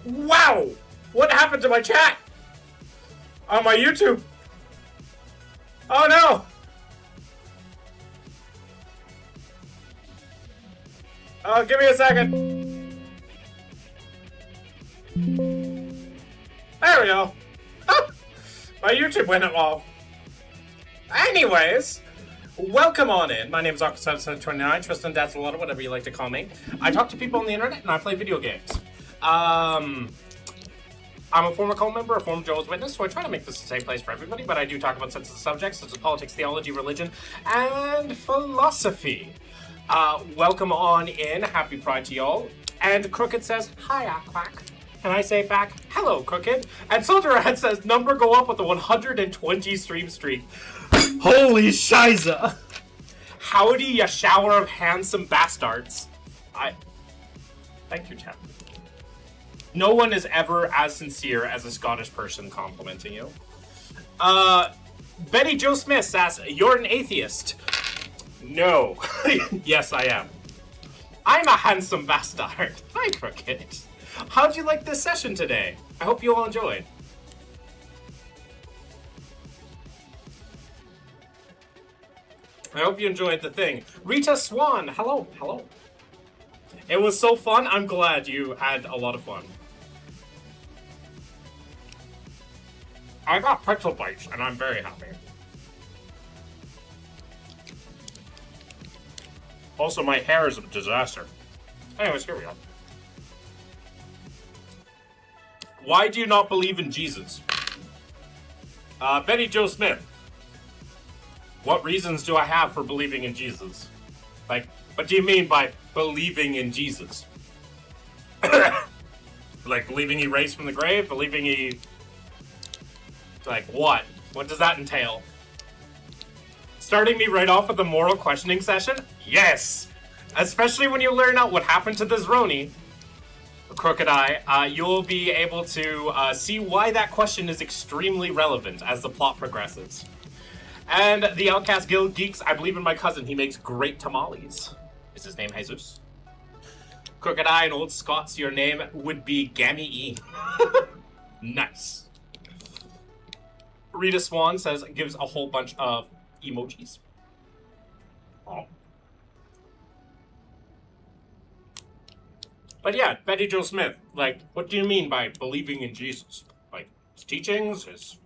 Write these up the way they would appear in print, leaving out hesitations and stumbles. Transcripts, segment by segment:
Wow! What happened to my chat? On my YouTube? Oh no! Oh, give me a second. There we go. Oh, my YouTube went off. Anyways, welcome on in. My name is Aqua729, Tristan, Dad's a lot of whatever you like to call me. I talk to people on the internet and I play video games. I'm a former cult member, a former Jehovah's Witness, so I try to make this a safe place for everybody, but I do talk about sensitive subjects such as politics, theology, religion, and philosophy. Welcome on in. Happy Pride to y'all. And Crooked says, hi, Aquack. And I say back, hello, Crooked. And Soldier Rat says, number go up with the 120 stream streak. Holy shiza! Howdy, ya shower of handsome bastards. Thank you, Chap. No one is ever as sincere as a Scottish person complimenting you. Betty Jo Smith says, you're an atheist. No. Yes, I am. I'm a handsome bastard. Hi, Crooked. How'd you like this session today? I hope you all enjoyed. I hope you enjoyed the thing. Rita Swan, hello, hello. It was so fun. I'm glad you had a lot of fun. I got pretzel bites, and I'm very happy. Also, my hair is a disaster. Anyways, here we are. Why do you not believe in Jesus? Betty Jo Smith. What reasons do I have for believing in Jesus? Like, what do you mean by believing in Jesus? Like, believing he raised from the grave? Believing he... Like, what? What does that entail? Starting me right off with a moral questioning session? Yes! Especially when you learn out what happened to this Roni, Crooked Eye, you'll be able to see why that question is extremely relevant as the plot progresses. And the Outcast Guild Geeks, I believe in my cousin, he makes great tamales. Is his name Jesus? Crooked Eye and Old Scots, your name would be Gammy E. Nice. Rita Swan says, gives a whole bunch of emojis. Oh. But yeah, Betty Jo Smith, like, what do you mean by believing in Jesus? Like, his teachings, his...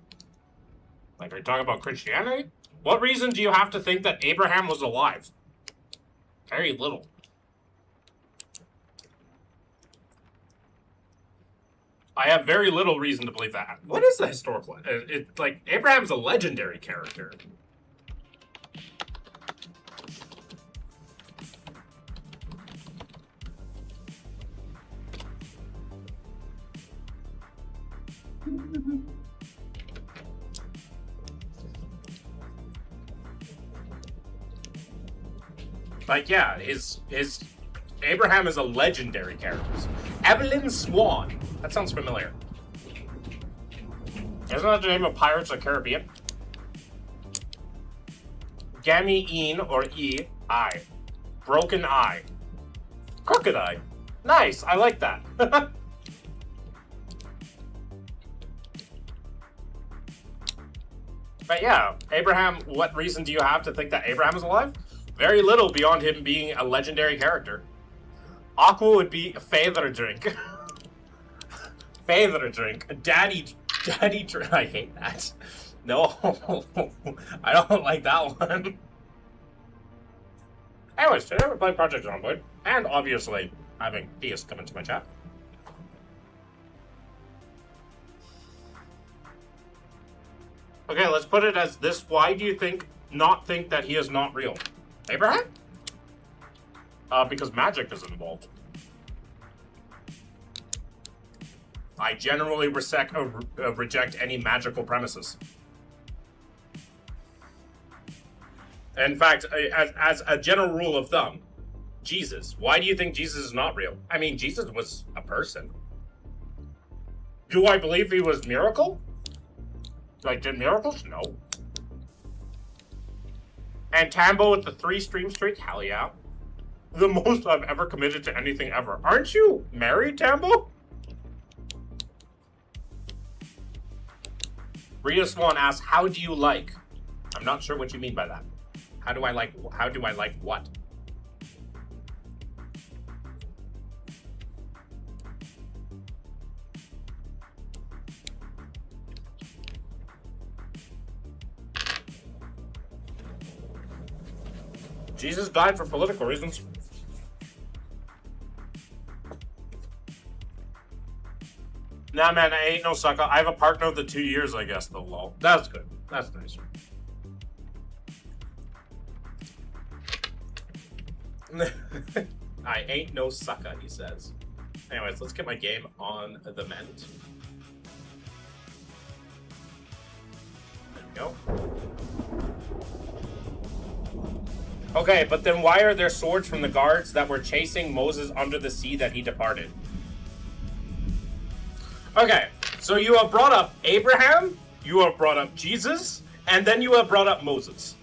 Like, are you talking about Christianity? What reason do you have to think that Abraham was alive? Very little. I have very little reason to believe that. What is the historical... like, Abraham's a legendary character. Like, yeah, his Abraham is a legendary character. Evelyn Swan. That sounds familiar. Isn't that the name of Pirates of the Caribbean? Gammy Een or E, I. Broken Eye. Crooked Eye. Nice, I like that. But yeah, Abraham, what reason do you have to think that Abraham is alive? Very little beyond him being a legendary character. Aqua would be a feather drink. Feather drink. Daddy drink. I hate that. No. I don't like that one. Anyways, today we're playing Project Zomboid. And obviously, having Atheist come into my chat. Okay, let's put it as this. Why do you not think that he is not real? Abraham? Because magic is involved. I generally reject any magical premises. In fact, as a general rule of thumb, Jesus. Why do you think Jesus is not real? I mean, Jesus was a person. Do I believe he was miracle? Like, did miracles? No. And Tambo with the 3 stream streak? Hell yeah. The most I've ever committed to anything ever. Aren't you married, Tambo? Rita Swan asks, how do you like? I'm not sure what you mean by that. How do I like what? Jesus died for political reasons. Nah, man, I ain't no sucker. I have a partner of the 2 years, I guess, though, lol. That's good. That's nice. I ain't no sucker, he says. Anyways, let's get my game on the mend. There we go. Okay, but then why are there swords from the guards that were chasing Moses under the sea that he departed? Okay, so you have brought up Abraham, you have brought up Jesus, and then you have brought up Moses.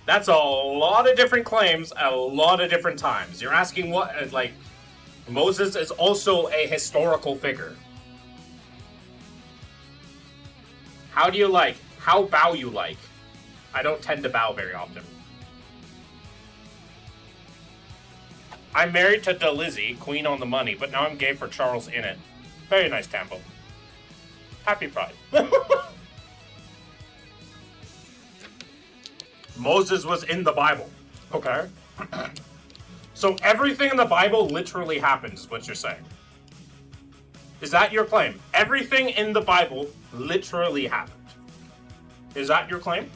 That's a lot of different claims at a lot of different times. You're asking what, like, Moses is also a historical figure. How do you like? How bow you like? I don't tend to bow very often. I'm married to Delizzy, Queen on the Money, but now I'm gay for Charles in it. Very nice, Tambo. Happy Pride. Moses was in the Bible. Okay. So everything in the Bible literally happened, is what you're saying. Is that your claim? Everything in the Bible literally happened. Is that your claim?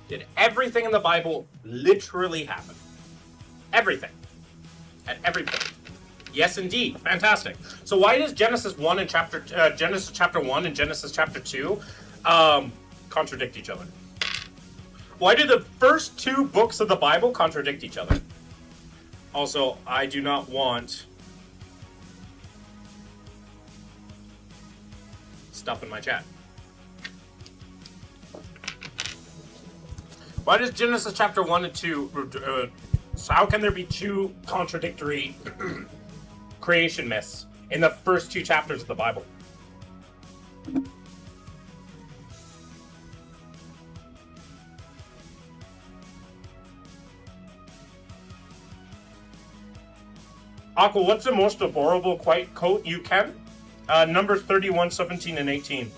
Did everything in the Bible literally happen? Everything. At every point. Yes, indeed. Fantastic. So why does Genesis 1 and Genesis chapter 1 and Genesis chapter 2 contradict each other? Why do the first two books of the Bible contradict each other? Also, I do not want stuff in my chat. Why does Genesis chapter 1 and 2... so how can there be two contradictory creation myths in the first two chapters of the Bible? Aqua, what's the most adorable white coat you can? Numbers 31, 17, and 18.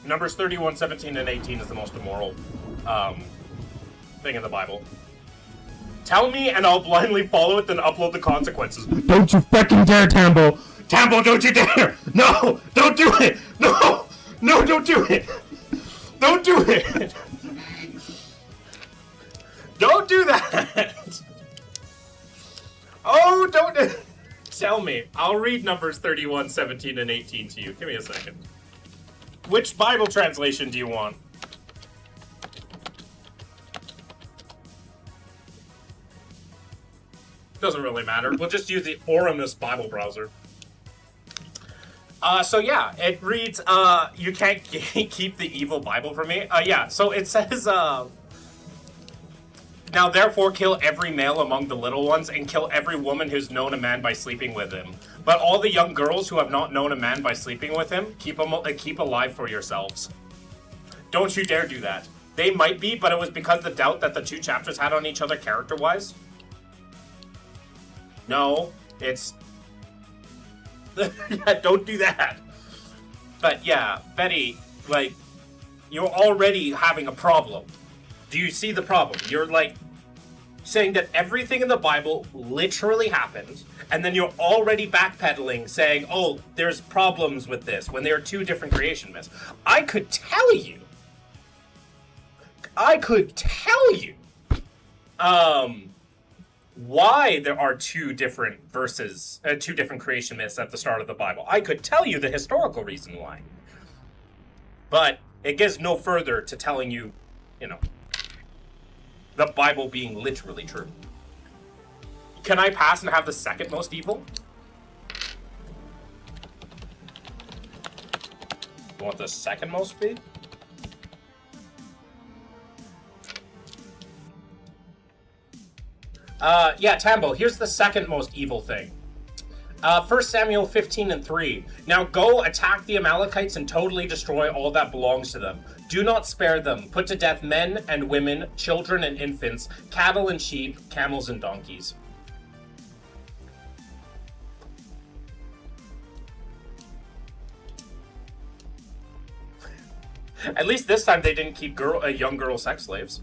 Numbers 31, 17, and 18 is the most immoral thing in the Bible. Tell me and I'll blindly follow it, then upload the consequences. Don't you fucking dare, Tambo! Tambo, don't you dare! No! Don't do it! No! No, don't do it! Don't do it! Don't do that! Oh, don't... Tell me. I'll read Numbers 31, 17, and 18 to you. Give me a second. Which Bible translation do you want? Doesn't really matter. We'll just use the Oramus Bible browser. So yeah, it reads, you can't keep the evil Bible from me. Yeah, so it says, now therefore kill every male among the little ones, and kill every woman who's known a man by sleeping with him. But all the young girls who have not known a man by sleeping with him, keep alive for yourselves. Don't you dare do that. They might be, but it was because the doubt that the two chapters had on each other character-wise. No, it's... Yeah, don't do that. But yeah, Betty, like, you're already having a problem. Do you see the problem? You're, like, saying that everything in the Bible literally happened, and then you're already backpedaling, saying, oh, there's problems with this, when there are two different creation myths. I could tell you, why there are two different verses, two different creation myths at the start of the Bible. I could tell you the historical reason why. But it gets no further to telling you, you know, the Bible being literally true. Can I pass and have the second most evil? You want the second most big? Yeah, Tambo, here's the second most evil thing. 1 Samuel 15:3. Now go attack the Amalekites and totally destroy all that belongs to them. Do not spare them. Put to death men and women, children and infants, cattle and sheep, camels and donkeys. At least this time they didn't keep young girl sex slaves.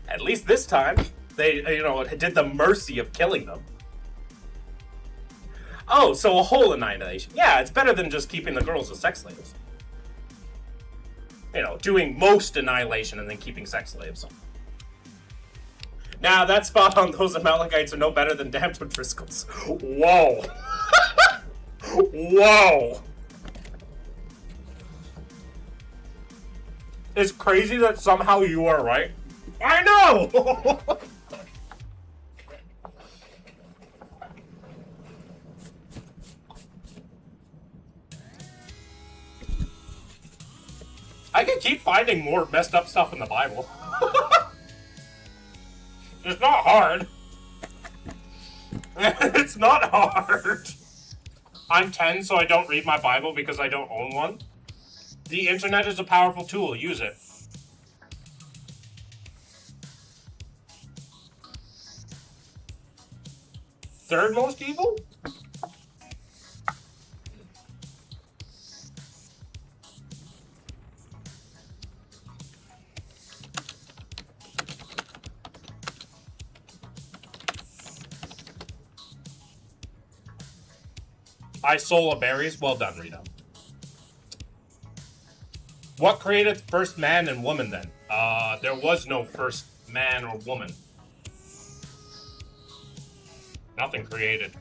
At least this time they, did the mercy of killing them. Oh, so a whole annihilation. Yeah, it's better than just keeping the girls as sex slaves. Doing most annihilation and then keeping sex slaves. Now, that spot on those Amalekites are no better than damned O'Driscolls. Whoa. Whoa. It's crazy that somehow you are right. I know! I can keep finding more messed up stuff in the Bible. It's not hard. It's not hard. I'm 10, so I don't read my Bible because I don't own one. The internet is a powerful tool. Use it. Third most evil? Isola berries. Well done, Rita. What created first man and woman then? There was no first man or woman. Nothing created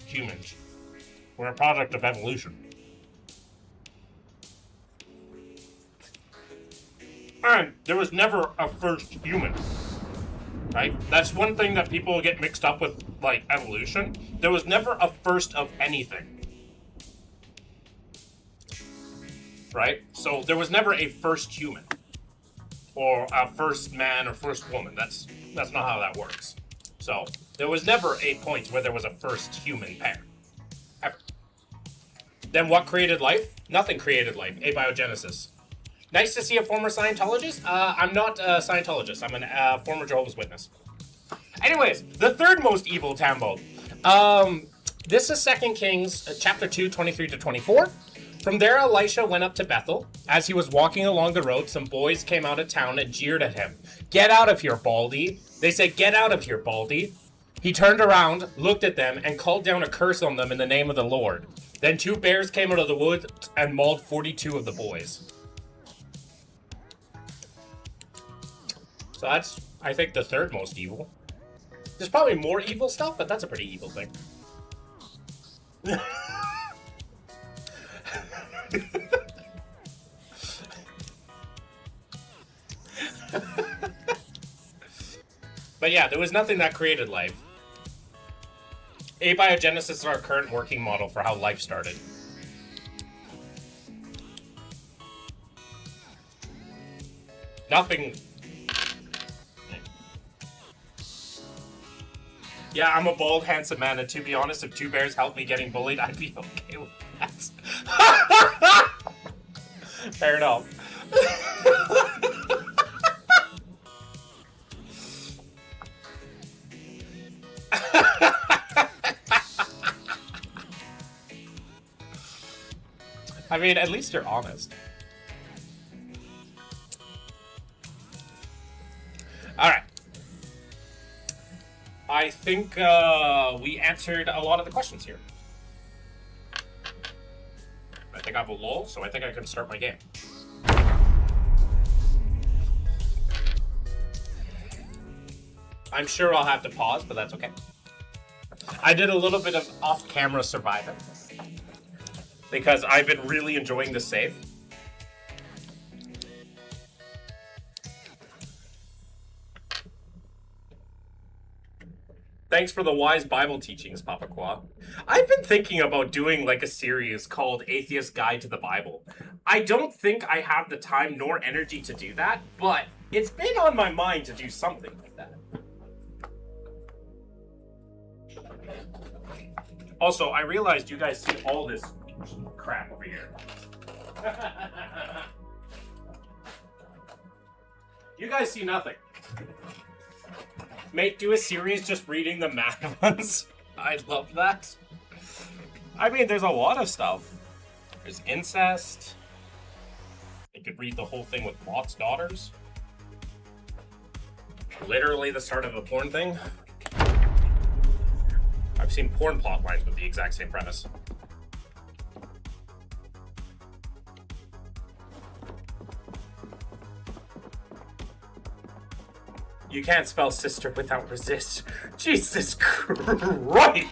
humans. We're a product of evolution. And there was never a first human. Right? That's one thing that people get mixed up with, like, evolution. There was never a first of anything. Right? So there was never a first human. Or a first man or first woman. That's not how that works. So there was never a point where there was a first human pair. Ever. Then what created life? Nothing created life. Abiogenesis. Nice to see a former Scientologist. I'm not a Scientologist. I'm a former Jehovah's Witness. Anyways, the third most evil Tambo. This is 2 Kings chapter 2, 23-24. From there, Elisha went up to Bethel. As he was walking along the road, some boys came out of town and jeered at him. "Get out of here, Baldy." They said, "Get out of here, Baldy." He turned around, looked at them, and called down a curse on them in the name of the Lord. Then 2 bears came out of the woods and mauled 42 of the boys. So that's, I think, the third most evil. There's probably more evil stuff, but that's a pretty evil thing. But yeah, there was nothing that created life. Abiogenesis is our current working model for how life started. Nothing. Yeah, I'm a bald, handsome man, and to be honest, if 2 bears helped me getting bullied, I'd be okay with that. Fair enough. I mean, at least you're honest. Alright. I think we answered a lot of the questions here. I think I have a lull, so I think I can start my game. I'm sure I'll have to pause, but that's okay. I did a little bit of off-camera surviving because I've been really enjoying this save. Thanks for the wise Bible teachings, Papa Qua. I've been thinking about doing like a series called Atheist Guide to the Bible. I don't think I have the time nor energy to do that, but it's been on my mind to do something like that. Also, I realized you guys see all this crap over here. You guys see nothing. Mate, do a series just reading the mad ones. I love that. I mean, there's a lot of stuff. There's incest. You could read the whole thing with Lot's daughters. Literally the start of a porn thing. I've seen porn plot lines with the exact same premise. You can't spell sister without resist. Jesus Christ!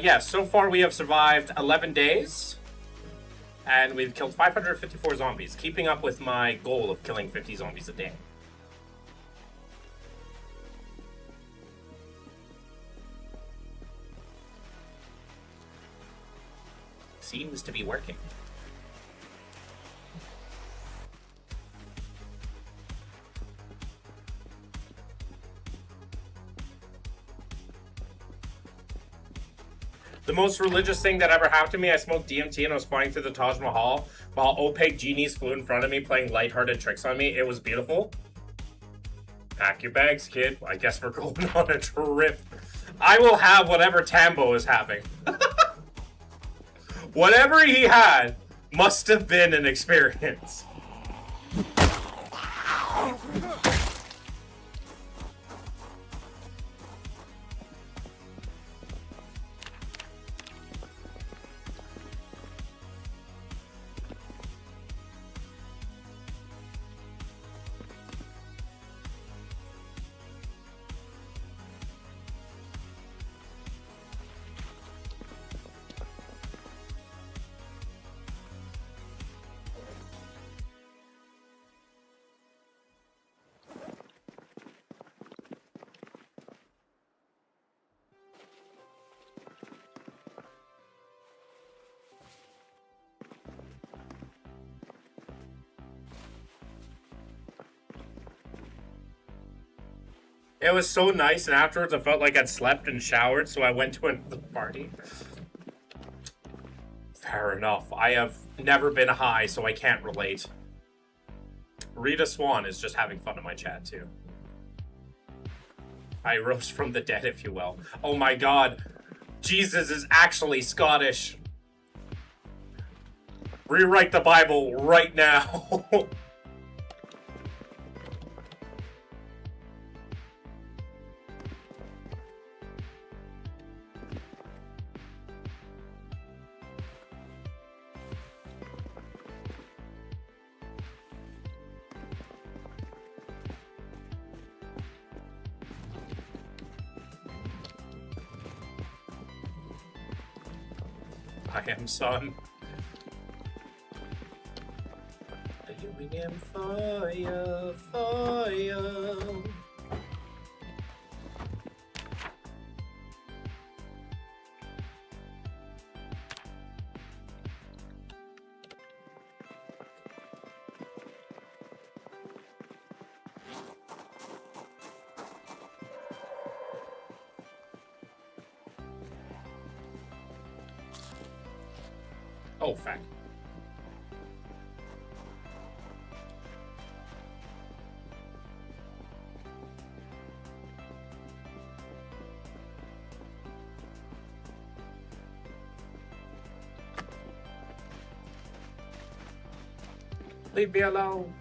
Yes, so far we have survived 11 days, and we've killed 554 zombies, keeping up with my goal of killing 50 zombies a day. Seems to be working. The most religious thing that ever happened to me, I smoked DMT and I was flying through the Taj Mahal while opaque genies flew in front of me playing lighthearted tricks on me. It was beautiful. Pack your bags, kid. I guess we're going on a trip. I will have whatever Tambo is having. Whatever he had must have been an experience. It was so nice, and afterwards I felt like I'd slept and showered, so I went to another party. Fair enough. I have never been high, so I can't relate. Rita Swan is just having fun in my chat, too. I rose from the dead, if you will. Oh my god. Jesus is actually Scottish. Rewrite the Bible right now. I am son. I am fire, fire. Oh, fact. Leave me alone.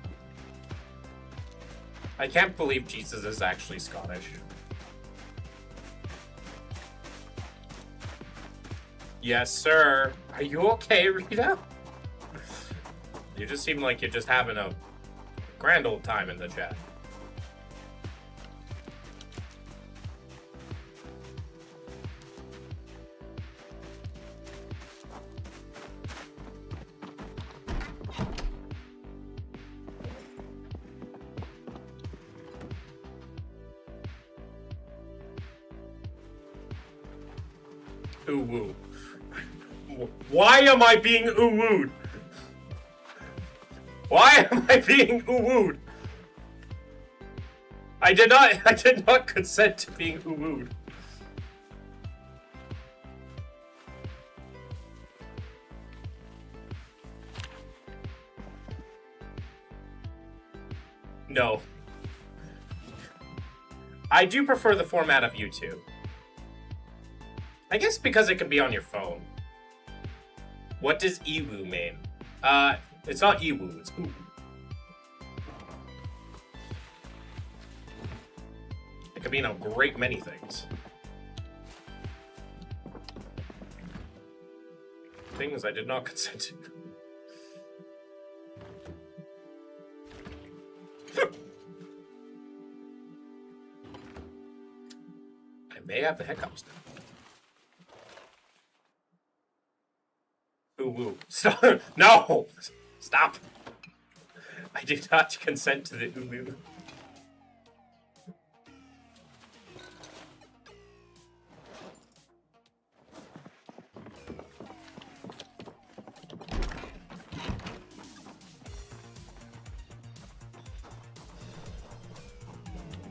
I can't believe Jesus is actually Scottish. Yes, sir. Are you okay, Rita? You just seem like you're just having a grand old time in the chat. Ooh woo. Why am I being ooh wooed? Why am I being ooh wooed? I did not consent to being ooh wooed. No. I do prefer the format of YouTube. I guess because it can be on your phone. What does Ewu mean? It's not Ewu, it's Ooh. It could mean a great many things. Things I did not consent to. I may have the hiccups now. Ooh, woo. Stop. No! Stop. I did not consent to the ooh, woo.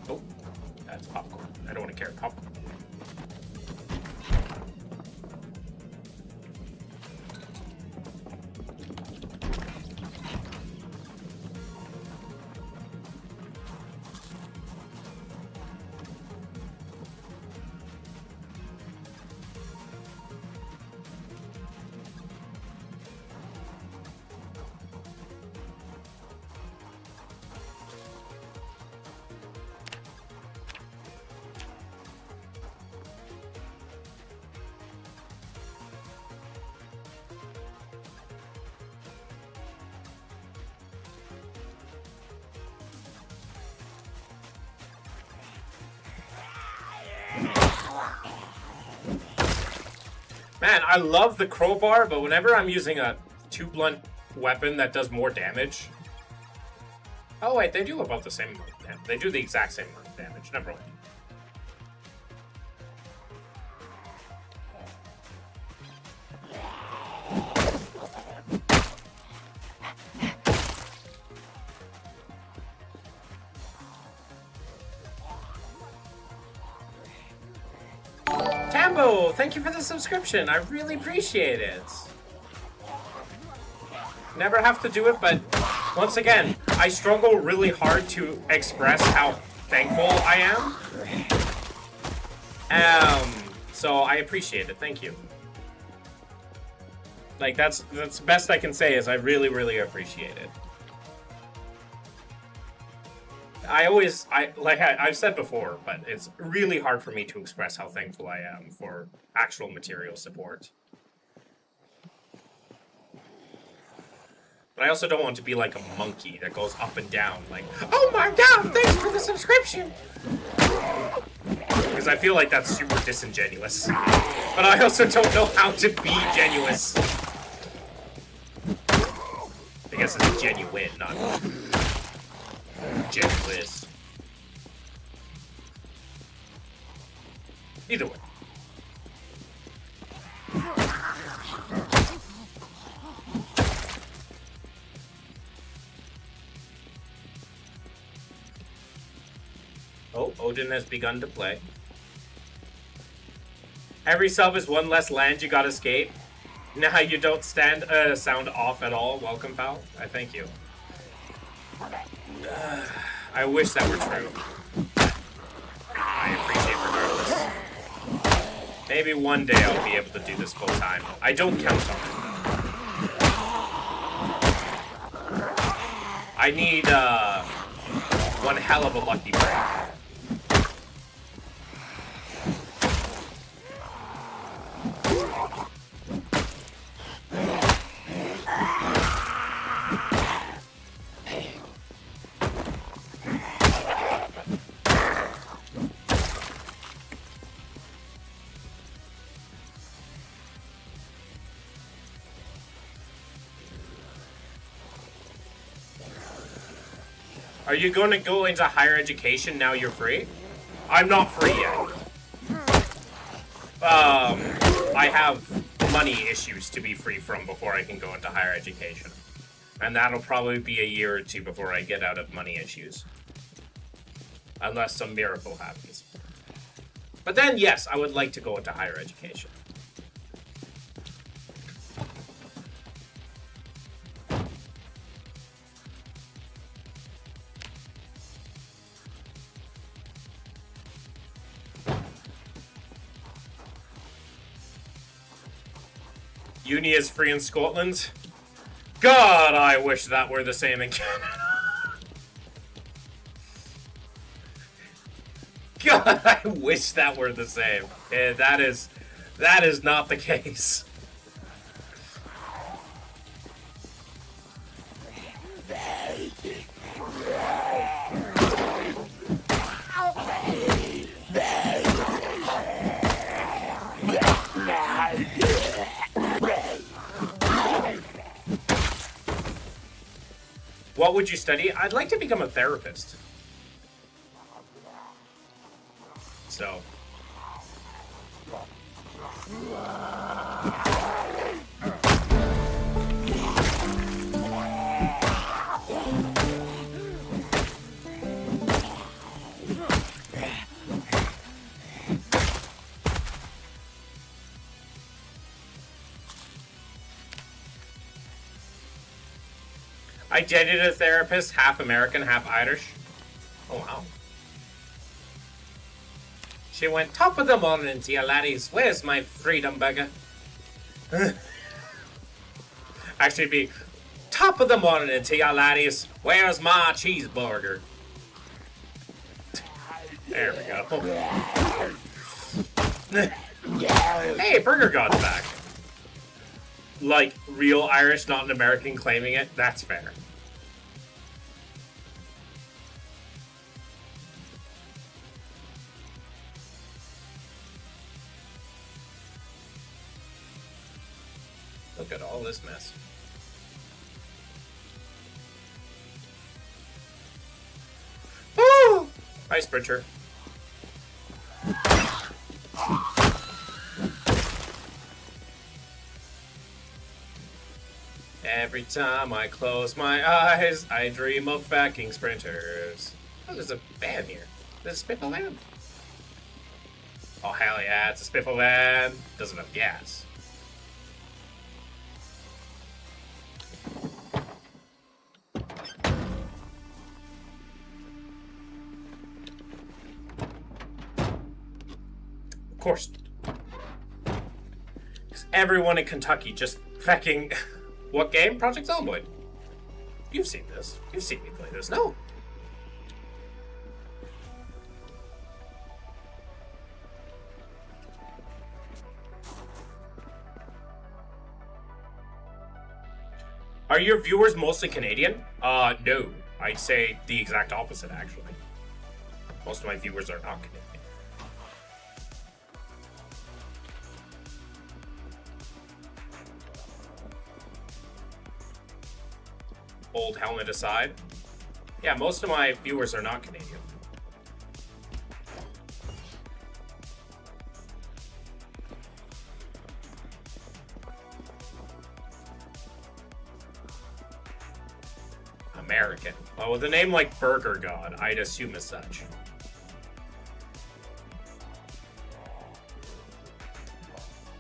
Oh, that's popcorn. I don't want to carry popcorn. Man, I love the crowbar, but whenever I'm using a two-blunt weapon that does more damage... Oh wait, they do about the same amount of damage. They do the exact same amount of damage. Never mind. Tambo, thank you for the subscription. I really appreciate it. Never have to do it, but once again, I struggle really hard to express how thankful I am. So I appreciate it. Thank you. Like that's the best I can say is I really, really appreciate it. I've said before, but it's really hard for me to express how thankful I am for actual material support. But I also don't want to be like a monkey that goes up and down like, oh my god, thanks for the subscription! Because I feel like that's super disingenuous. But I also don't know how to be genuous. I guess it's genuine, not genuous. Either way. Oh, Odin has begun to play. Every sub is one less land you gotta escape. Now you don't sound off at all. Welcome, pal. I thank you. I wish that were true. I appreciate regardless. Maybe one day I'll be able to do this full time. I don't count on it. I need one hell of a lucky break. Are you going to go into higher education now you're free? I'm not free yet. I have money issues to be free from before I can go into higher education. And that'll probably be a year or two before I get out of money issues. Unless some miracle happens. But then, yes, I would like to go into higher education. Uni is free in Scotland. God, I wish that were the same in Canada. God, I wish that were the same. That is not the case. What would you study? I'd like to become a therapist. So. I dated a therapist, half American, half Irish. Oh, wow. She went, top of the morning to you laddies. Where's my freedom burger? Actually, it'd be, top of the morning to you laddies. Where's my cheeseburger? There we go. Hey, Burger God's back. Like, real Irish, not an American claiming it. That's fair. Look at all this mess. Woo! Hi, Sprinter. Every time I close my eyes, I dream of backing sprinters. Oh, there's a van here. There's a spiffle van. Oh, hell yeah, it's a spiffle van. Doesn't have gas. Of course. Everyone in Kentucky just fucking... What game? Project Zomboid. You've seen this. You've seen me play this. No. Are your viewers mostly Canadian? No. I'd say the exact opposite, actually. Most of my viewers are not Canadian. Old helmet aside. Yeah, most of my viewers are not Canadian. American. Well, with a name like Burger God, I'd assume as such.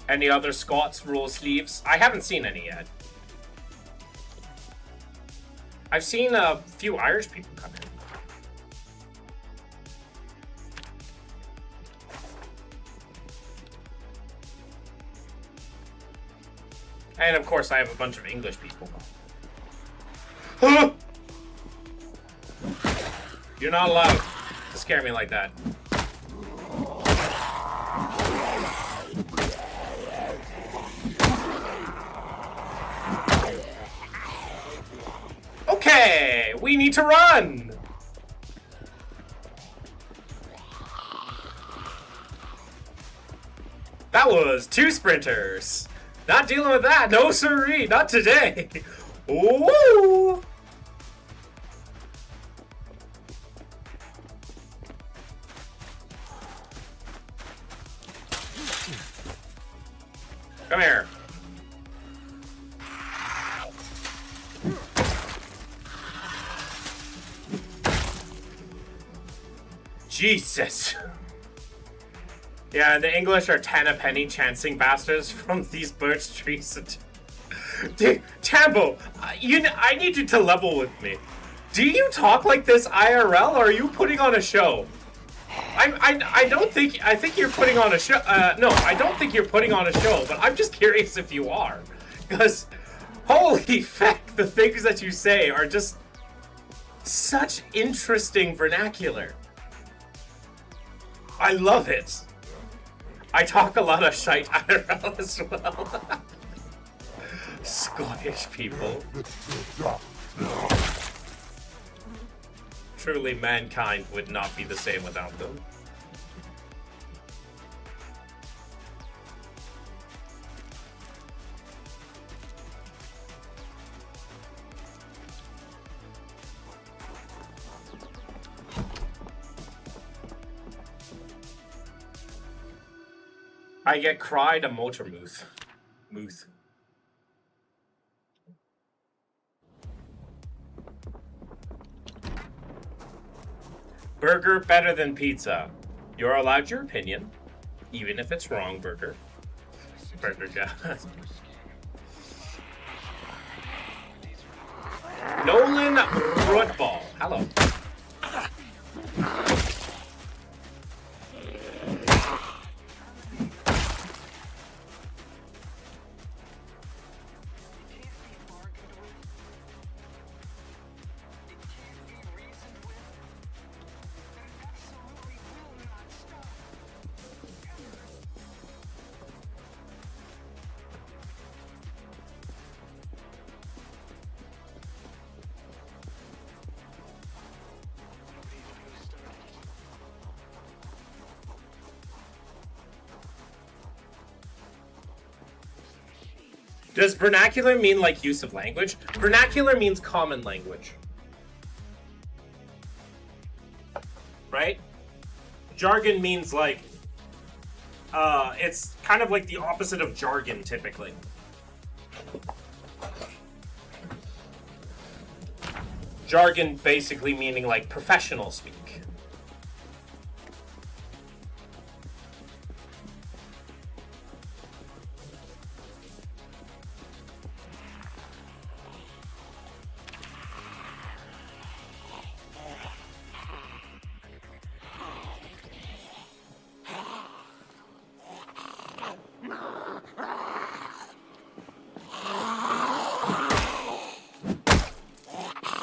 Any other Scots roll sleeves? I haven't seen any yet. I've seen a few Irish people come in. And of course, I have a bunch of English people. You're not allowed to scare me like that. Okay, we need to run. That was 2 sprinters. Not dealing with that. No siree, not today. Woo! Come here. Jesus. Yeah, the English are 10 a penny chancing bastards from these birch trees. Dude, Tambo, I need you to level with me. Do you talk like this IRL, or are you putting on a show? I think you're putting on a show. No, I don't think you're putting on a show, but I'm just curious if you are. Because, holy feck, the things that you say are just such interesting vernacular. I love it. I talk a lot of shite IRL as well. Scottish people. Truly, mankind would not be the same without them. I get cried a motor mooth. Mooth. Burger better than pizza. You're allowed your opinion, even if it's wrong, Burger. Burger, yeah. Nolan Rudball. Hello. Does vernacular mean like use of language? Vernacular means common language. Right? Jargon means like, it's kind of like the opposite of jargon typically. Jargon basically meaning like professional speak.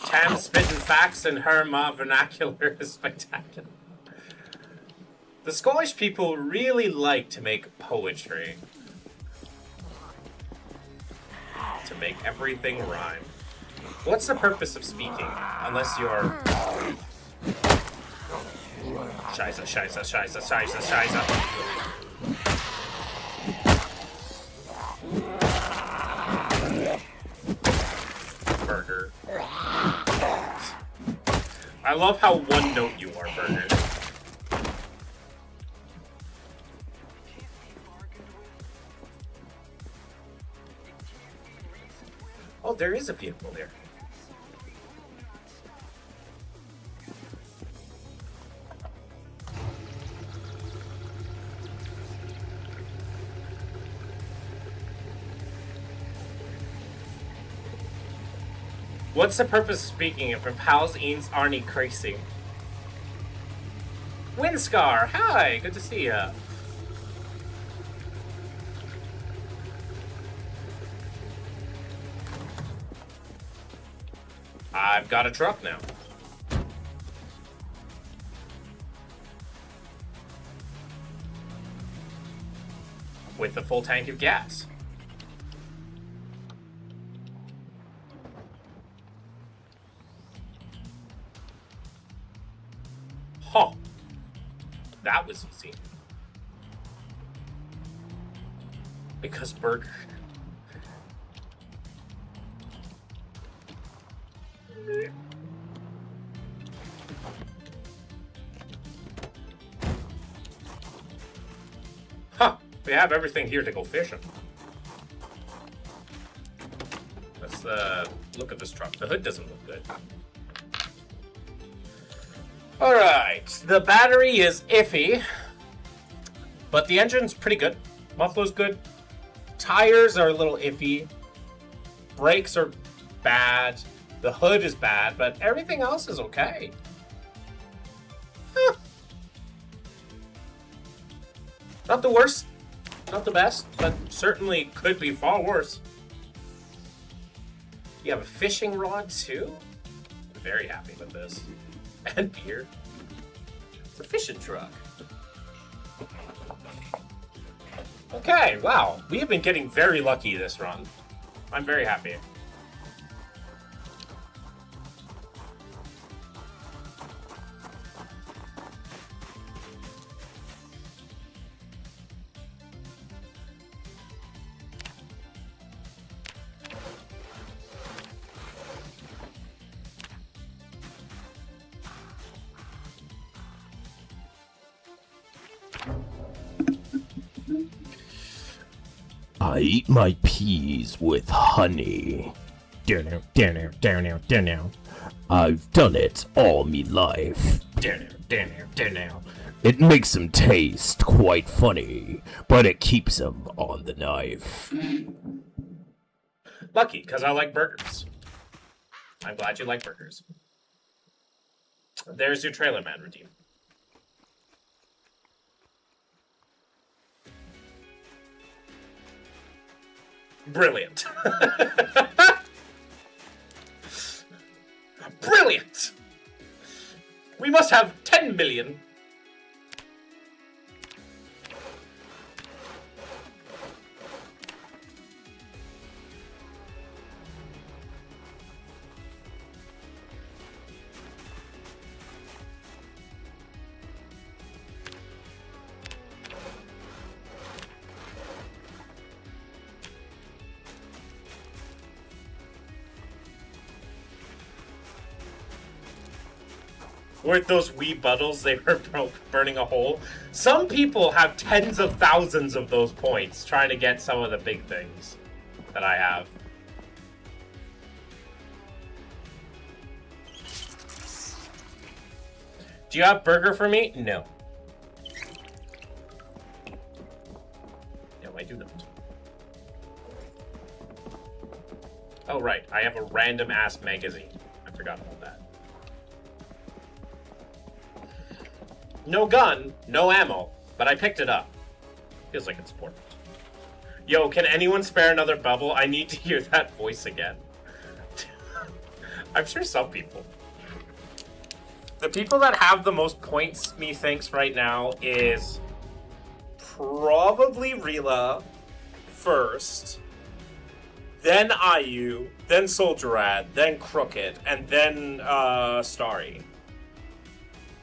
Tam spitting facts and her ma vernacular is spectacular. The Scottish people really like to make poetry. To make everything rhyme. What's the purpose of speaking? Unless you're... Scheiße, scheiße, scheiße, scheiße, scheiße. Burger. I love how one note you are, Burger. Oh, there is a vehicle there. What's the purpose of speaking if from pals eens Arnie crazy? Windscar, hi, good to see ya. I've got a truck now. with a full tank of gas. Huh. That was easy. Because burger. Huh. We have everything here to go fishing. Let's look at this truck. The hood doesn't look good. Alright, the battery is iffy, but the engine's pretty good. Muffler's good. Tires are a little iffy. Brakes are bad. The hood is bad, but everything else is okay. Huh. Not the worst, not the best, but certainly could be far worse. You have a fishing rod too? I'm very happy with this. And beer. It's a fishing truck. Okay, wow. We have been getting very lucky this run. I'm very happy. I eat my peas with honey. Down now. I've done it all me life. Down now. It makes them taste quite funny, but it keeps them on the knife. Lucky, because I like burgers. I'm glad you like burgers. There's your trailer man redeem. Brilliant. Brilliant. We must have 10 million. Weren't those wee buttles? They were burning a hole. Some people have tens of thousands of those points trying to get some of the big things that I have. Do you have burger for me? No. No, I do not. Oh, right. I have a random ass magazine. I forgot about that. No gun, no ammo, but I picked it up. Feels like it's important. Yo, can anyone spare another bubble? I need to hear that voice again. I'm sure some people. The people that have the most points, methinks, right now is probably Rila first, then IU, then Soldier Rad, then Crooked, and then Starry.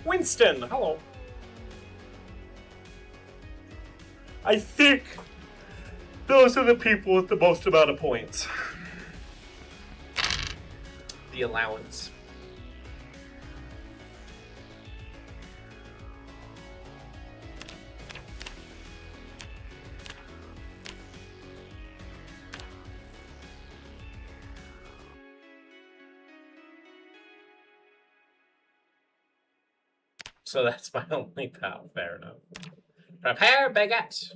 Winston, hello. I think those are the people with the most amount of points. The allowance. So that's my only pal. Fair enough. Prepare baguette.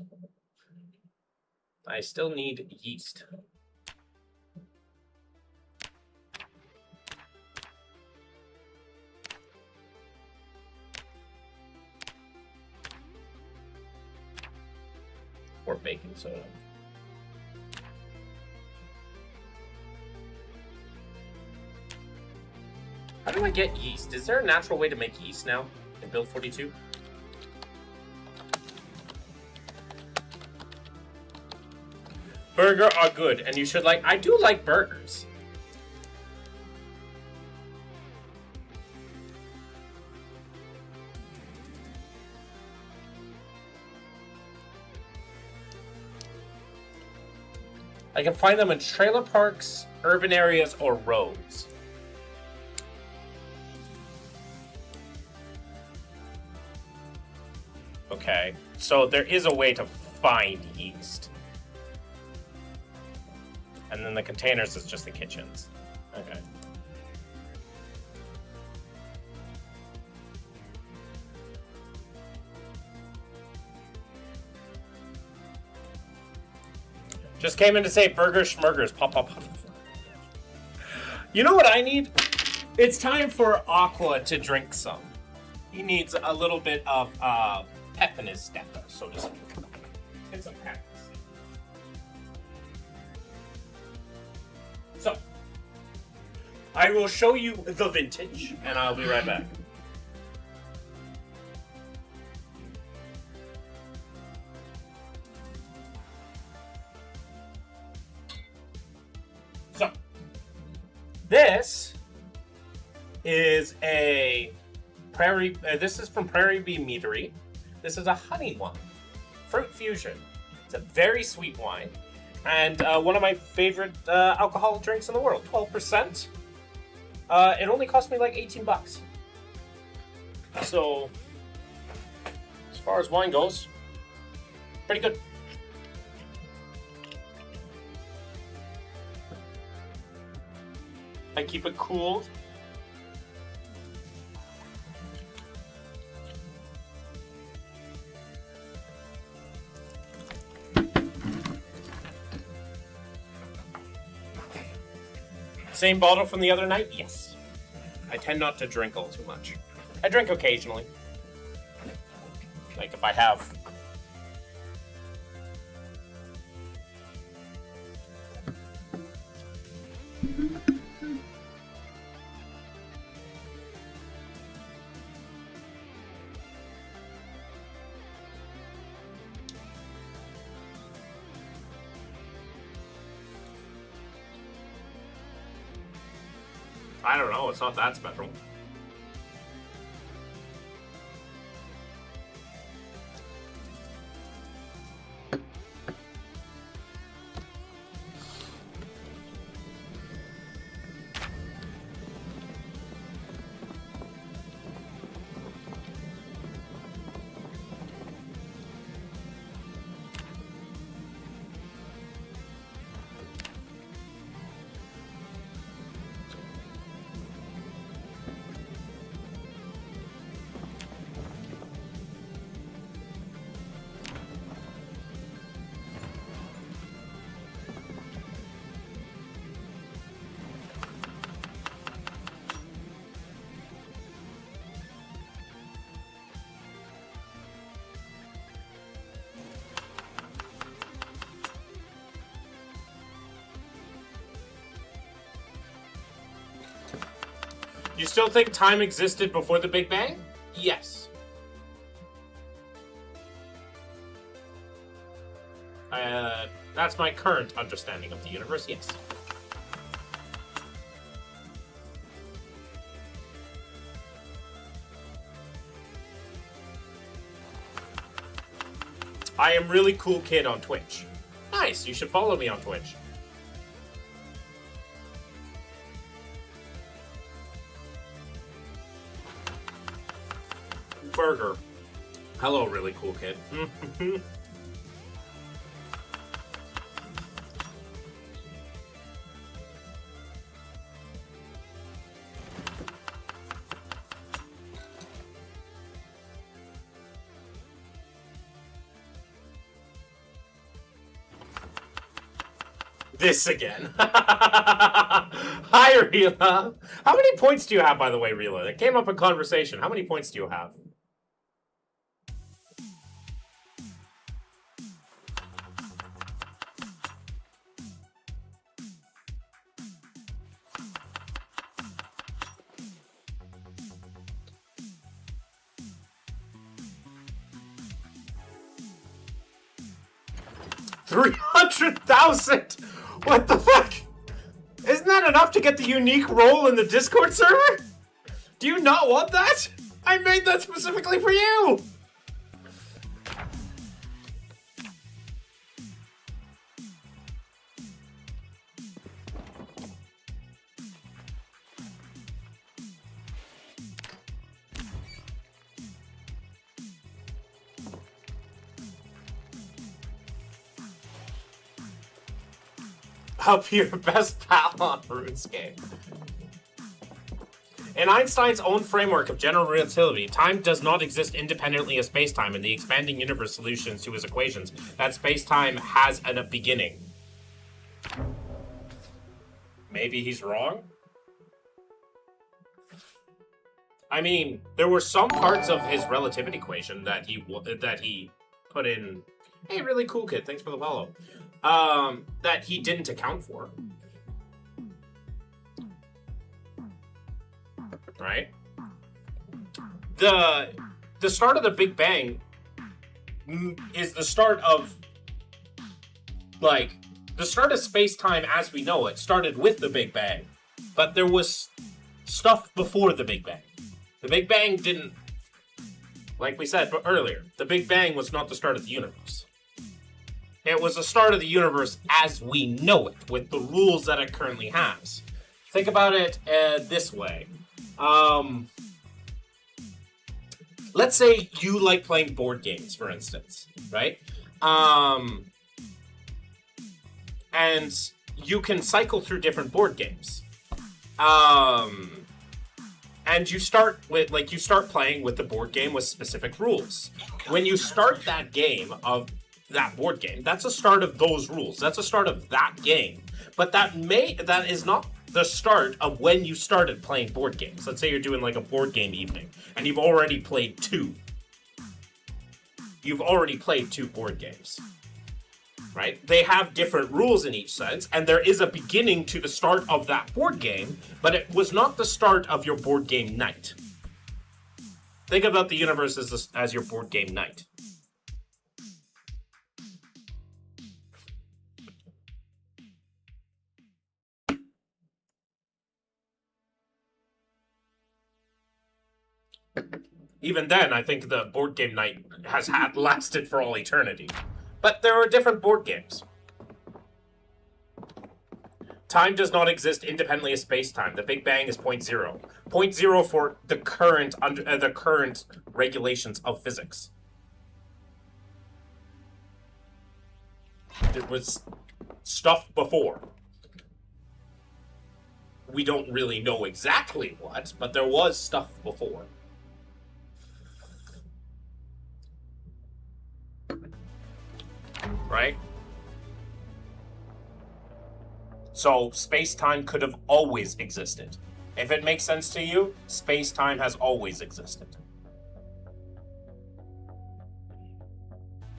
I still need yeast. Or baking soda. How do I get yeast? Is there a natural way to make yeast now in Build 42? Burger are good, and you should like. I do like burgers. I can find them in trailer parks, urban areas, or roads. Okay, so there is a way to find yeast. And then the containers is just the kitchens. Okay. Just came in to say burgers, schmurgers, pop, pop, pop. You know what I need? It's time for Aqua to drink some. He needs a little bit of pep in his step, so to speak. Get some pep. So, I will show you the vintage, and I'll be right back. So, this is a Prairie. This is from Prairie Bee Meadery. This is a honey one, fruit fusion. It's a very sweet wine, and one of my favorite alcoholic drinks in the world. 12%. It only cost me like $18. So, as far as wine goes, pretty good. I keep it cooled. Same bottle from the other night? Yes. I tend not to drink all too much. I drink occasionally. Like if I have... I don't know, it's not that special. You still think time existed before the Big Bang? Yes. That's my current understanding of the universe, yes. I am really cool kid on Twitch. Nice, you should follow me on Twitch. Burger. Hello, really cool kid. This again. Hi, Rila. How many points do you have, by the way, Rila? It came up in conversation. How many points do you have? 300,000? What the fuck? Isn't that enough to get the unique role in the Discord server? Do you not want that? I made that specifically for you! I'll be your best pal on RuneScape. In Einstein's own framework of general relativity, time does not exist independently of spacetime in the expanding universe solutions to his equations. That spacetime has a beginning. Maybe he's wrong? I mean, there were some parts of his relativity equation that he put in. Hey, really cool kid, thanks for the follow. That he didn't account for. Right? The start of the Big Bang is the start of, like, the start of space-time as we know it started with the Big Bang. But there was stuff before the Big Bang. The Big Bang didn't, like we said earlier, the Big Bang was not the start of the universe. It was the start of the universe as we know it, with the rules that it currently has. Think about it this way. Let's say you like playing board games, for instance, right? And you can cycle through different board games. And you start with, like, you start playing with the board game with specific rules. When you start that game of that board game, that's a start of those rules. That's a start of that game. But that is not the start of when you started playing board games. Let's say you're doing like a board game evening and you've already played two. You've already played two board games. Right? They have different rules in each sense, and there is a beginning to the start of that board game, but it was not the start of your board game night. Think about the universe as your board game night. Even then, I think the board game night has lasted for all eternity. But there are different board games. Time does not exist independently of space-time. The Big Bang is point zero. Point zero for the current regulations of physics. There was stuff before. We don't really know exactly what, but there was stuff before. Right? So, space-time could have always existed. If it makes sense to you, space-time has always existed.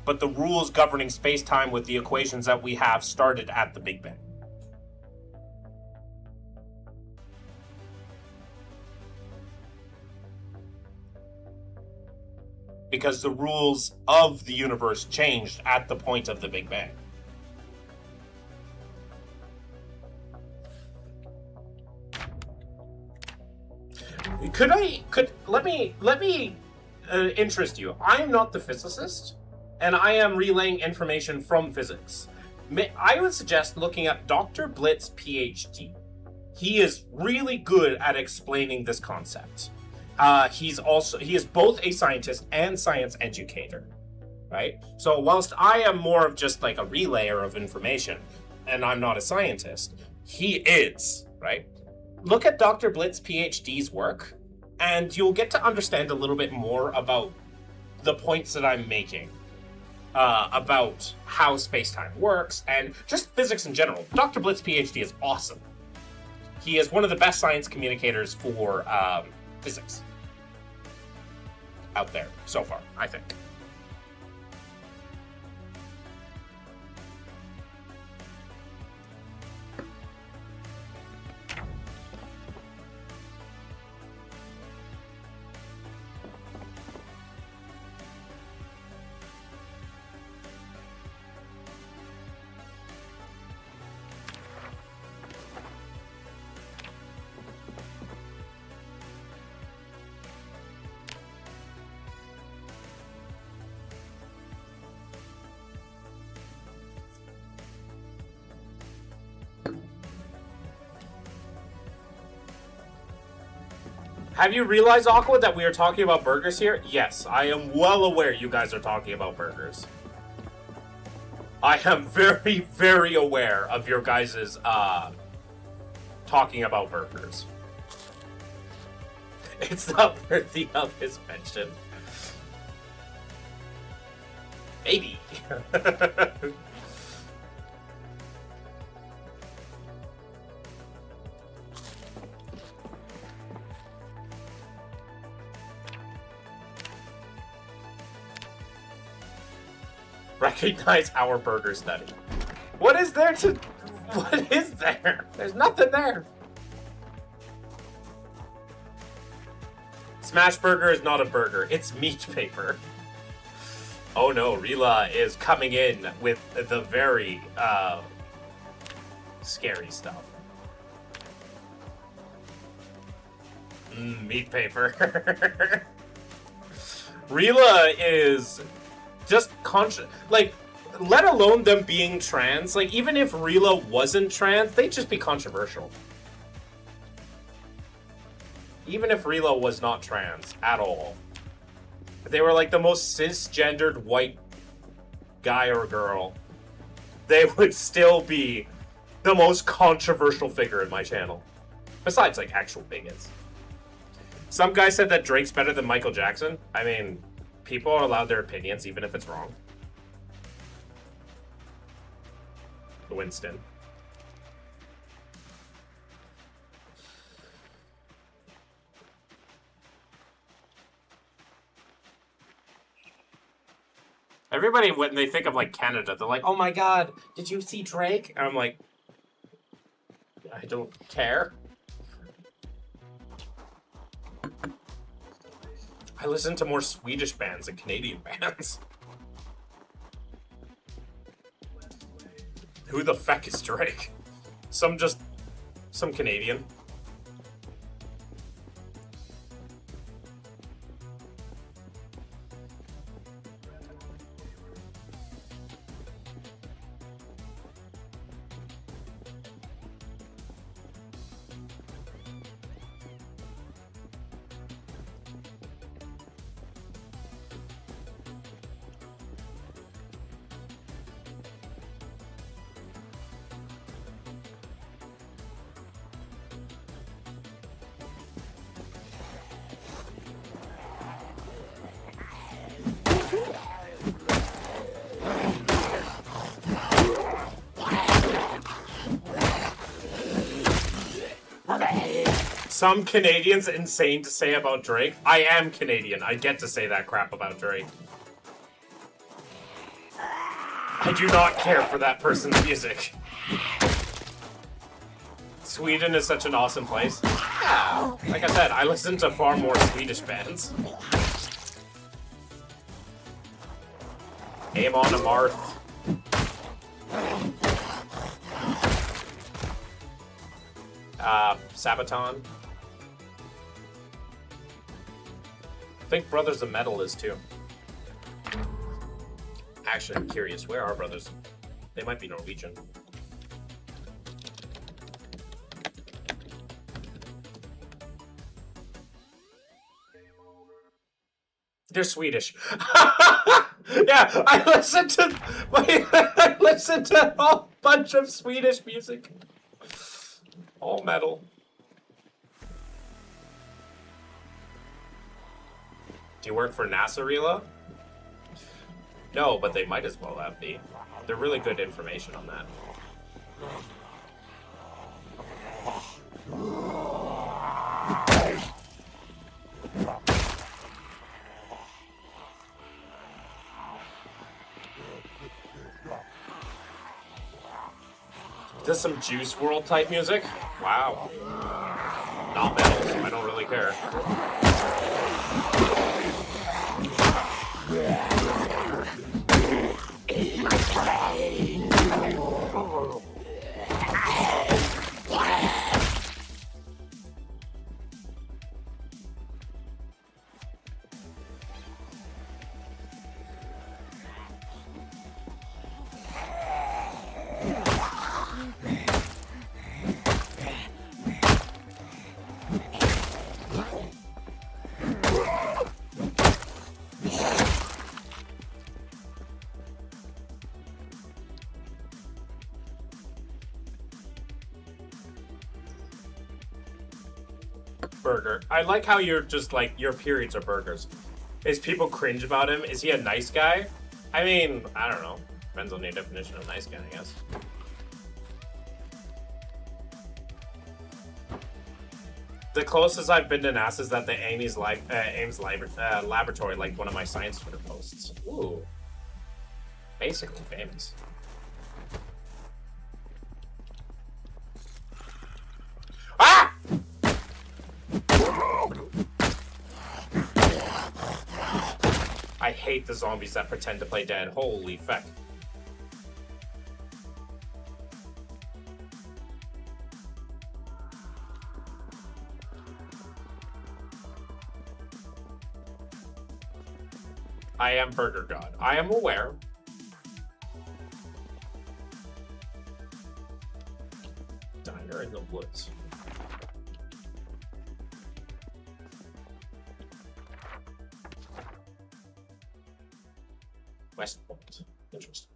But the rules governing space-time with the equations that we have started at the Big Bang. Because the rules of the universe changed at the point of the Big Bang. Let me interest you. I am not the physicist, and I am relaying information from physics. I would suggest looking at Dr. Blitz, PhD. He is really good at explaining this concept. He is both a scientist and science educator, right? So whilst I am more of just like a relayer of information, and I'm not a scientist, he is, right? Look at Dr. Blitz, PhD's work, and you'll get to understand a little bit more about the points that I'm making about how space-time works, and just physics in general. Dr. Blitz, PhD is awesome. He is one of the best science communicators for physics out there so far, I think. Have you realized, Aqua, that we are talking about burgers here? Yes, I am well aware you guys are talking about burgers. I am very, very aware of your guys' talking about burgers. It's not worthy of his mention. Maybe. Recognize our burger study. What is there to... What is there? There's nothing there. Smash burger is not a burger. It's meat paper. Oh no, Rila is coming in with the very, scary stuff. Meat paper. Rila is just like, let alone them being trans. Like, even if Rila wasn't trans, they'd just be controversial. Even if Rila was not trans at all. If they were like the most cisgendered white guy or girl, they would still be the most controversial figure in my channel. Besides, like, actual bigots. Some guy said that Drake's better than Michael Jackson. I mean, people are allowed their opinions, even if it's wrong. Winston. Everybody, when they think of, like, Canada, they're like, oh my god, did you see Drake? And I'm like, I don't care. I listen to more Swedish bands than Canadian bands. Who the feck is Drake? Some Canadian. Some Canadians insane to say about Drake. I am Canadian. I get to say that crap about Drake. I do not care for that person's music. Sweden is such an awesome place. Yeah, like I said, I listen to far more Swedish bands. Amon Amarth. Sabaton. I think Brothers of Metal is too. Actually, I'm curious. Where are Brothers? They might be Norwegian. They're Swedish. Yeah, I listened to a whole bunch of Swedish music. All metal. Do you work for NASA, Rila? No, but they might as well have me. They're really good information on that. This is some Juice WRLD type music? Wow. Not metal, so I don't really care. Burger. I like how you're just like, your periods are burgers. Is people cringe about him? Is he a nice guy? I mean, I don't know. Depends on your definition of nice guy, I guess. The closest I've been to NASA is that the Ames laboratory, like one of my science Twitter posts. Ooh. Basically famous. Ah! I hate the zombies that pretend to play dead. Holy feck. I am Burger God. I am aware. Diner in the woods. West Point. Interesting.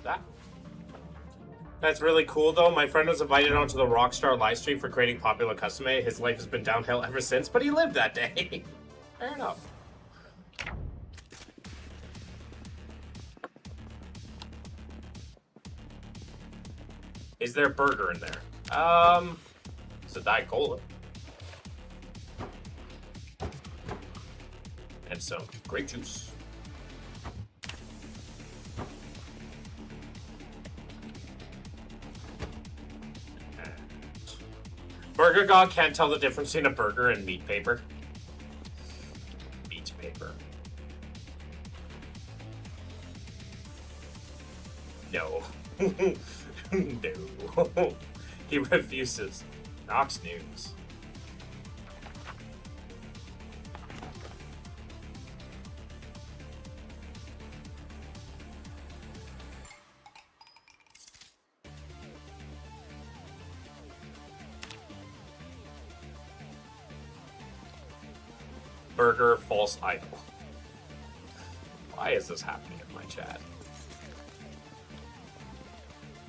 That. That's really cool, though. My friend was invited onto the Rockstar live stream for creating popular custom made. His life has been downhill ever since, but he lived that day. Fair enough. Is there a burger in there? It's a Diet Cola. And some grape juice. Burger God can't tell the difference between a burger and meat paper. Meat paper. No. No. He refuses. Knox News. Burger false idol. Why is this happening in my chat?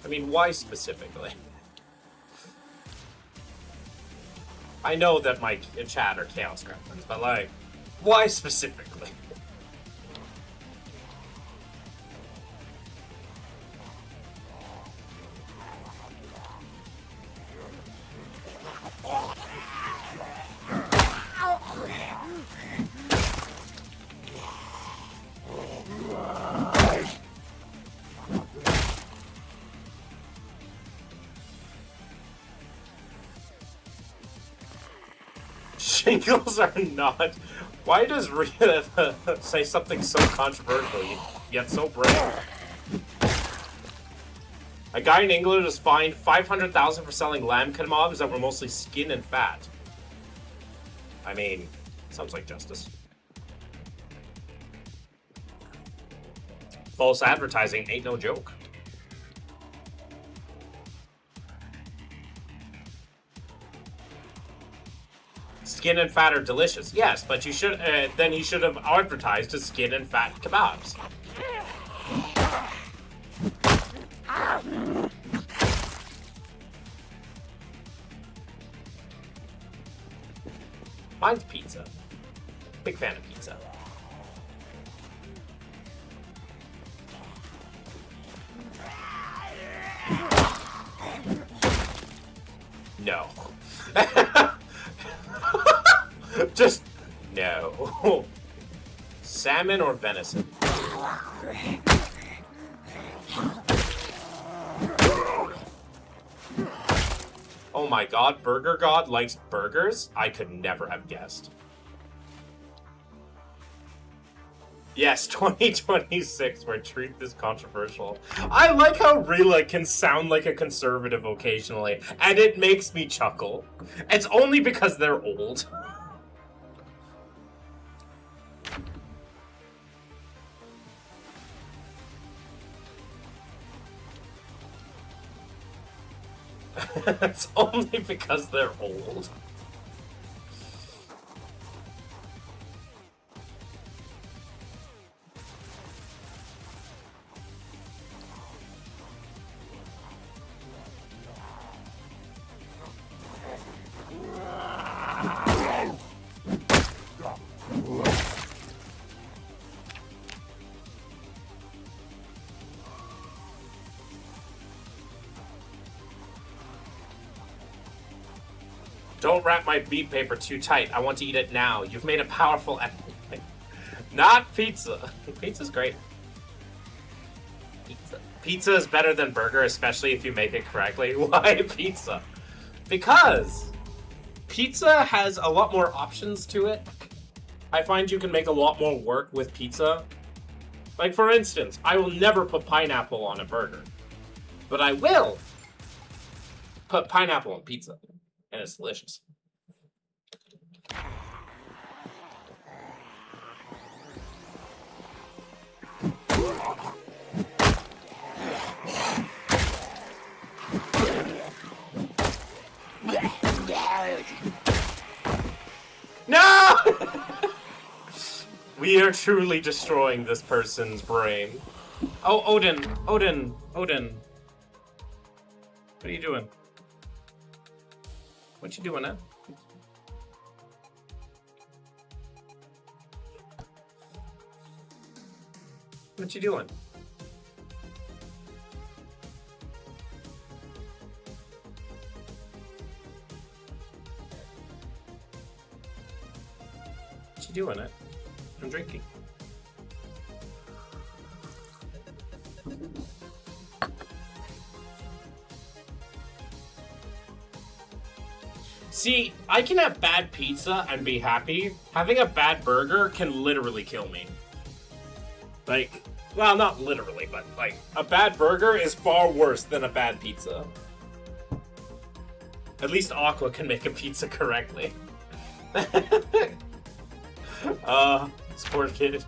I mean, why specifically? I know that my chat are chaos gremlins, but like, why specifically? Shingles are not. Why does Rita say something so controversial yet so brave? A guy in England was fined $500,000 for selling lamb kebabs that were mostly skin and fat. I mean, sounds like justice. False advertising ain't no joke. Skin and fat are delicious. Yes, but you should then he should have advertised as skin and fat kebabs. Mine's pizza. Big fan of pizza. No. Just no. Salmon or venison? Oh my god, Burger God likes burgers? I could never have guessed. Yes, 2026, where truth is controversial. I like how Rila can sound like a conservative occasionally, and it makes me chuckle. It's only because they're old. It's only because they're old. Don't wrap my beef paper too tight. I want to eat it now. You've made a powerful enemy. Not pizza. Pizza's great. Pizza is better than burger, especially if you make it correctly. Why pizza? Because pizza has a lot more options to it. I find you can make a lot more work with pizza. Like, for instance, I will never put pineapple on a burger. But I will put pineapple on pizza. And it's delicious. No! We are truly destroying this person's brain. Oh, Odin. What are you doing? What you doing, huh? What you doing? What you doing, huh? I'm drinking. See, I can have bad pizza and be happy. Having a bad burger can literally kill me. Like, well, not literally, but like, a bad burger is far worse than a bad pizza. At least Aqua can make a pizza correctly. Sport kid.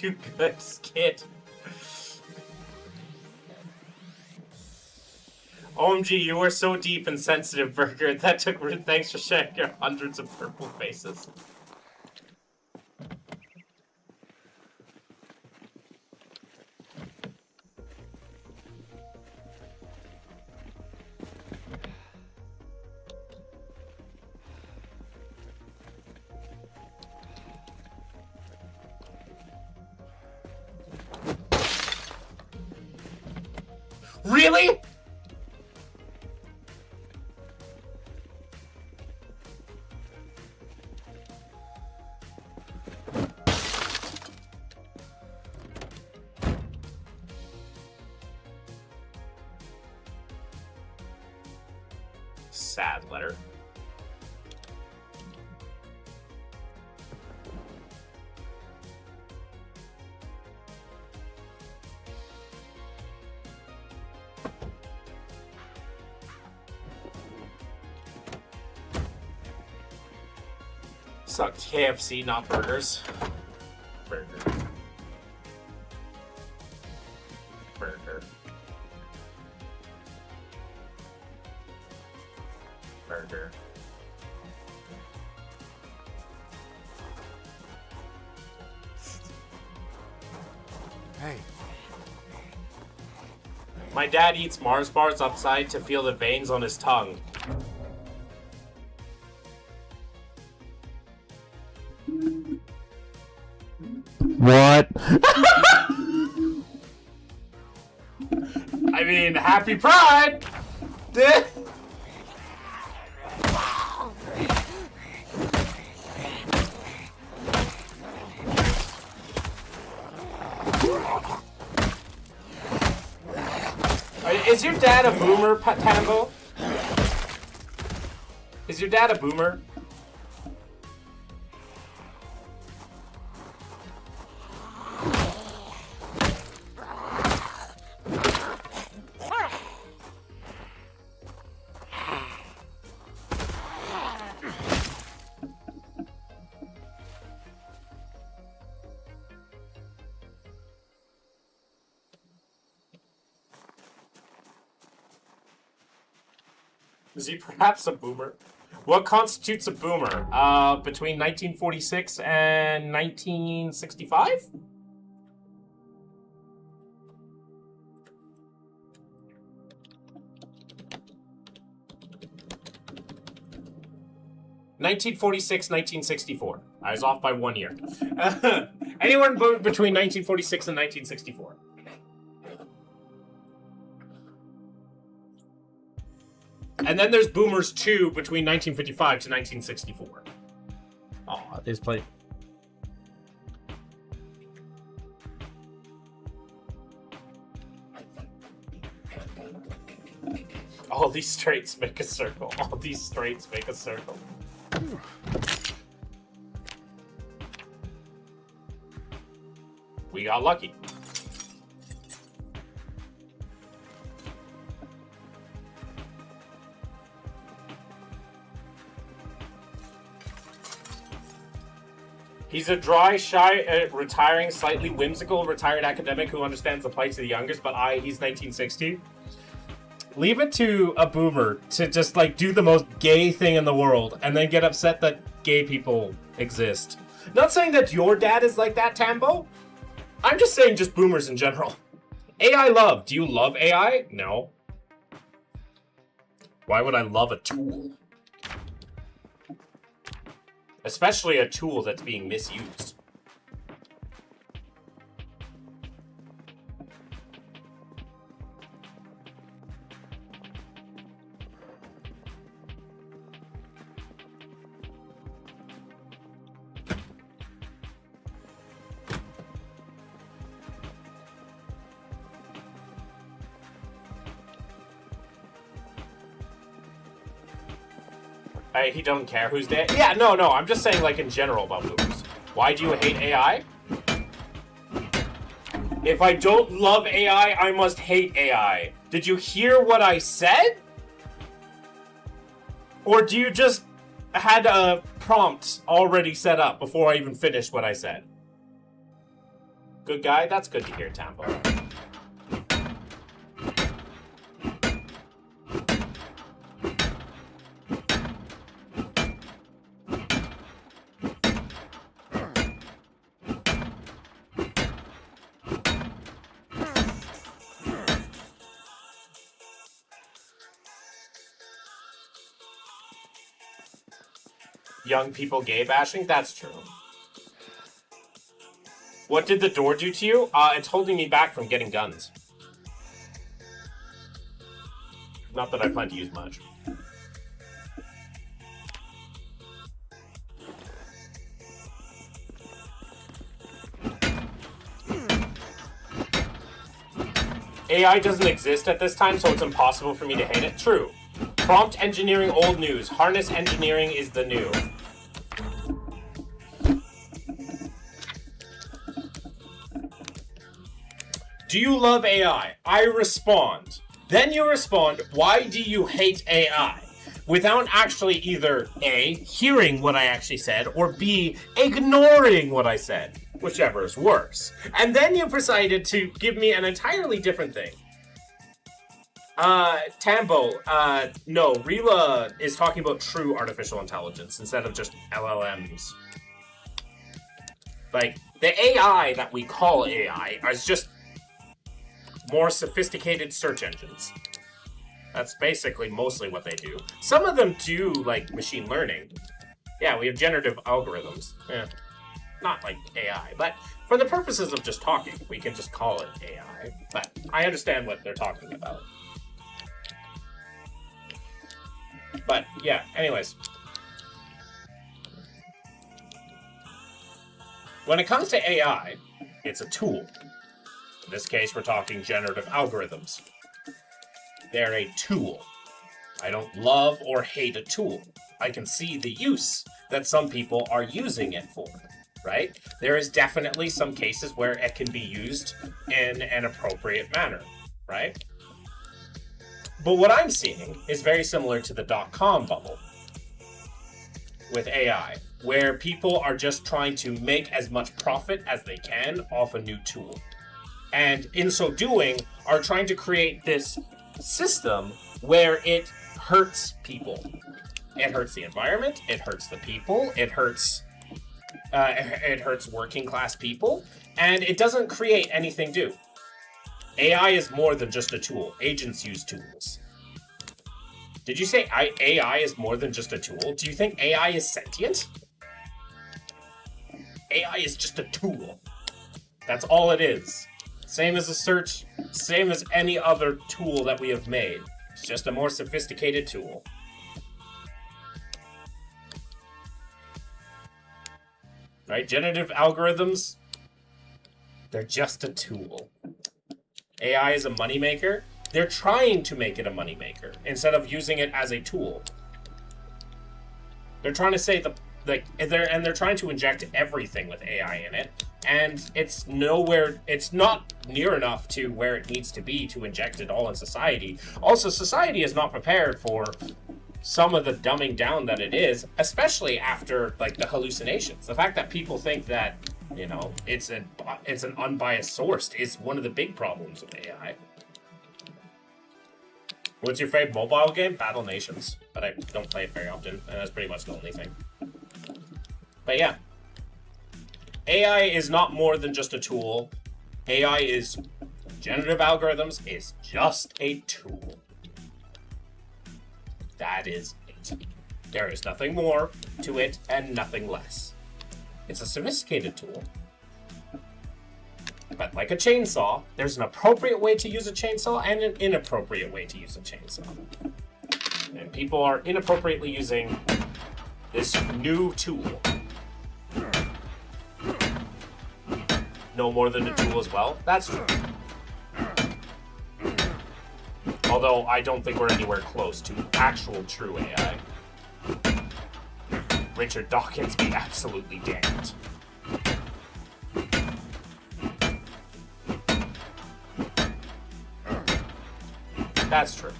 You good, Skid. OMG, you were so deep and sensitive, Burger. That took thanks for sharing your hundreds of purple faces. Really? Sad letter. Sucked. KFC, not burgers. Burger. Burger. Burger. Hey. My dad eats Mars bars upside to feel the veins on his tongue. What? I mean, happy Pride! Is your dad a boomer, Tambo? Is your dad a boomer? Is he perhaps a boomer? What constitutes a boomer? Between 1946 and 1965? (1946–1964). I was off by 1 year. Anyone between 1946 and 1964. And then there's Boomers 2 between 1955 to 1964. Aw, there's plenty. All these straights make a circle. All these straights make a circle. We got lucky. He's a dry, shy, retiring, slightly whimsical, retired academic who understands the plights of the youngest, but he's 1960. Leave it to a boomer to just, like, do the most gay thing in the world and then get upset that gay people exist. Not saying that your dad is like that, Tambo. I'm just saying just boomers in general. AI love. Do you love AI? No. Why would I love a tool? Especially a tool that's being misused. He doesn't care who's dead. Yeah, no, I'm just saying, like, in general about boomers. Why do you hate AI? If I don't love AI, I must hate AI. Did you hear what I said? Or do you just had a prompt already set up before I even finished what I said? Good guy? That's good to hear, Tambo. Young people gay bashing? That's true. What did the door do to you? It's holding me back from getting guns. Not that I plan to use much. AI doesn't exist at this time, so it's impossible for me to hate it. True. Prompt engineering old news. Harness engineering is the new. Do you love AI? I respond. Then you respond, why do you hate AI? Without actually either A, hearing what I actually said, or B, ignoring what I said. Whichever is worse. And then you decided to give me an entirely different thing. Tambo, no, Rila is talking about true artificial intelligence instead of just LLMs. Like, the AI that we call AI is just more sophisticated search engines. That's basically mostly what they do. Some of them do, like, machine learning. Yeah, we have generative algorithms. Yeah. Not like AI, but for the purposes of just talking, we can just call it AI. But I understand what they're talking about. But, yeah, anyways. When it comes to AI, it's a tool. In this case, we're talking generative algorithms. They're a tool. I don't love or hate a tool. I can see the use that some people are using it for, right? There is definitely some cases where it can be used in an appropriate manner, right? But what I'm seeing is very similar to the dot-com bubble with AI, where people are just trying to make as much profit as they can off a new tool. And in so doing, are trying to create this system where it hurts people. It hurts the environment, it hurts the people, it hurts working class people, and it doesn't create anything new. AI is more than just a tool. Agents use tools. Did you say AI is more than just a tool? Do you think AI is sentient? AI is just a tool. That's all it is. Same as a search, same as any other tool that we have made. It's just a more sophisticated tool. Right? Generative algorithms, they're just a tool. AI is a moneymaker. They're trying to make it a moneymaker instead of using it as a tool. They're trying to say they're trying to inject everything with AI in it, and it's not near enough to where it needs to be to inject it all in society. Also, society is not prepared for some of the dumbing down that it is, especially after the hallucinations. The fact that people think that, it's an unbiased source is one of the big problems with AI. What's your favorite mobile game? Battle Nations, but I don't play it very often, and that's pretty much the only thing. But yeah, AI is not more than just a tool. AI is generative algorithms is just a tool. That is it. There is nothing more to it and nothing less. It's a sophisticated tool. But like a chainsaw, there's an appropriate way to use a chainsaw and an inappropriate way to use a chainsaw. And people are inappropriately using this new tool. No more than a tool as well. That's true. Although I don't think we're anywhere close to actual true AI. Richard Dawkins be absolutely damned. That's true.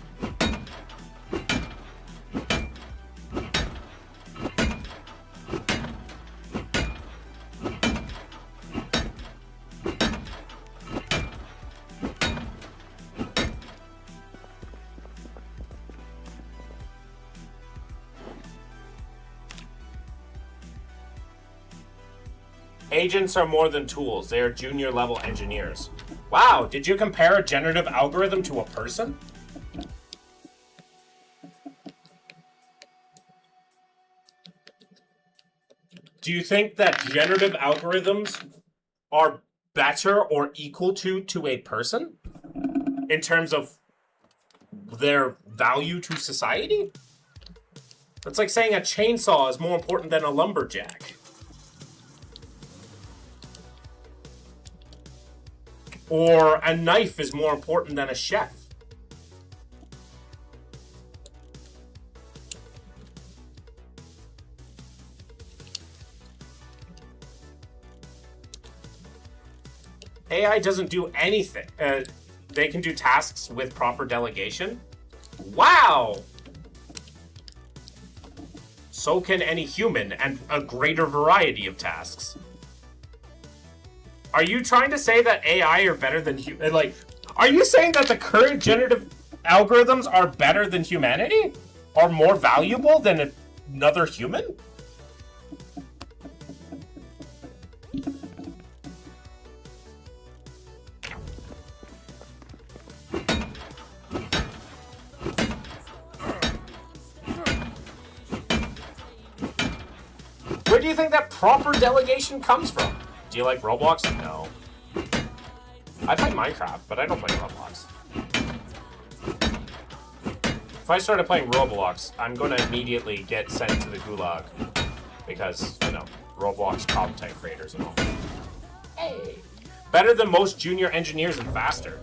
Agents are more than tools. They are junior level engineers. Wow, did you compare a generative algorithm to a person? Do you think that generative algorithms are better or equal to a person in terms of their value to society? That's like saying a chainsaw is more important than a lumberjack. Or a knife is more important than a chef. AI doesn't do anything. They can do tasks with proper delegation. Wow! So can any human, and a greater variety of tasks. Are you trying to say that AI are better than are you saying that the current generative algorithms are better than humanity? Are more valuable than another human? Where do you think that proper delegation comes from? Do you like Roblox? No. I play Minecraft, but I don't play Roblox. If I started playing Roblox, I'm going to immediately get sent to the gulag. Because, Roblox top-type creators and all. Hey! Better than most junior engineers and faster.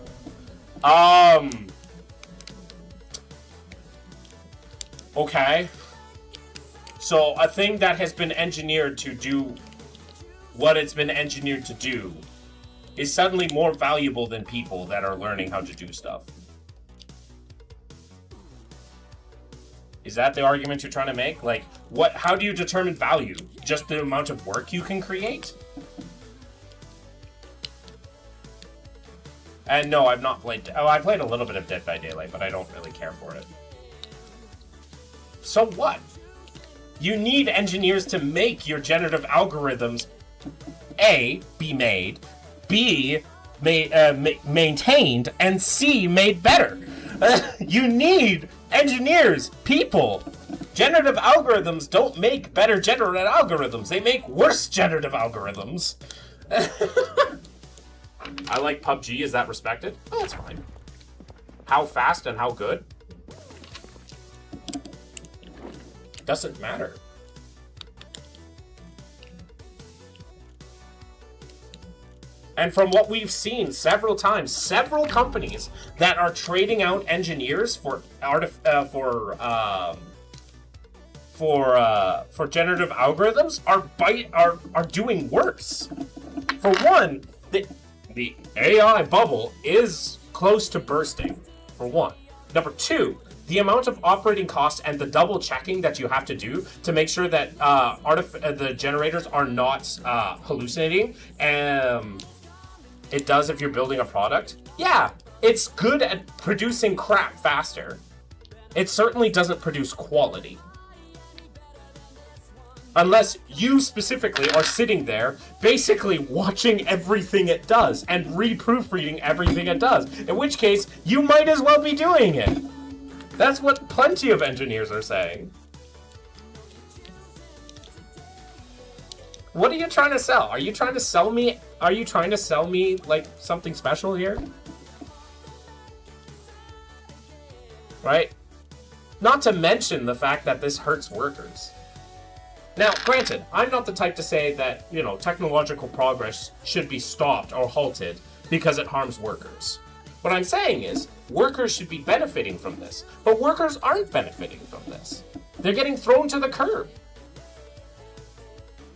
Okay. So a thing that has been engineered to do what it's been engineered to do is suddenly more valuable than people that are learning how to do stuff. Is that the argument you're trying to make? Like, how do you determine value? Just the amount of work you can create? And no, I've not played... Oh, I played a little bit of Dead by Daylight, but I don't really care for it. So what? You need engineers to make your generative algorithms, A, be made, B, maintained, and C, made better. You need engineers, people. Generative algorithms don't make better generative algorithms. They make worse generative algorithms. I like PUBG. Is that respected? Oh, that's fine. How fast and how good? Doesn't matter. And from what we've seen several times, several companies that are trading out engineers for generative algorithms are doing worse. For one, the AI bubble is close to bursting. For one. Number two, the amount of operating costs and the double checking that you have to do to make sure that the generators are not hallucinating. It does if you're building a product. Yeah, it's good at producing crap faster. It certainly doesn't produce quality. Unless you specifically are sitting there basically watching everything it does and re-proofreading everything it does. In which case, you might as well be doing it. That's what plenty of engineers are saying. What are you trying to sell? Are you trying to sell me like something special here? Right? Not to mention the fact that this hurts workers. Now, granted, I'm not the type to say that, technological progress should be stopped or halted because it harms workers. What I'm saying is, workers should be benefiting from this, but workers aren't benefiting from this. They're getting thrown to the curb.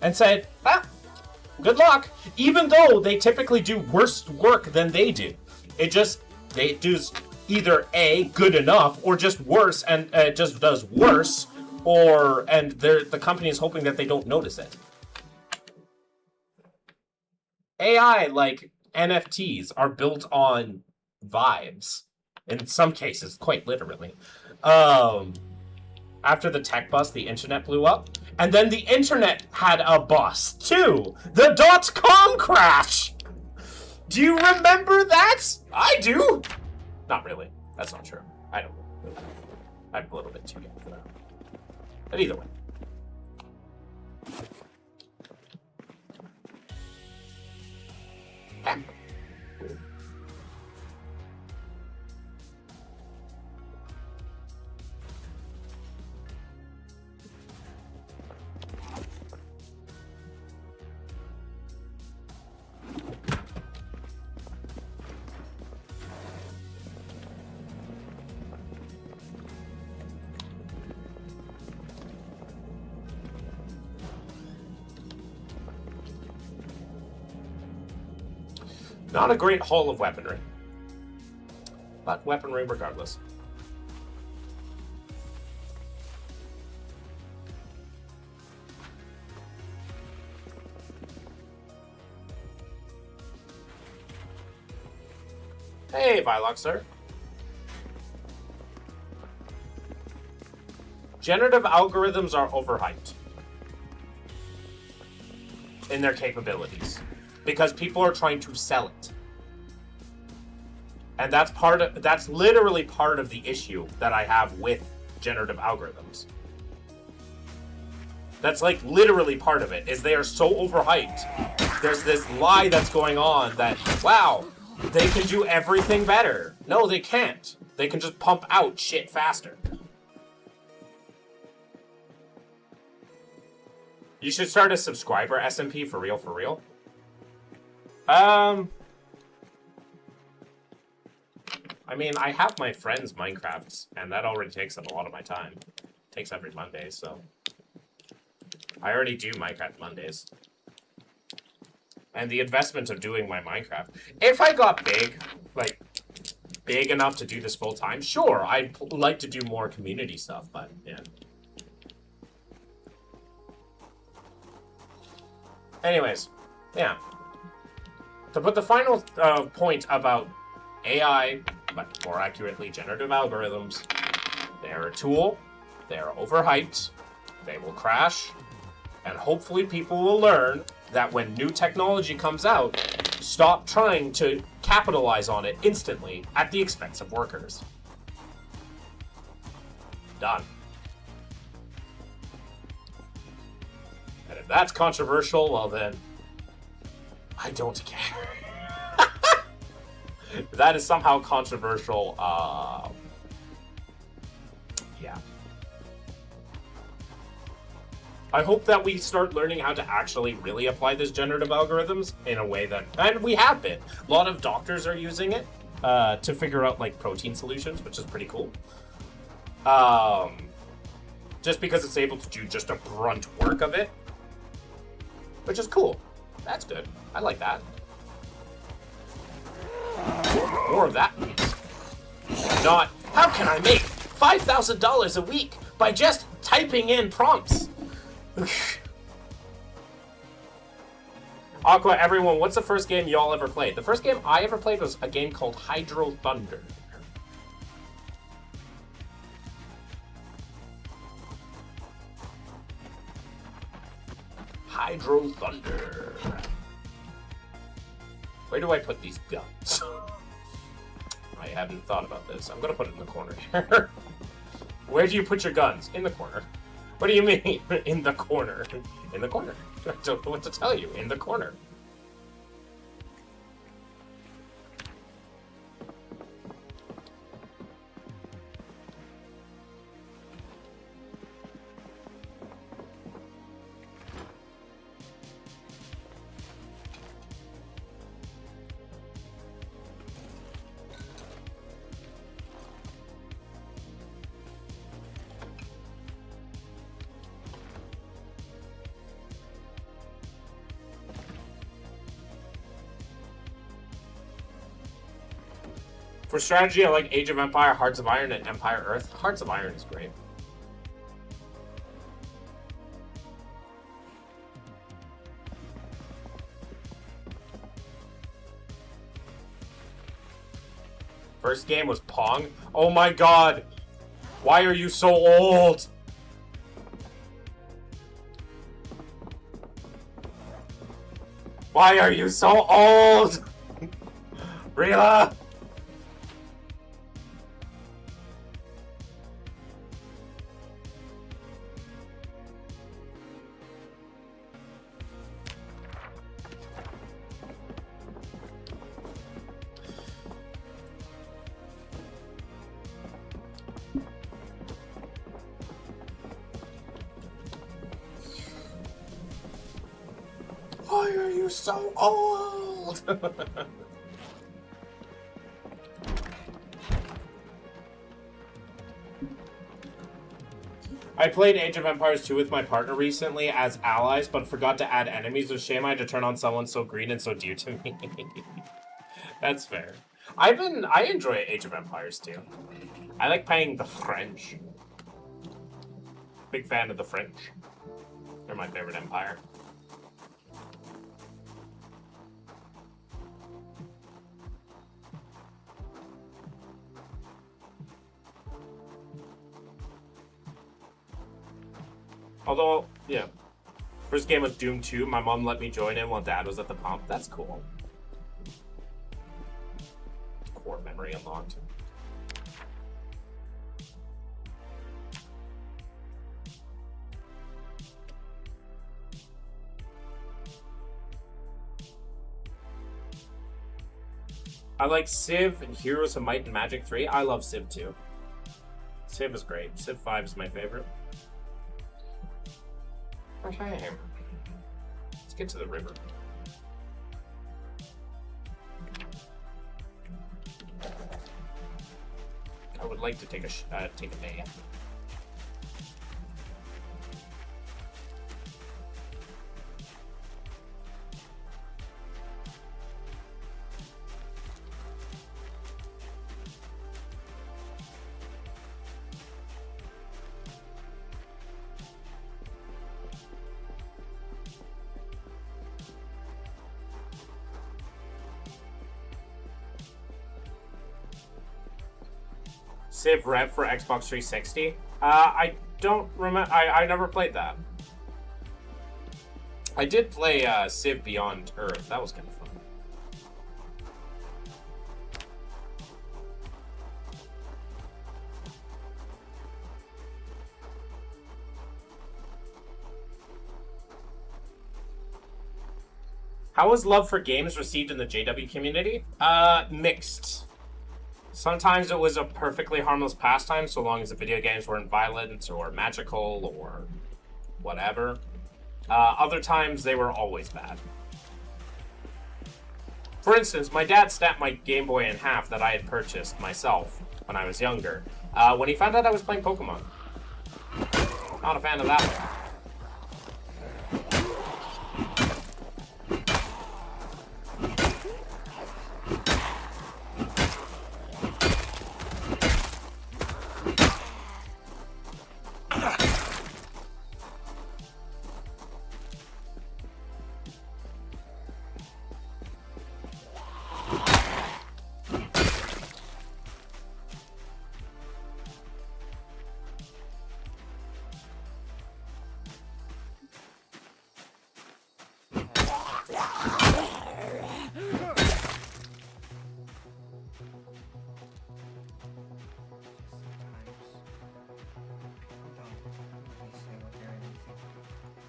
And said, good luck. Even though they typically do worse work than they do. They do either A, good enough, or just worse, and it just does worse, and the company is hoping that they don't notice it. AI, like NFTs, are built on vibes. In some cases, quite literally. After the tech bust, the internet blew up. And then the internet had a bust, too. The .com crash. Do you remember that? I do. Not really. That's not true. I don't really. I'm a little bit too young for that. But either way. Heck. Not a great haul of weaponry. But weaponry regardless. Hey, Viloxer. Generative algorithms are overhyped in their capabilities because people are trying to sell it. And that's literally part of the issue that I have with generative algorithms. That's like literally part of it, is they are so overhyped. There's this lie that's going on that, wow, they can do everything better. No, they can't. They can just pump out shit faster. You should start a subscriber SMP for real, for real. I mean, I have my friends' Minecrafts, and that already takes up a lot of my time. takes every Monday, so I already do Minecraft Mondays. And the investment of doing my Minecraft, if I got big, like big enough to do this full time, sure, I'd like to do more community stuff, but yeah. Anyways, yeah. To put the final point about AI, but more accurately, generative algorithms, they're a tool, they're overhyped, they will crash, and hopefully people will learn that when new technology comes out, stop trying to capitalize on it instantly at the expense of workers. Done. And if that's controversial, well then, I don't care. If that is somehow controversial, yeah. I hope that we start learning how to actually really apply this generative algorithms in a way that, and we have been. A lot of doctors are using it to figure out like protein solutions, which is pretty cool. Just because it's able to do just a brunt work of it, which is cool. That's good. I like that. More of that. Not, how can I make $5,000 a week by just typing in prompts? Aqua, everyone, what's the first game y'all ever played? The first game I ever played was a game called Hydro Thunder. Hydro Thunder. Where do I put these guns? I hadn't thought about this. I'm gonna put it in the corner here. Where do you put your guns? In the corner. What do you mean? In the corner. In the corner. I don't know what to tell you. In the corner. For strategy, I like Age of Empire, Hearts of Iron, and Empire Earth. Hearts of Iron is great. First game was Pong. Oh my god! Why are you so old? Why are you so old? Rila! Why are you so old? I played Age of Empires 2 with my partner recently as allies, but forgot to add enemies. With shame I had to turn on someone so green and so dear to me. That's fair. I enjoy Age of Empires 2. I like playing the French. Big fan of the French. They're my favorite empire. Although, yeah. First game was Doom 2. My mom let me join in while dad was at the pump. That's cool. Core memory unlocked. I like Civ and Heroes of Might and Magic 3. I love Civ 2. Civ is great. Civ 5 is my favorite. Okay. Let's get to the river. I would like to take a bath. Civ Rev for Xbox 360. I don't remember. I never played that. I did play Civ Beyond Earth. That was kind of fun. How was love for games received in the JW community? Mixed. Sometimes it was a perfectly harmless pastime, so long as the video games weren't violent or magical or whatever. Other times they were always bad. For instance, my dad snapped my Game Boy in half that I had purchased myself when I was younger, when he found out I was playing Pokemon. Not a fan of that one.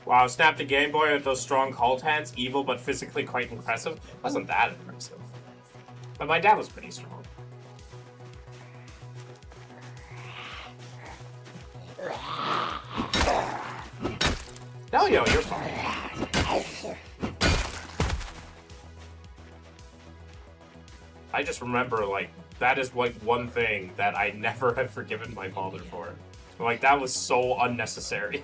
Wow, snapped the Game Boy with those strong cold hands. Evil, but physically quite impressive. Wasn't that impressive. But my dad was pretty strong. No, yo, you're fine. I just remember, like, that is, like, one thing that I never have forgiven my father for. Like, that was so unnecessary.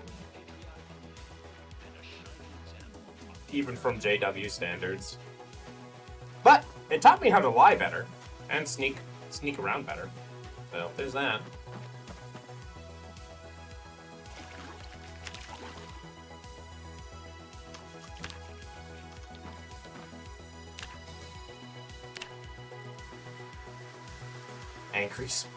Even from JW standards. But it taught me how to lie better and sneak around better. So there's that. Angry Spawn.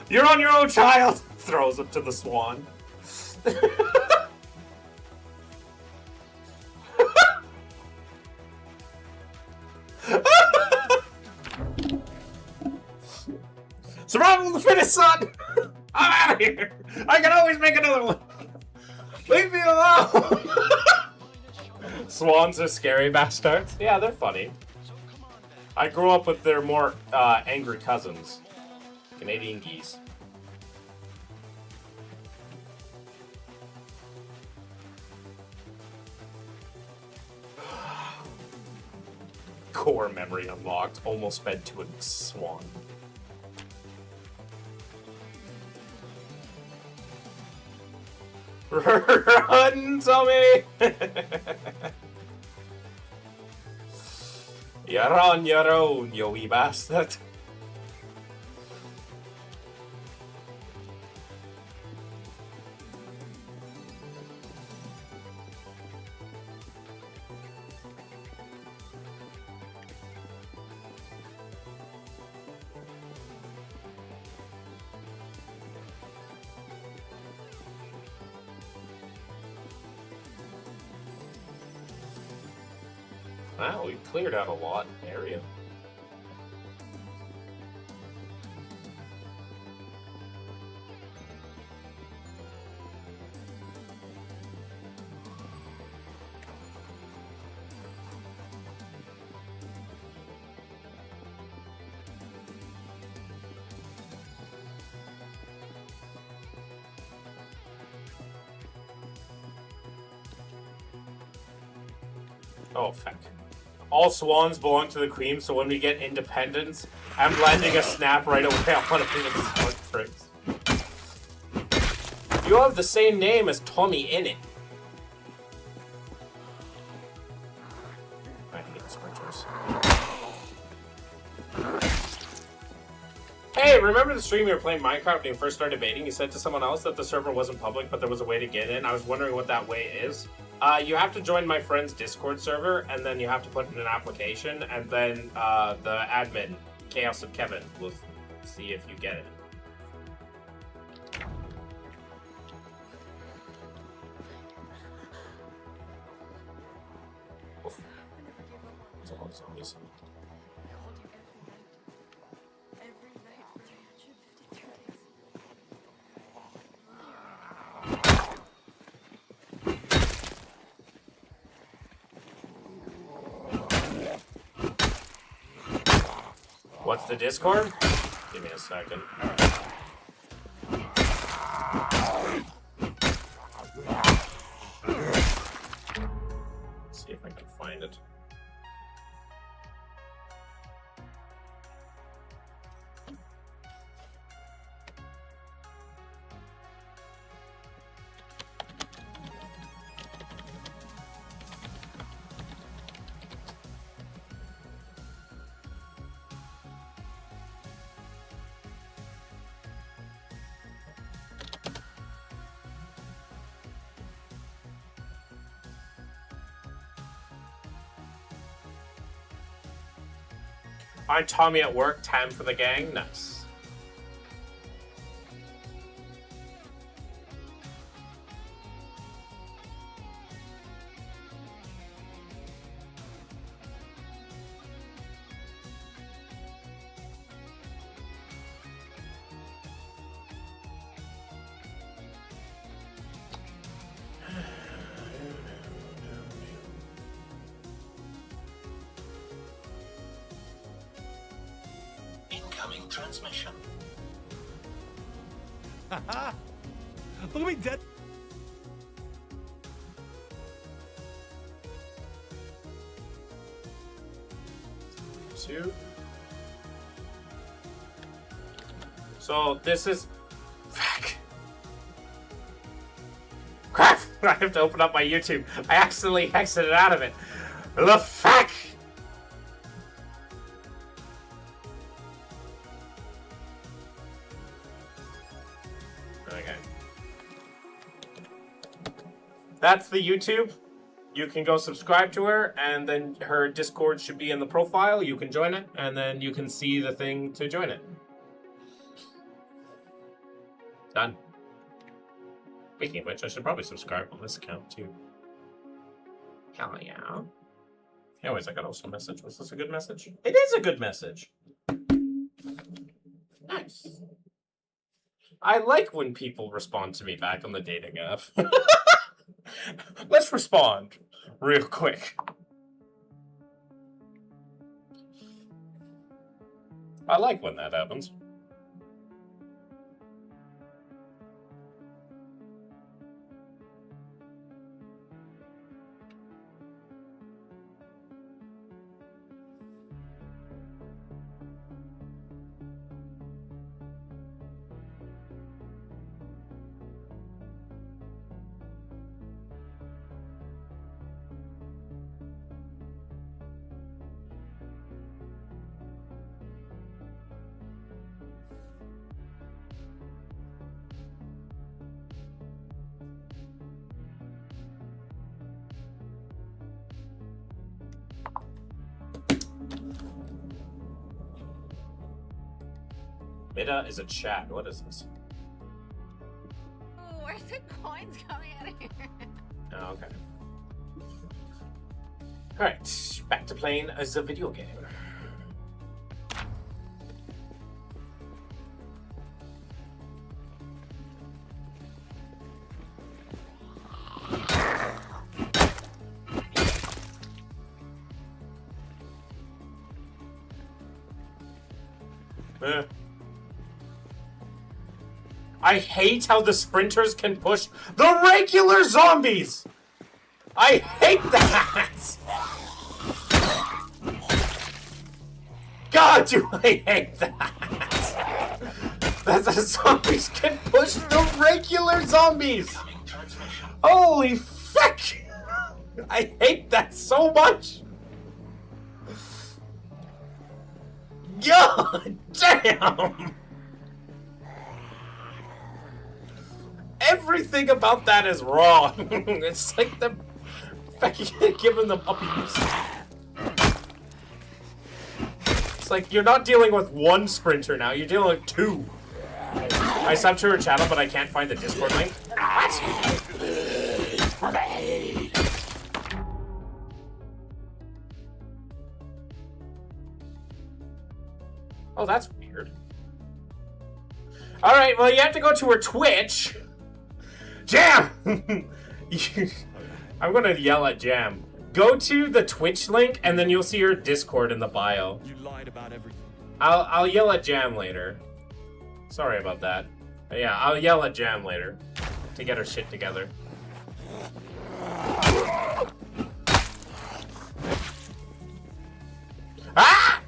You're on your own, child! Throws it to the swan. Survival of the fittest, son! I'm out of here! I can always make another one! Leave me alone! Swans are scary bastards. Yeah, they're funny. I grew up with their more angry cousins. Canadian geese. Core memory unlocked. Almost fed to a swan. Run, Tommy! You're on your own, you wee bastard. Wow, we cleared out a lot in the area. Oh, fuck. All swans belong to the cream, so when we get independence, I'm landing a snap right away on one of the swan tricks. You have the same name as Tommy in it. I hate sprinters. Hey, remember the stream you were playing Minecraft when you first started debating? You said to someone else that the server wasn't public, but there was a way to get in. I was wondering what that way is. You have to join my friend's Discord server, and then you have to put in an application, and then the admin, Chaos of Kevin, will see if you get it. Oof. It's a lot of zombies. What's the Discord? Give me a second. Let's see if I can find it. I'm Tommy at work, time for the gang. Nice. Incoming transmission. Haha! Look at me dead. Two. So this is. Fuck. Crap! I have to open up my YouTube. I accidentally exited out of it. The fuck! Okay. That's the YouTube. You can go subscribe to her, and then her Discord should be in the profile. You can join it, and then you can see the thing to join it. Done. Speaking of which, I should probably subscribe on this account too. Hell yeah. Anyways, I got also a message. Was this a good message? It is a good message. Nice. I like when people respond to me back on the dating app. Let's respond real quick. I like when that happens. Meta is a chat. What is this? Ooh, where's the coins coming out of here? Oh, okay. Alright, back to playing as a video game. I hate how the sprinters can push the regular zombies! I hate that! God, do I hate that! That the zombies can push the regular zombies! Holy fuck! I hate that so much! God damn! Everything about that is wrong. It's like them giving them puppies. It's like you're not dealing with one sprinter now, you're dealing with two. I subbed to her channel, but I can't find the Discord link. What? Oh, that's weird. Alright, well, you have to go to her Twitch. Jam! I'm gonna yell at Jam. Go to the Twitch link, and then you'll see her Discord in the bio. You lied about everything. I'll yell at Jam later. Sorry about that. But yeah, I'll yell at Jam later to get her shit together. Ah!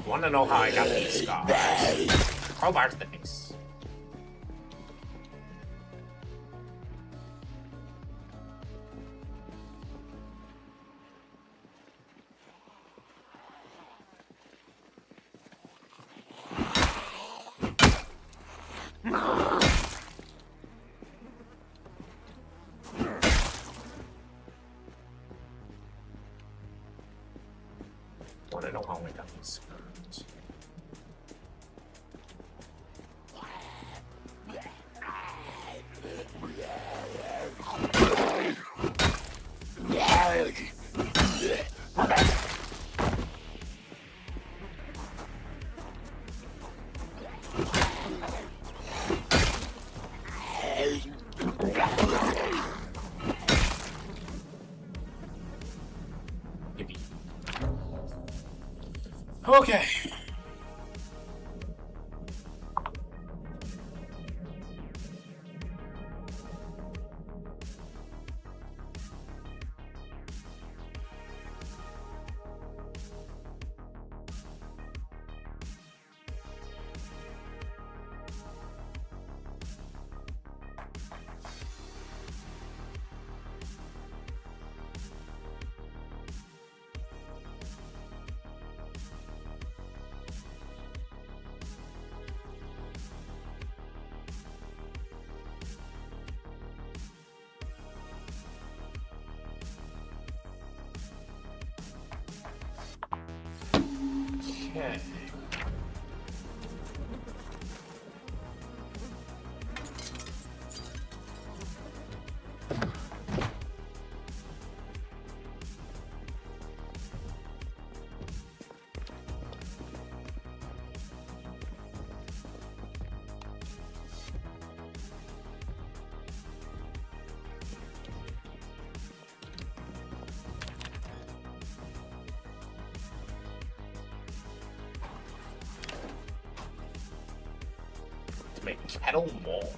Wanna know how I got these scars? Crowbar to the face. Wanna know how I got these scars? Yippee. Okay. Okay. To make kettle mall.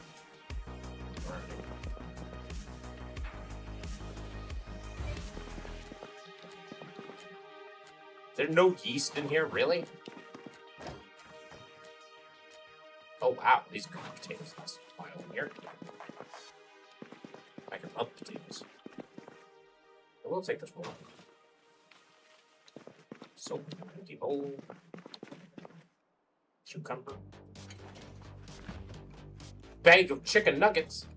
Is there no yeast in here, really? Oh wow, these are good potatoes. That's why over here. I can love potatoes. I will take this one. Soap, empty bowl, cucumber. Bag of chicken nuggets.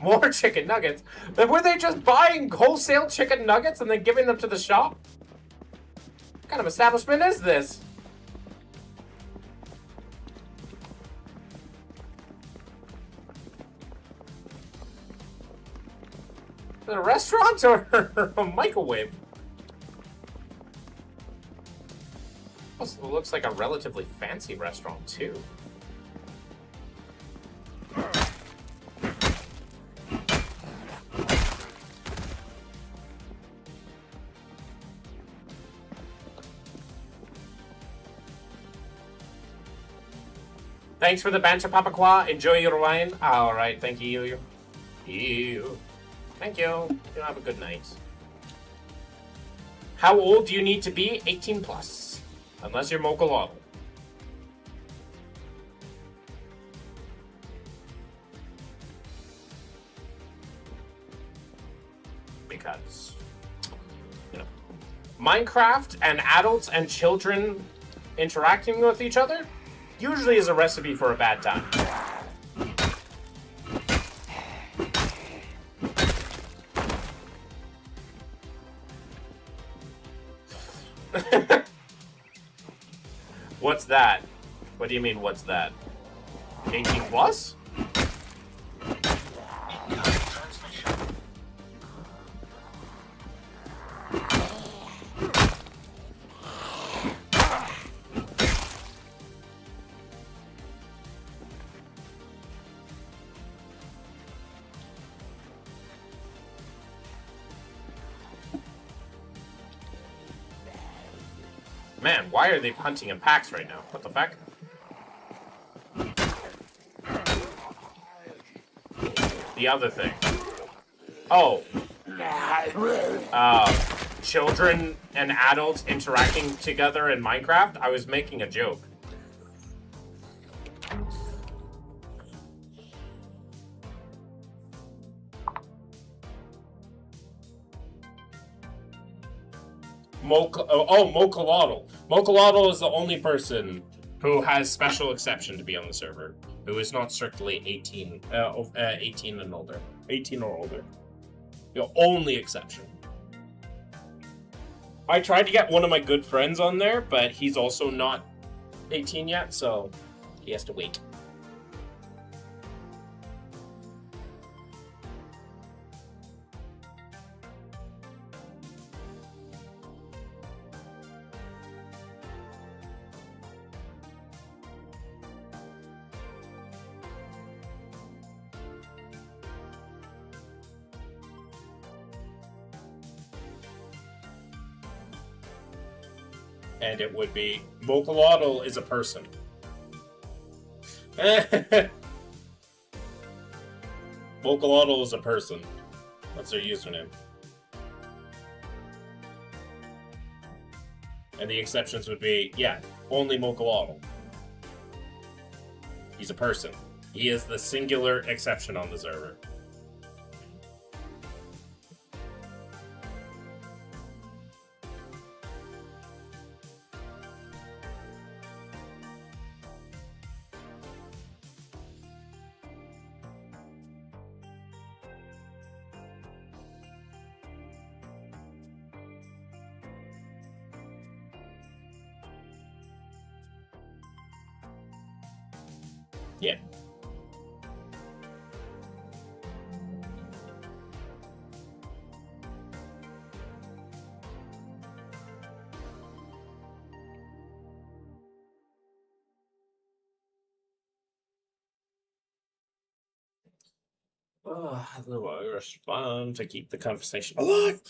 More chicken nuggets? Then were they just buying wholesale chicken nuggets and then giving them to the shop? What kind of establishment is this? Is it a restaurant or a microwave? Also looks like a relatively fancy restaurant too. Thanks for the banter, Papa Qua. Enjoy your wine. All right, thank you. Thank you. You have a good night. How old do you need to be? 18 plus. Unless you're Mokolotl. Because, you know, Minecraft and adults and children interacting with each other usually is a recipe for a bad time. What's that? What do you mean, what's that? 18 plus? Man, why are they hunting in packs right now? What the fuck? The other thing. Oh. Children and adults interacting together in Minecraft? I was making a joke. Mokolotl. Mokolotl is the only person who has special exception to be on the server, who is not strictly 18 and older. 18 or older. The only exception. I tried to get one of my good friends on there, but he's also not 18 yet, so he has to wait. And it would be Mokolotl is a person. Mokolotl is a person. That's their username. And the exceptions would be, yeah, only Mokolotl. He's a person. He is the singular exception on the server. Yeah. How do I respond to keep the conversation alive?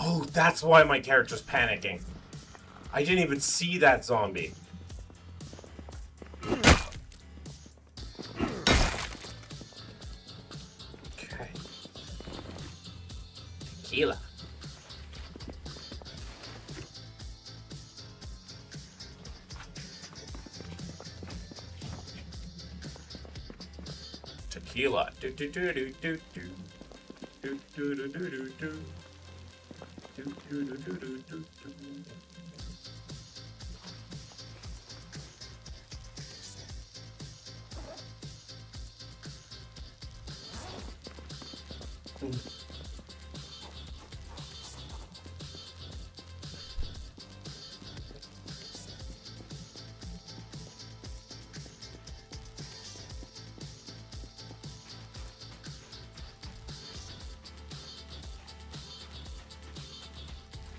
Oh, that's why my character's panicking. I didn't even see that zombie. Okay. Tequila. Tequila. Do do do do do do. Do, do, do, do, do, do. Do, do, do, do, do, do, do.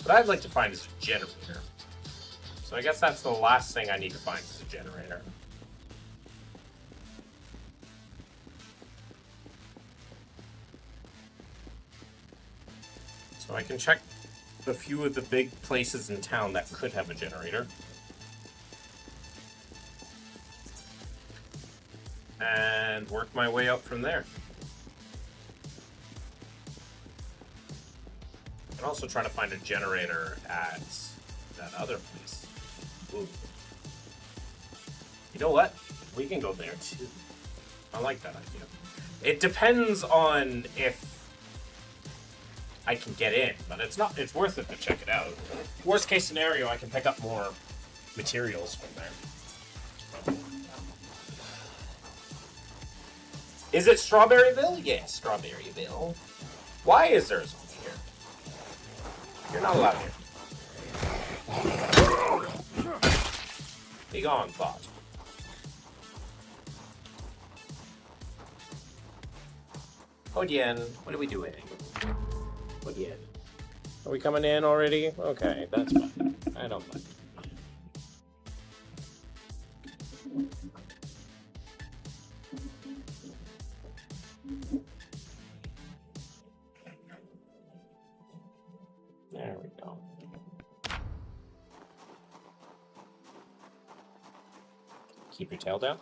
What I'd like to find is a generator. So I guess that's the last thing I need to find is a generator. So I can check a few of the big places in town that could have a generator. And work my way up from there. And also try to find a generator at that other place. Ooh. You know what? We can go there too. I like that idea. It depends on if I can get in, but it's worth it to check it out. Worst case scenario, I can pick up more materials from there. Is it Strawberryville? Yes, Strawberryville. Why is there a zombie here? You're not allowed here. Be gone, thought. Hodian, what are we doing? Hodian. Are we coming in already? Okay, that's fine. I don't mind. There we go. Keep your tail down.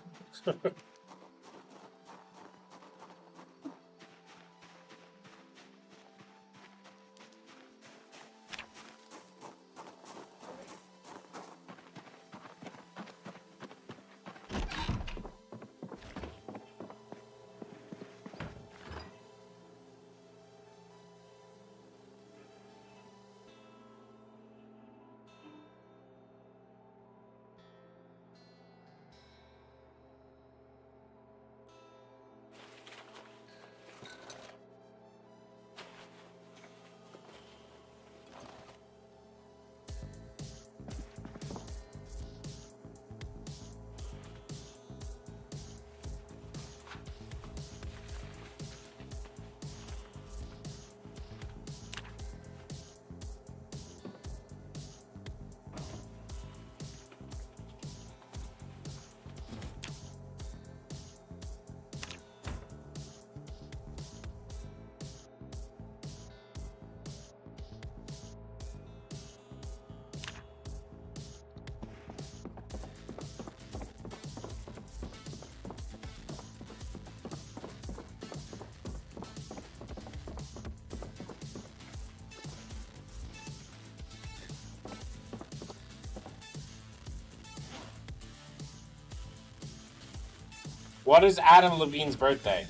What is Adam Levine's birthday?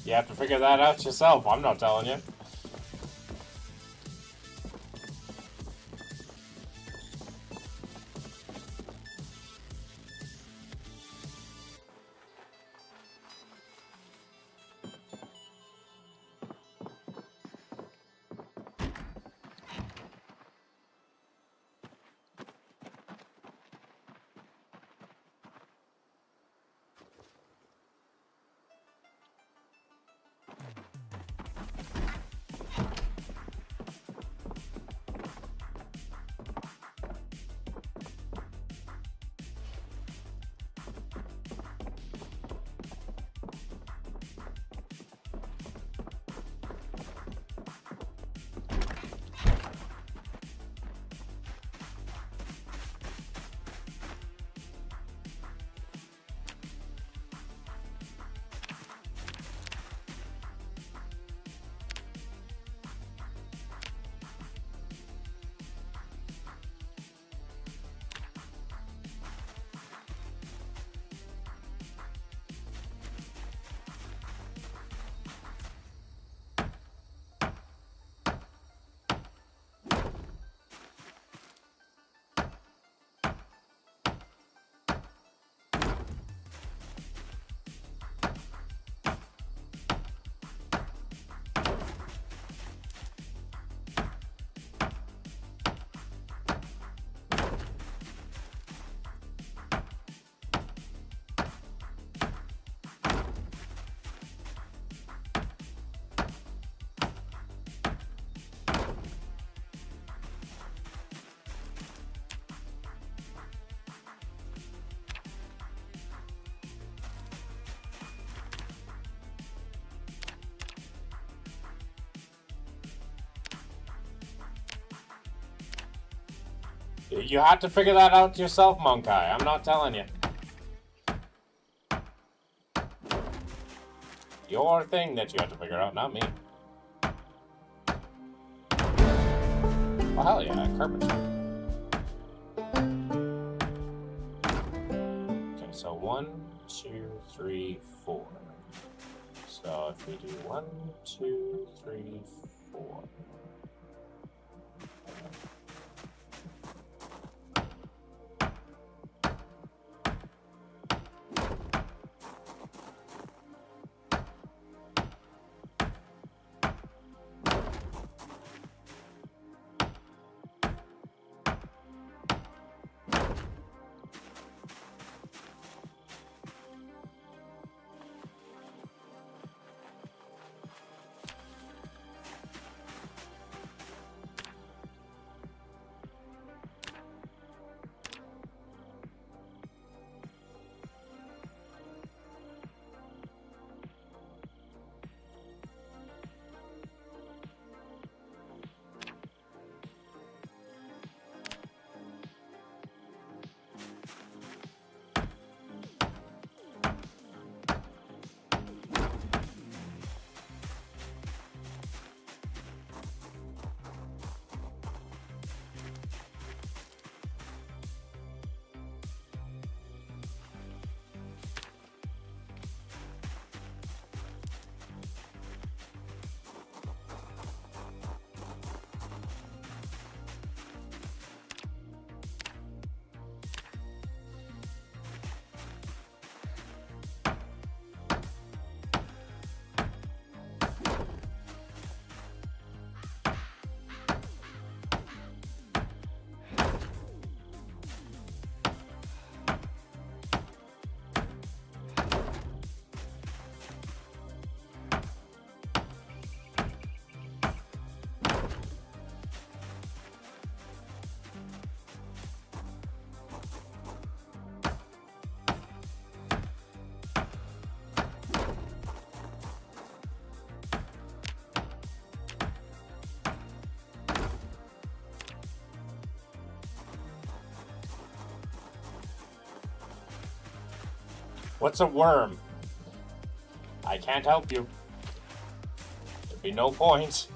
You have to figure that out yourself. I'm not telling you. You had to figure that out yourself, Monkai. I'm not telling you. Your thing that you had to figure out, not me. Oh, hell yeah, carpentry. Okay, so 1, 2, 3, 4. So if we do 1, 2, 3, 4. What's a worm? I can't help you. There'd be no point.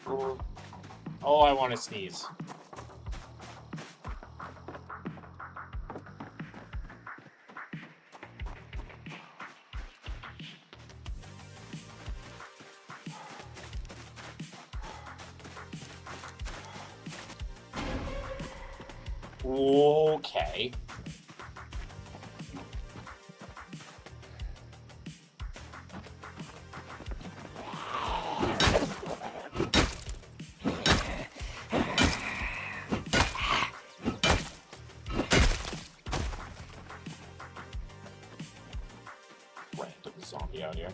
Oh, I want to sneeze. Okay. Random zombie out here.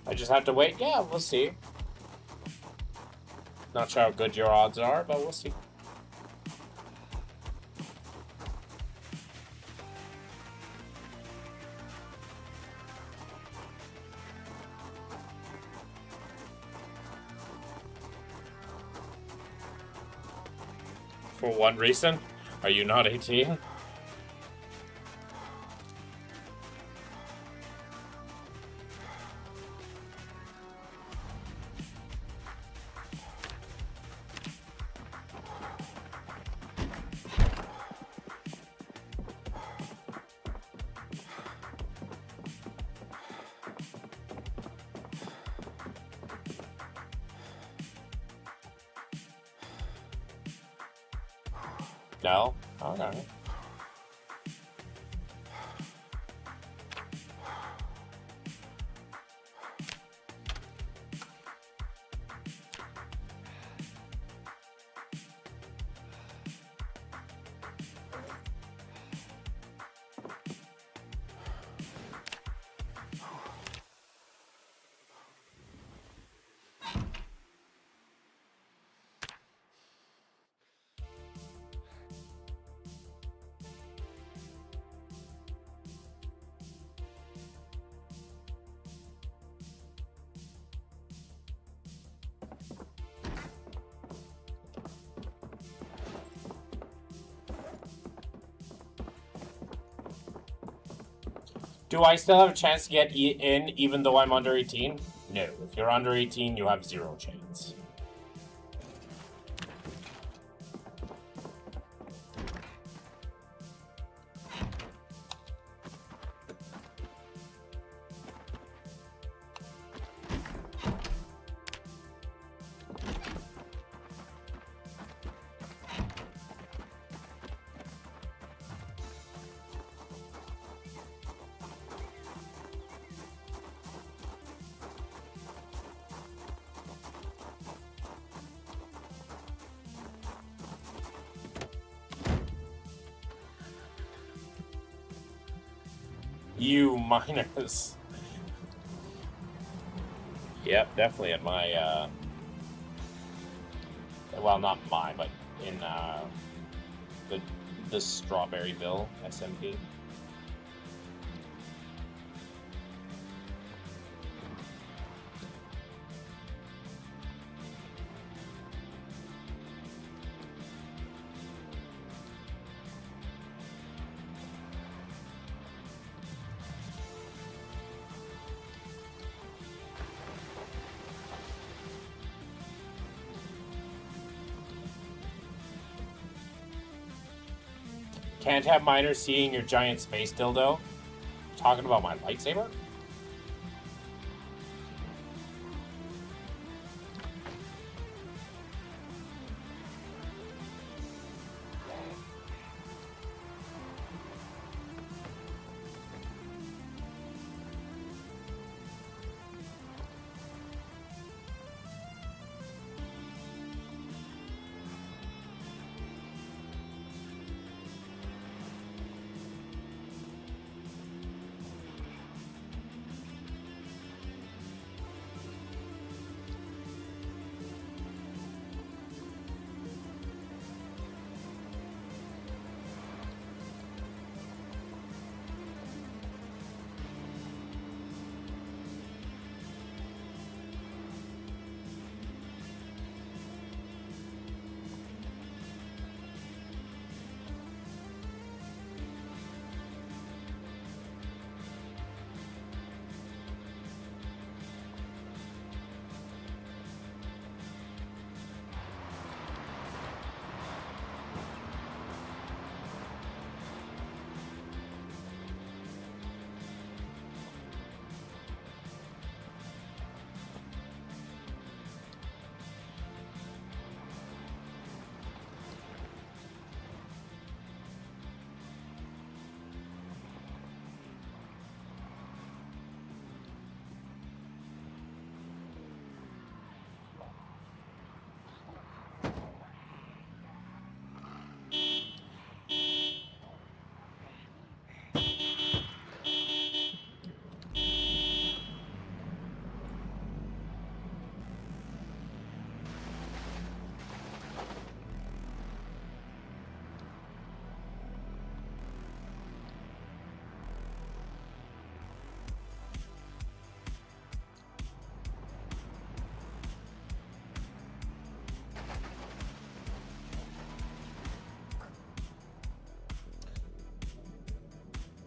I just have to wait. Yeah, we'll see. Not sure how good your odds are, but we'll see. For one reason, are you not 18? No? Okay. Do I still have a chance to get in even though I'm under 18? No. If you're under 18, you have zero chance. You minus. Yep, definitely at my, well, not mine, but in, the Strawberryville SMP. Can't have minors seeing your giant space dildo. Talking about my lightsaber?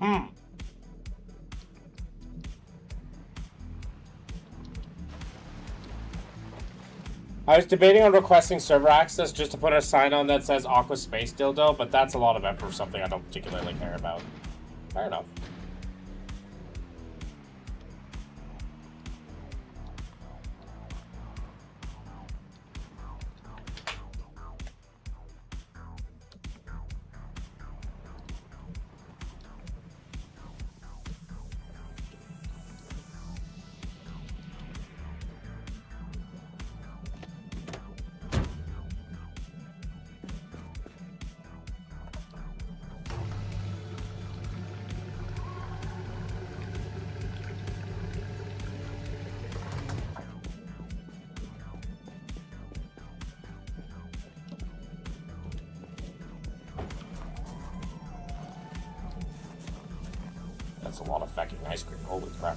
I was debating on requesting server access just to put a sign on that says Aqua Space Dildo, but that's a lot of effort for something I don't particularly care about. Fair enough. That's a lot of fucking ice cream. Holy crap.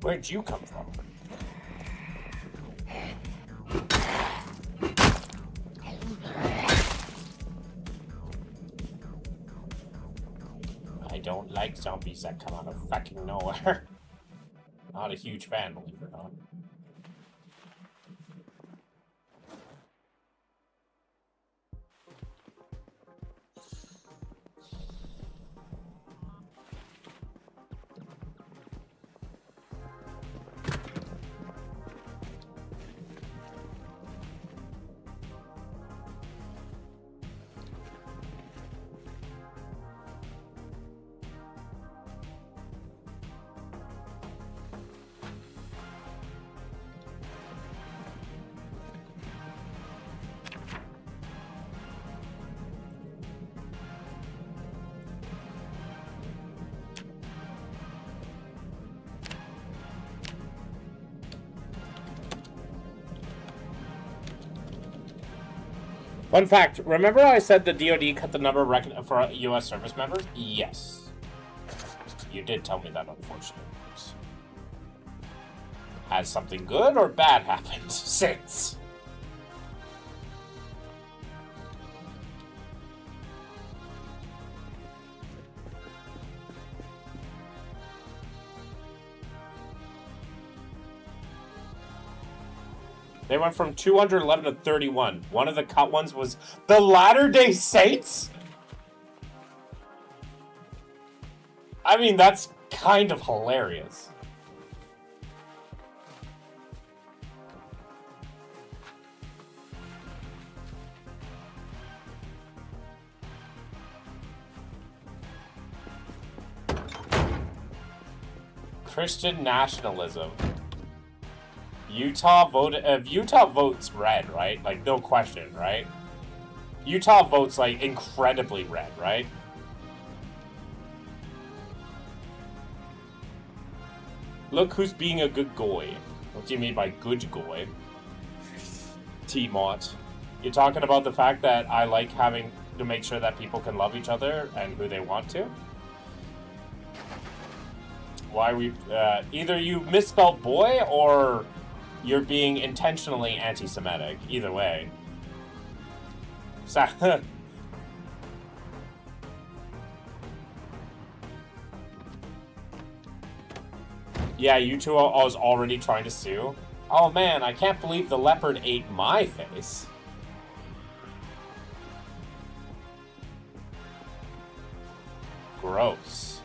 Where'd you come from? I don't like zombies that come out of fucking nowhere. Not a huge fan, believe it or not. Fun fact, remember I said the DoD cut the number for US service members? Yes. You did tell me that, unfortunately. Has something good or bad happened since? They went from 211 to 31. One of the cut ones was the Latter-day Saints? I mean, that's kind of hilarious. Christian nationalism. Utah voted. Utah votes red, right? Like, no question, right? Utah votes, like, incredibly red, right? Look who's being a good goy. What do you mean by good goy? T-Mont. You're talking about the fact that I like having to make sure that people can love each other and who they want to? Why we... either you misspelled boy or... you're being intentionally anti-Semitic. Either way. Yeah, you two are already trying to sue. Oh man, I can't believe the leopard ate my face. Gross.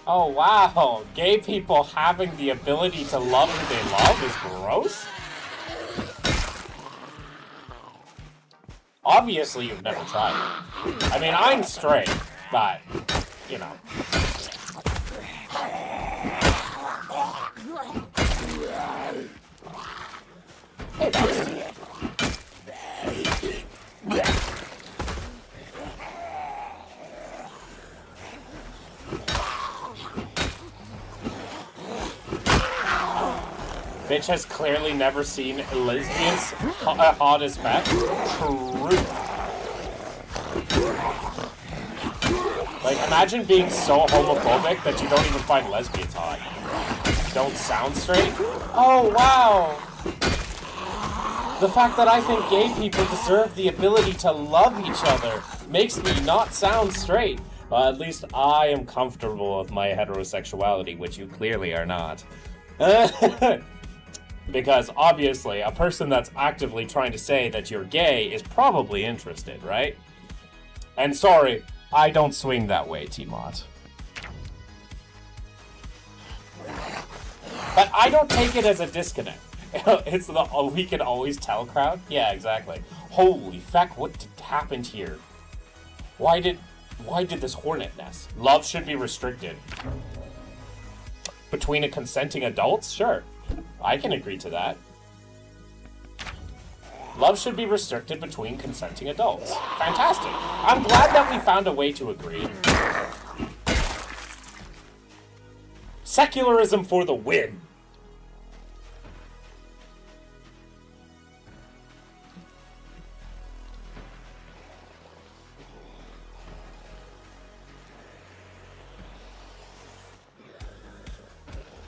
Oh wow, gay people having the ability to love who they love is gross? Obviously you've never tried it. I mean, I'm straight, but, you know. Hey, that's... Bitch has clearly never seen lesbians hot as fuck. True. Like, imagine being so homophobic that you don't even find lesbians hot. Don't sound straight? Oh, wow. The fact that I think gay people deserve the ability to love each other makes me not sound straight. Well, at least I am comfortable with my heterosexuality, which you clearly are not. Because, obviously, a person that's actively trying to say that you're gay is probably interested, right? And sorry, I don't swing that way, T-Mot. But I don't take it as a disconnect. It's the we can always tell crowd? Yeah, exactly. Holy fuck, what happened here? Why did this hornet nest? Love should be restricted. Between a consenting adults? Sure. I can agree to that. Love should be restricted between consenting adults. Fantastic. I'm glad that we found a way to agree. Secularism for the win.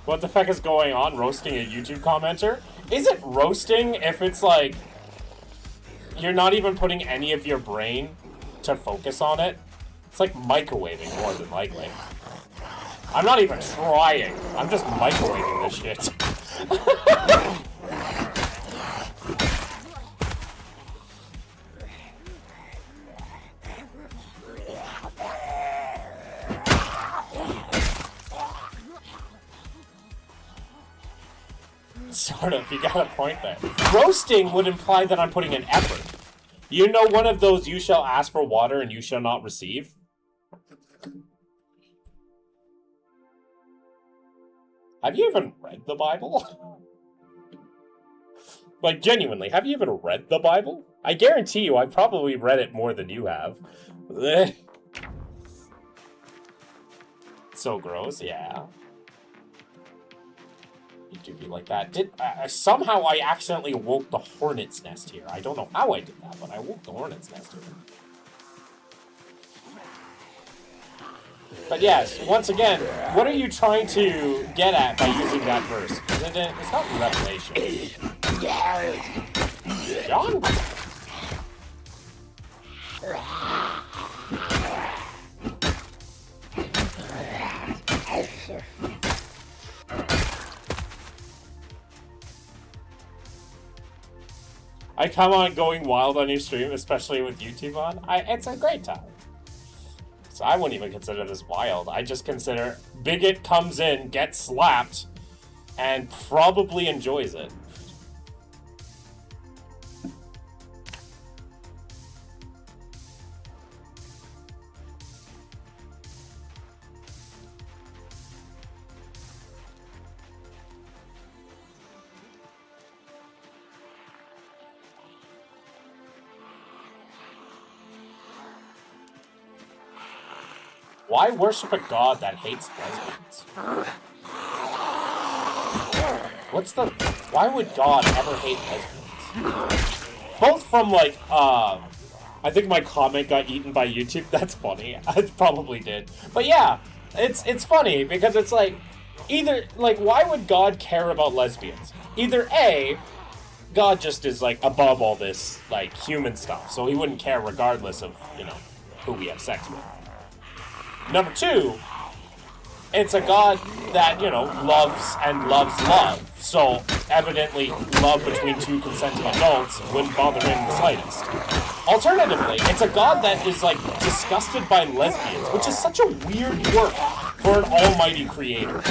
What the fuck is going on? Roasting a YouTube commenter? Is it roasting if it's like you're not even putting any of your brain to focus on it? It's like microwaving more than likely. I'm not even trying. I'm just microwaving this shit. Sort of, you got a point there. Roasting would imply that I'm putting an effort. You know one of those you shall ask for water and you shall not receive? Have you even read the Bible? Like, genuinely, have you even read the Bible? I guarantee you I've probably read it more than you have. So gross, yeah. To be like that. Somehow I accidentally woke the hornet's nest here. I don't know how I did that, but I woke the hornet's nest here. But yes, once again, what are you trying to get at by using that verse? It's not Revelation. John? I come on going wild on your stream, especially with YouTube on. It's a great time. So I wouldn't even consider this wild. I just consider bigot comes in, gets slapped, and probably enjoys it. Why worship a god that hates lesbians? Why would God ever hate lesbians? Both from, like, I think my comment got eaten by YouTube. That's funny. I probably did. But yeah, it's funny because it's like, either, like, why would God care about lesbians? Either A, God just is, like, above all this, like, human stuff, so he wouldn't care regardless of, you know, who we have sex with. Number two, it's a god that, you know, loves and loves love. So, evidently, love between two consenting adults wouldn't bother him in the slightest. Alternatively, it's a god that is, like, disgusted by lesbians, which is such a weird work for an almighty creator.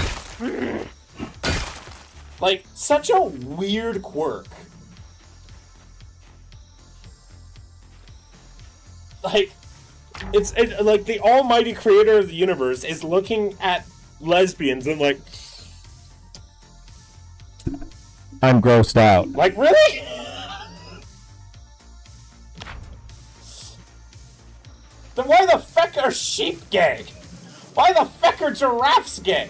Like, such a weird quirk. Like, it's like the almighty creator of the universe is looking at lesbians and like, I'm grossed out. like, really? Then why the feck are sheep gay? Why the feck are giraffes gay?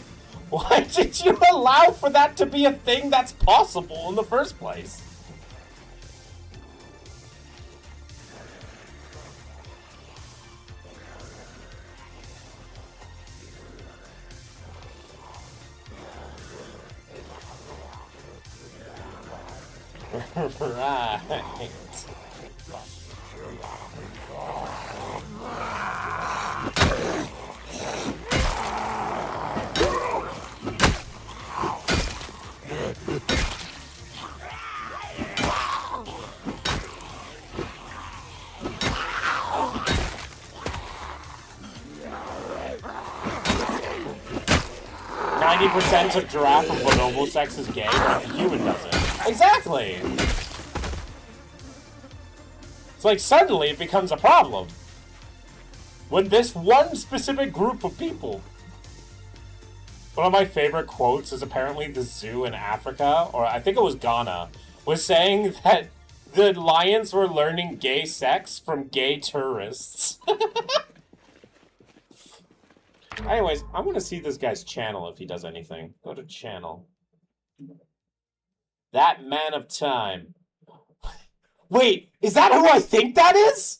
Why did you allow for that to be a thing that's possible in the first place? Right. 90% of giraffe of bonobo sex is gay, but if a human does it. Exactly! It's like suddenly it becomes a problem. When this one specific group of people. One of my favorite quotes is apparently the zoo in Africa, or I think it was Ghana, was saying that the lions were learning gay sex from gay tourists. Anyways, I want to see this guy's channel if he does anything. Go to channel. That man of time. Wait, is that who I think that is?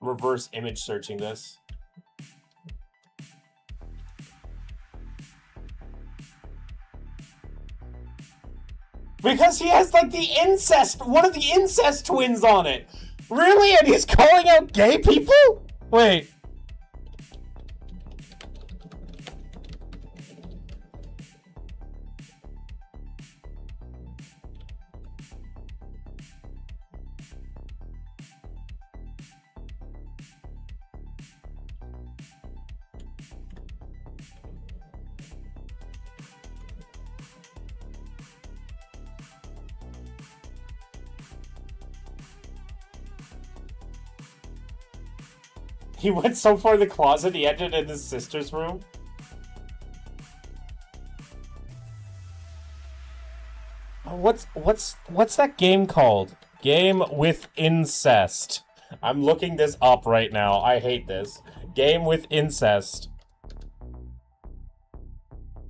Reverse image searching this. Because he has like the incest, one of the incest twins on it. Really? And he's calling out gay people? Wait. He went so far in the closet, he ended in his sister's room. What's that game called? Game with incest. I'm looking this up right now. I hate this. Game with incest.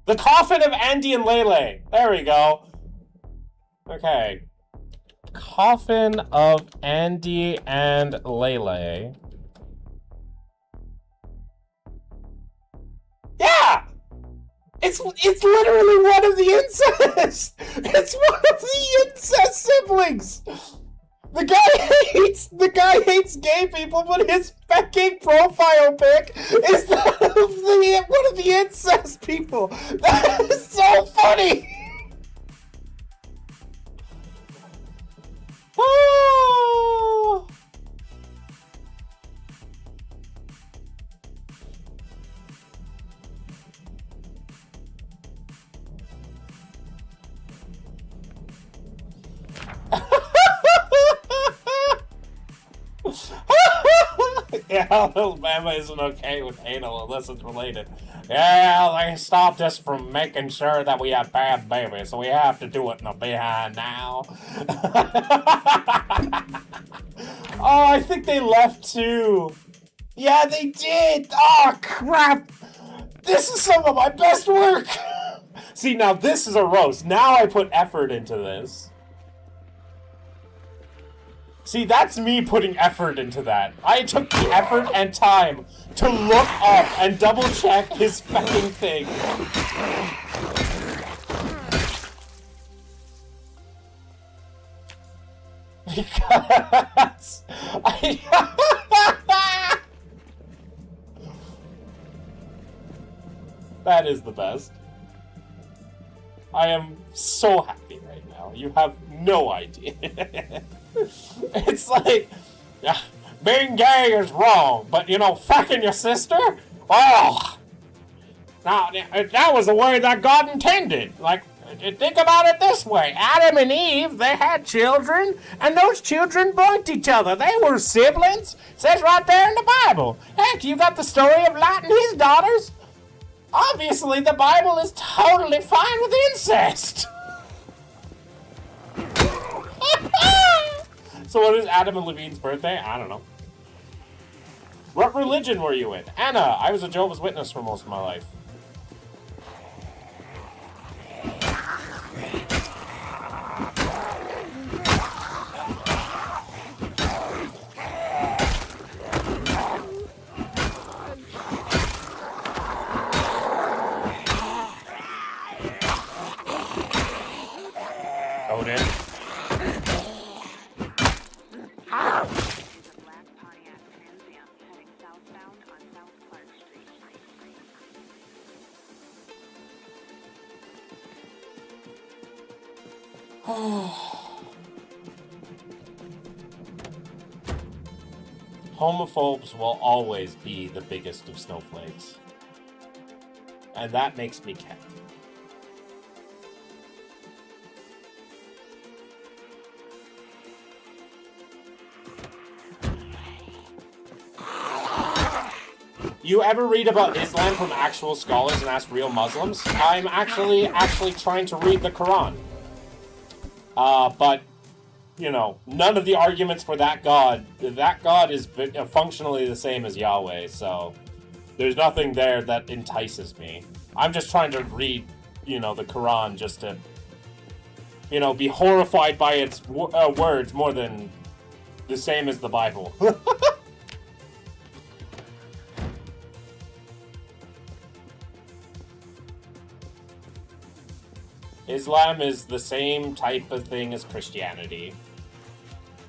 The Coffin of Andy and Lele. There we go. Okay. Coffin of Andy and Lele. Yeah! It's literally one of the incest! It's one of the incest siblings! The guy hates gay people, but his fucking profile pic is that of one of the incest people! That is so funny! Oh! Yeah, Alabama isn't okay with anal unless it's related. Yeah, they stopped us from making sure that we have bad babies, so we have to do it in the behind now. Oh, I think they left too. Yeah, they did. Oh, crap. This is some of my best work. See, now this is a roast. Now I put effort into this. See, that's me putting effort into that. I took the effort and time to look up and double check his fucking thing. Because that is the best. I am so happy right now. You have no idea. It's like, yeah, being gay is wrong, but you know, fucking your sister? Oh! Now, that was the way that God intended. Like, think about it this way. Adam and Eve, they had children, and those children burnt each other. They were siblings. It says right there in the Bible. Heck, you got the story of Lot and his daughters. Obviously, the Bible is totally fine with incest. So what is Adam and Levine's birthday? I don't know. What religion were you in? Anna, I was a Jehovah's Witness for most of my life. Odin. Homophobes will always be the biggest of snowflakes. And that makes me cat. You ever read about Islam from actual scholars and ask real Muslims? I'm actually trying to read the Quran. But, you know, none of the arguments for that God is functionally the same as Yahweh, so there's nothing there that entices me. I'm just trying to read, you know, the Quran just to, you know, be horrified by its words more than the same as the Bible. Islam is the same type of thing as Christianity.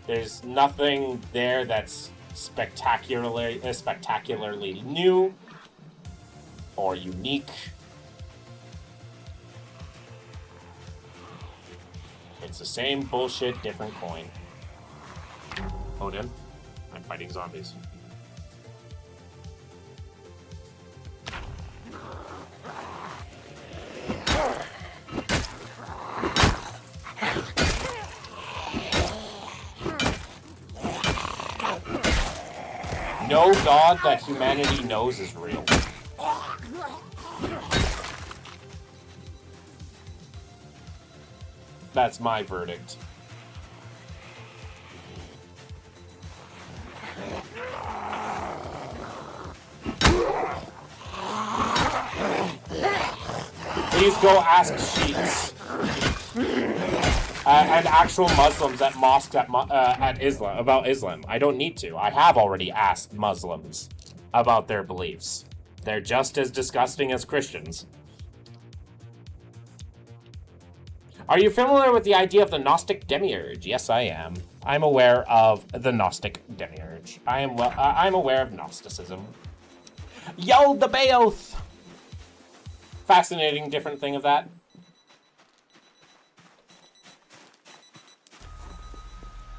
There's nothing there that's spectacularly new or unique. It's the same bullshit, different coin. Odin, I'm fighting zombies. No God that humanity knows is real. That's my verdict. Please go ask Shiites and actual Muslims at mosques at Islam about Islam. I don't need to. I have already asked Muslims about their beliefs. They're just as disgusting as Christians. Are you familiar with the idea of the Gnostic demiurge? Yes, I am. I'm aware of the Gnostic demiurge. I'm aware of Gnosticism. Yo, the Baoth! Fascinating different thing of that.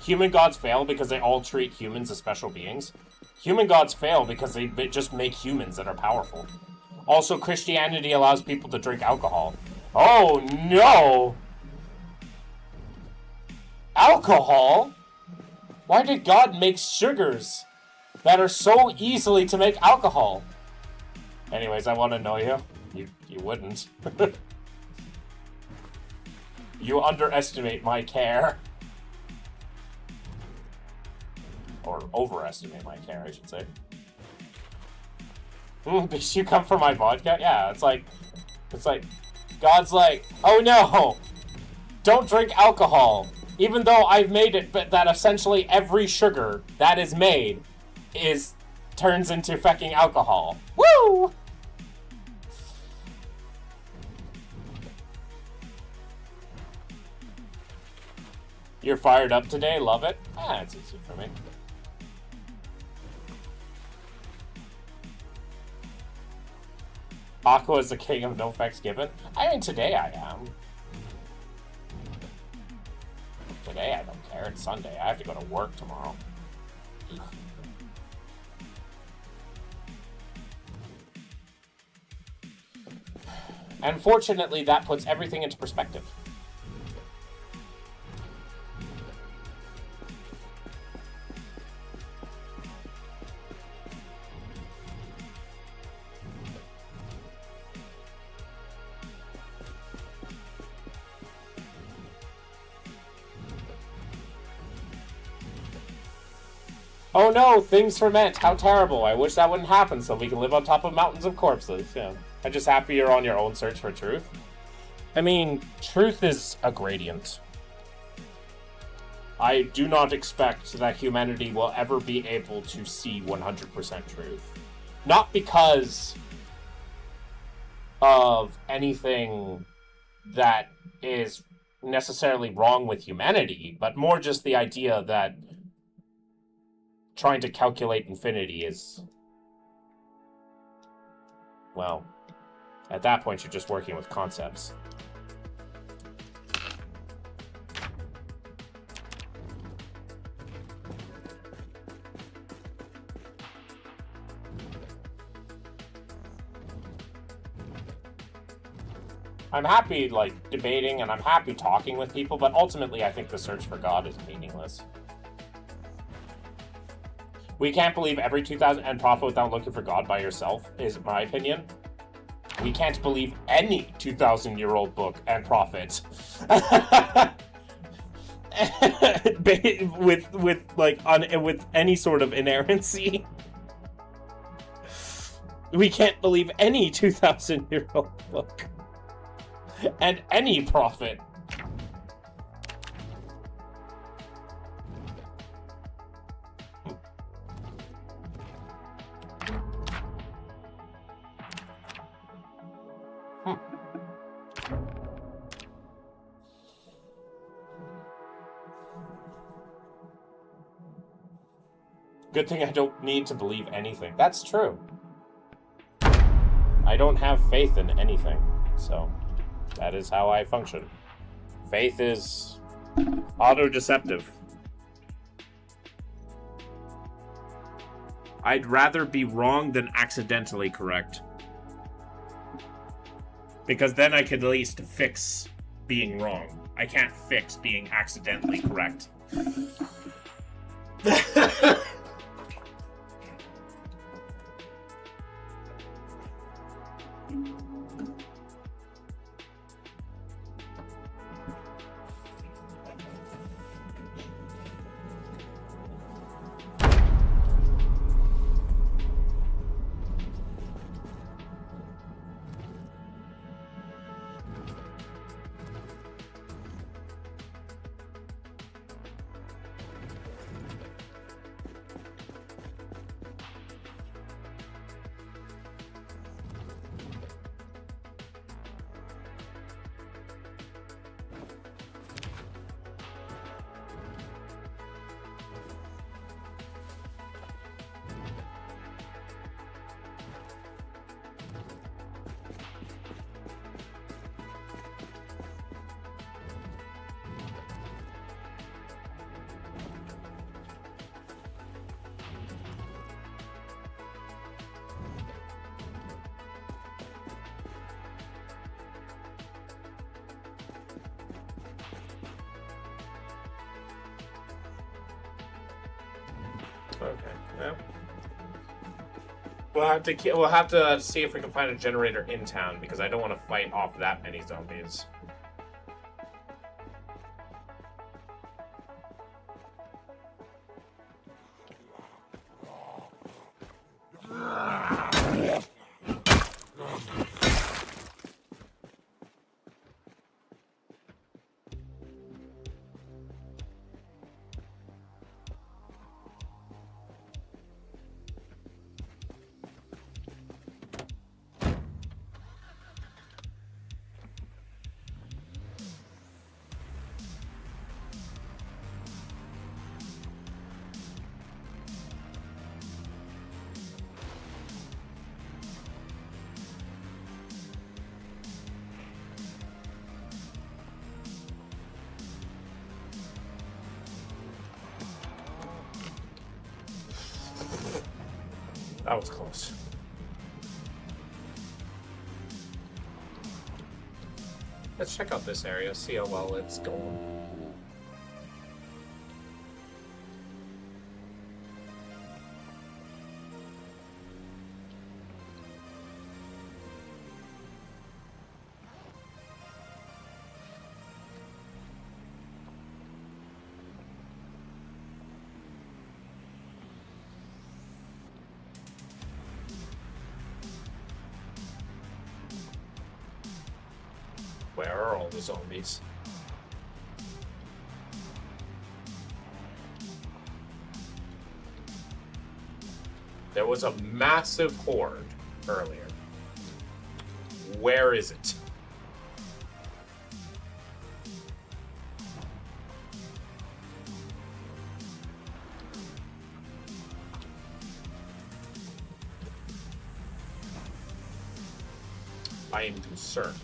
Human gods fail because they all treat humans as special beings. Human gods fail because they just make humans that are powerful. Also, Christianity allows people to drink alcohol. Oh, no! Alcohol? Why did God make sugars that are so easily to make alcohol? Anyways, I want to know you. You wouldn't. You underestimate my care. Or overestimate my care, I should say. Did you come for my vodka? Yeah, it's like, God's like, oh no, don't drink alcohol. Even though I've made it, but that essentially every sugar that is made turns into fucking alcohol. Woo! You're fired up today? Love it? It's easy for me. Aqua is the king of no fucks given. I mean, today I am. Today I don't care. It's Sunday. I have to go to work tomorrow. And fortunately, that puts everything into perspective. Oh no, things ferment. How terrible. I wish that wouldn't happen so we can live on top of mountains of corpses. Yeah. I'm just happy you're on your own search for truth. I mean, truth is a gradient. I do not expect that humanity will ever be able to see 100% truth. Not because of anything that is necessarily wrong with humanity, but more just the idea that trying to calculate infinity is, well, at that point you're just working with concepts. I'm happy, like, debating, and I'm happy talking with people, but ultimately I think the search for God is meaningless. We can't believe every 2,000 and profit without looking for God by yourself, is my opinion. We can't believe any 2,000-year-old book and profit. with any sort of inerrancy. We can't believe any 2,000-year-old book and any prophet. Good thing I don't need to believe anything. That's true. I don't have faith in anything, so that is how I function. Faith is auto-deceptive. I'd rather be wrong than accidentally correct. Because then I could at least fix being wrong. I can't fix being accidentally correct. Okay. Yeah. We'll have to see if we can find a generator in town because I don't want to fight off that many zombies. That was close. Let's check out this area, see how well it's going. Where are all the zombies? There was a massive horde earlier. Where is it? I am concerned.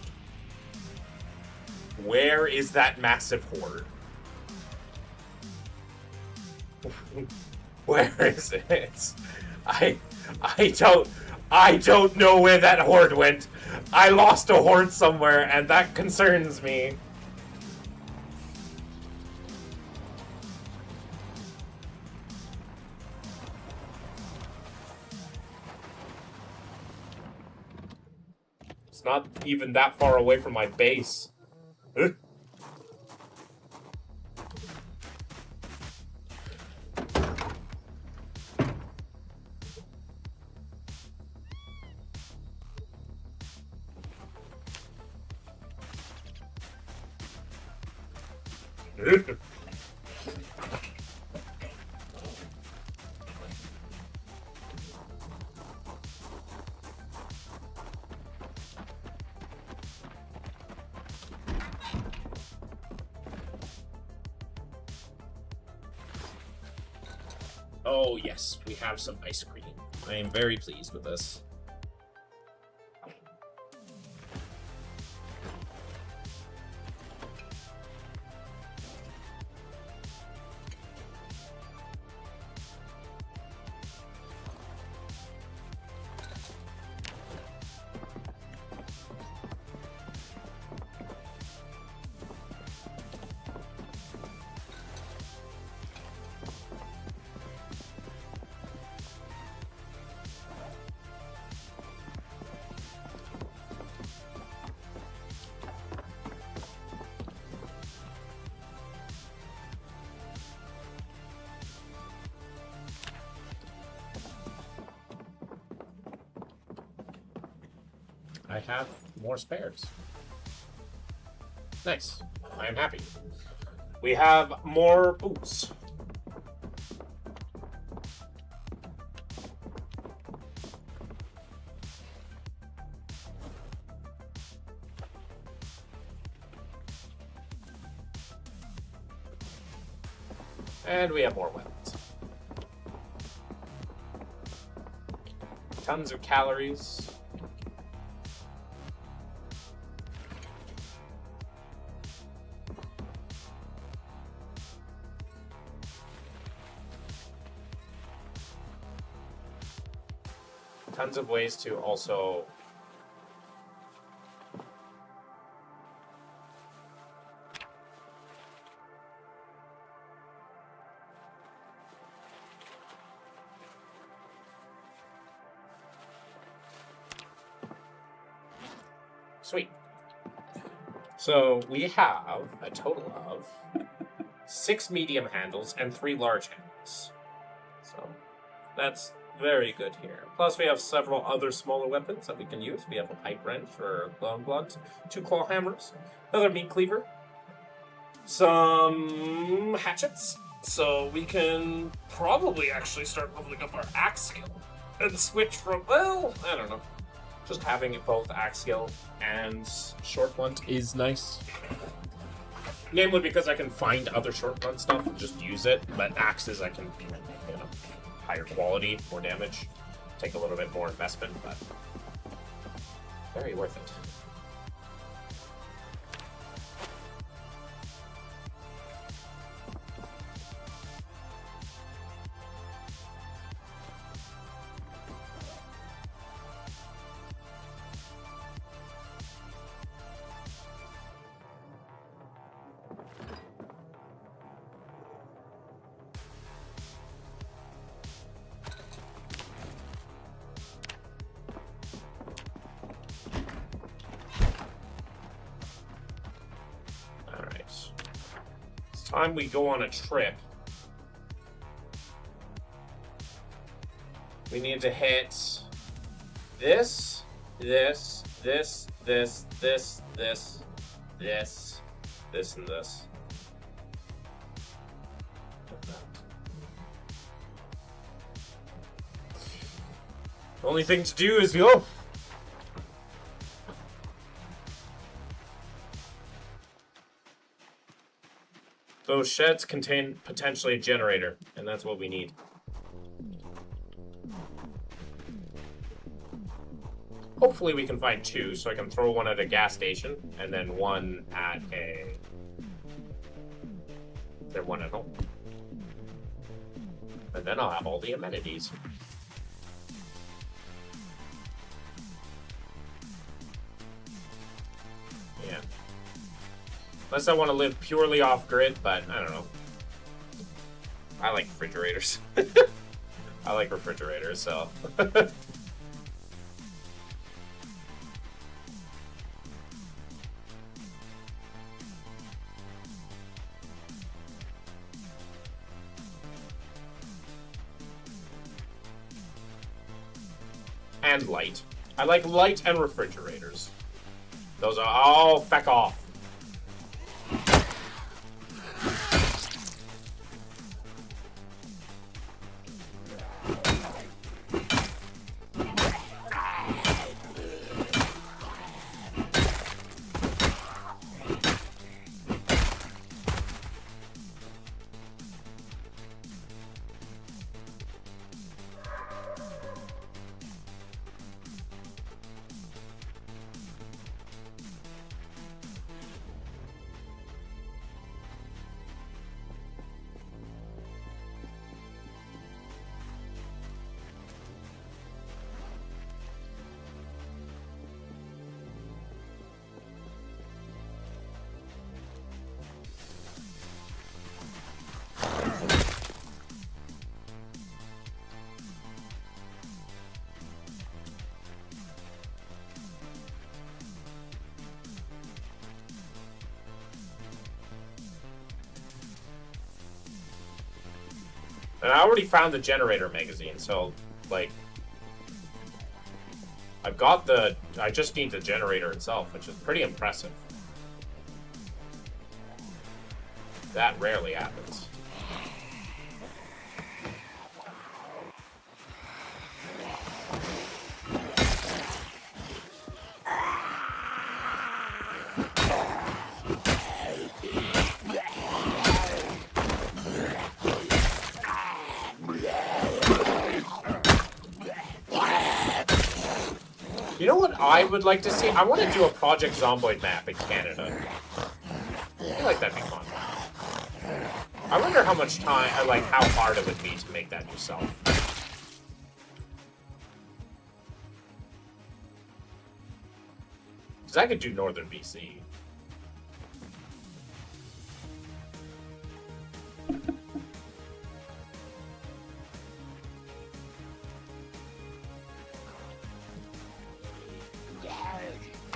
Where is that massive horde? Where is it? I don't know where that horde went. I lost a horde somewhere, and that concerns me. It's not even that far away from my base. Huh? Oh yes, we have some ice cream. I am very pleased with this. I have more spares. Nice. I am happy. We have more boots. And we have more weapons. Tons of calories. Tons of ways to also sweet. So we have a total of 6 medium handles and 3 large handles. So that's very good here. Plus, we have several other smaller weapons that we can use. We have a pipe wrench for long blunt, 2 claw hammers, another meat cleaver, some hatchets. So we can probably actually start leveling up our axe skill and switch from, well, I don't know. Just having it both axe skill and short blunt is nice. Namely because I can find other short blunt stuff and just use it, but axes I can, higher quality, more damage, take a little bit more investment, but very worth it. time we go on a trip, we need to hit this, this, this, this, this, this, this, this, and this. The only thing to do is go. Those sheds contain potentially a generator, and that's what we need. Hopefully we can find two, so I can throw one at a gas station, and then one at a... then one at home. And then I'll have all the amenities. Yeah. Unless I want to live purely off-grid, but I don't know. I like refrigerators. I like refrigerators, so... and light. I like light and refrigerators. Those are all feck off. And I already found the generator magazine, so, like, I just need the generator itself, which is pretty impressive. That rarely happens. You know what I would like to see? I want to do a Project Zomboid map in Canada. I feel like that'd be fun. I wonder how much time, like how hard it would be to make that yourself. Because I could do Northern BC.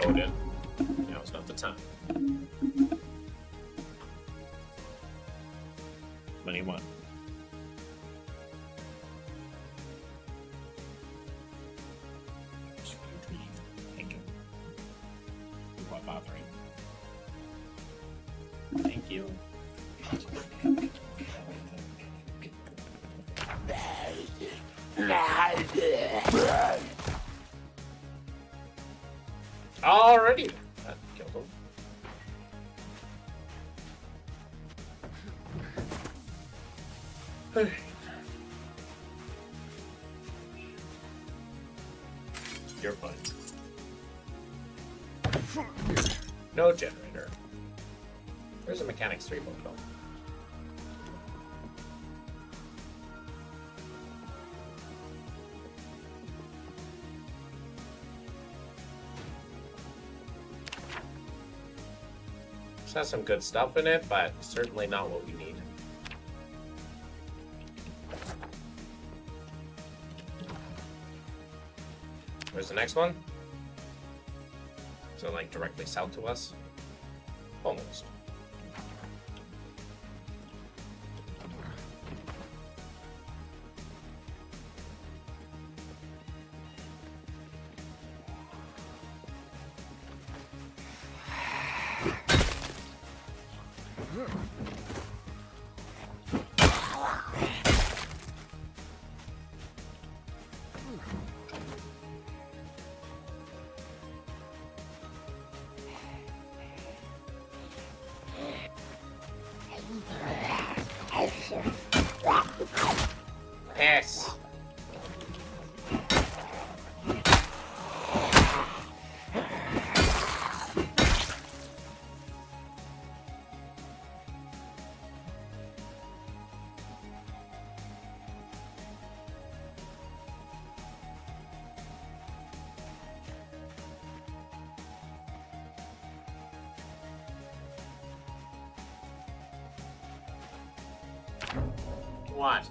Odin. Now it's not the time. What do you want? Thank you. What bothering? Thank you. Alrighty. That killed him. You're fine. No generator. Where's the Mechanics 3 book though? This has some good stuff in it, but certainly not what we need. Where's the next one? So like directly south to us? Almost. Piss. What?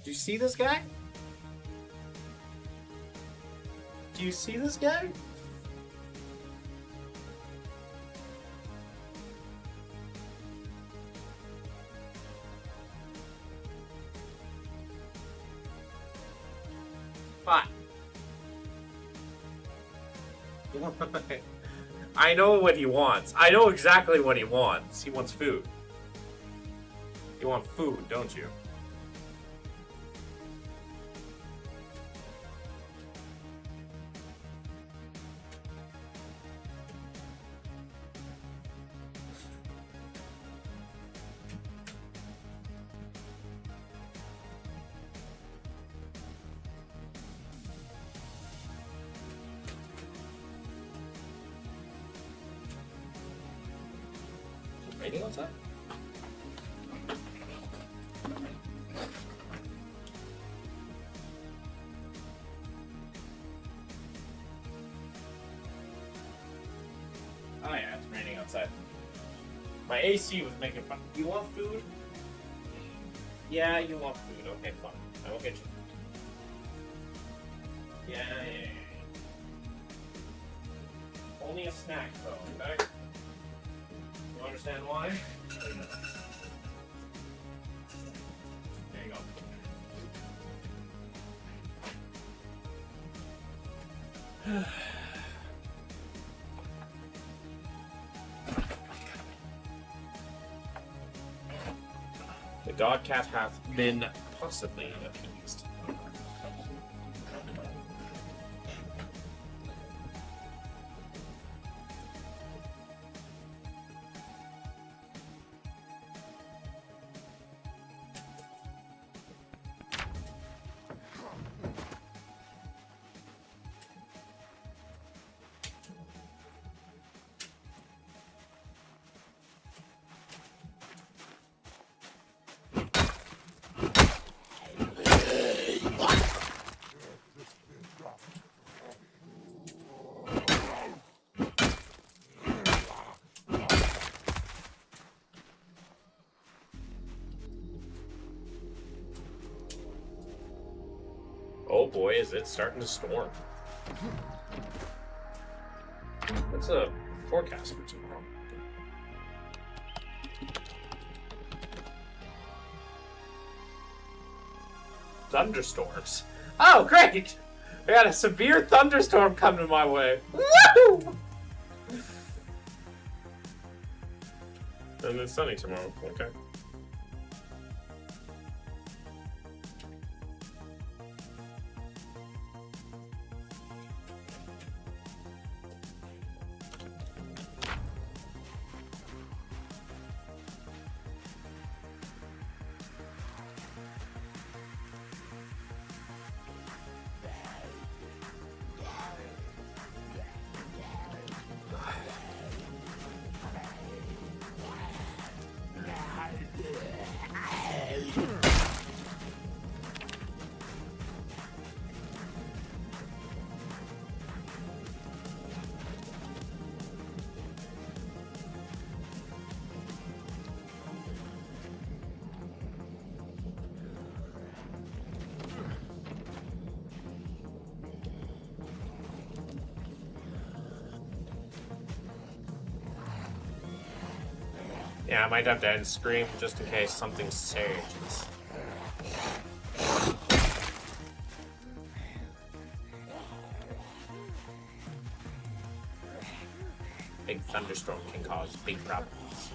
Do you see this guy? Do you see this guy? What? I know what he wants. I know exactly what he wants. He wants food. You want food, don't you? Raining outside? Oh yeah, it's raining outside. My AC was making fun. You want food? Yeah, you want food. Okay, fine. I will get you. Yeah. Only a snack though, okay? You understand why? There you go. The god cat hath been possibly appeased. Oh boy, is it starting to storm. What's the forecast for tomorrow? Thunderstorms. Oh, great! I got a severe thunderstorm coming my way. Woo! And it's sunny tomorrow. Okay. Yeah, I might have to end scream just in case something surges. Big thunderstorm can cause big problems.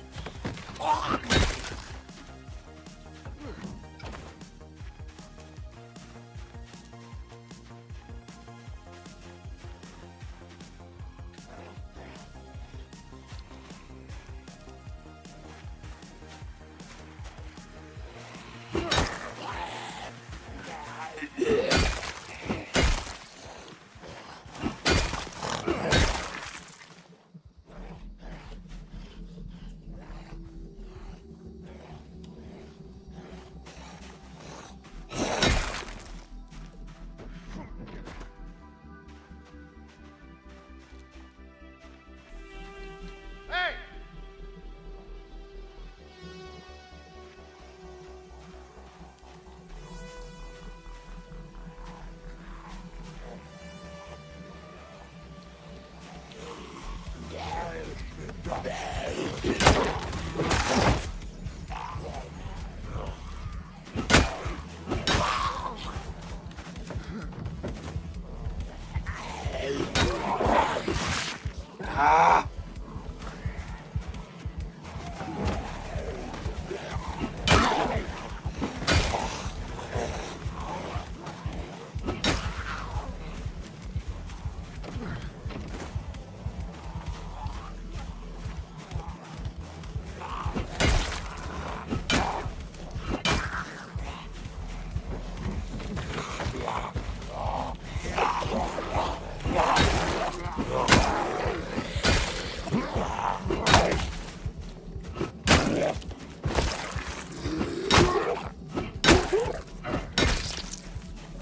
Ah!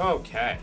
Okay.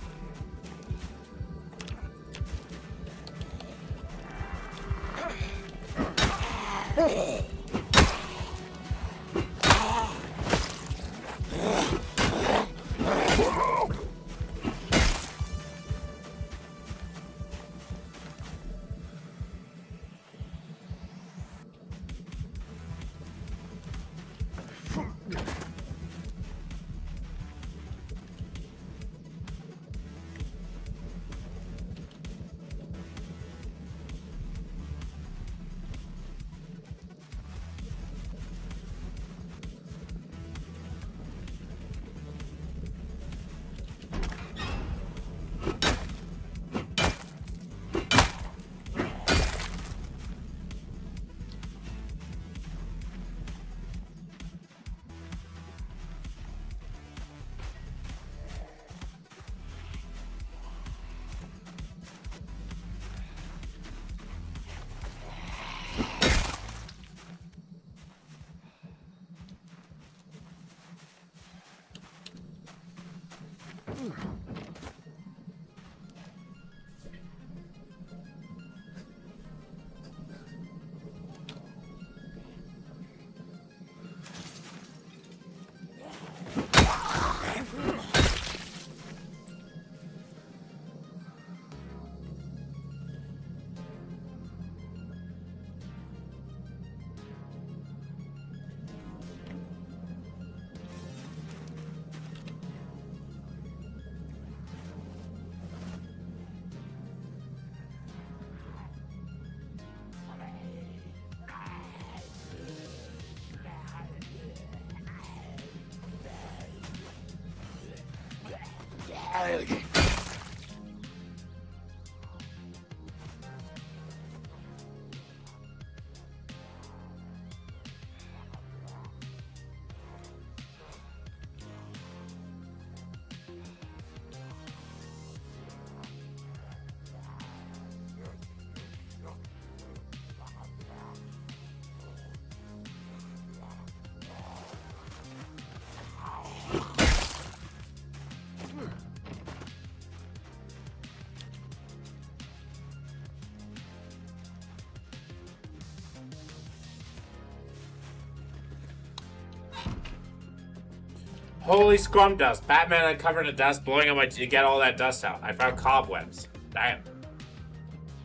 Holy scrum dust. Batman uncovered a dust, blowing on my to get all that dust out. I found cobwebs. Damn.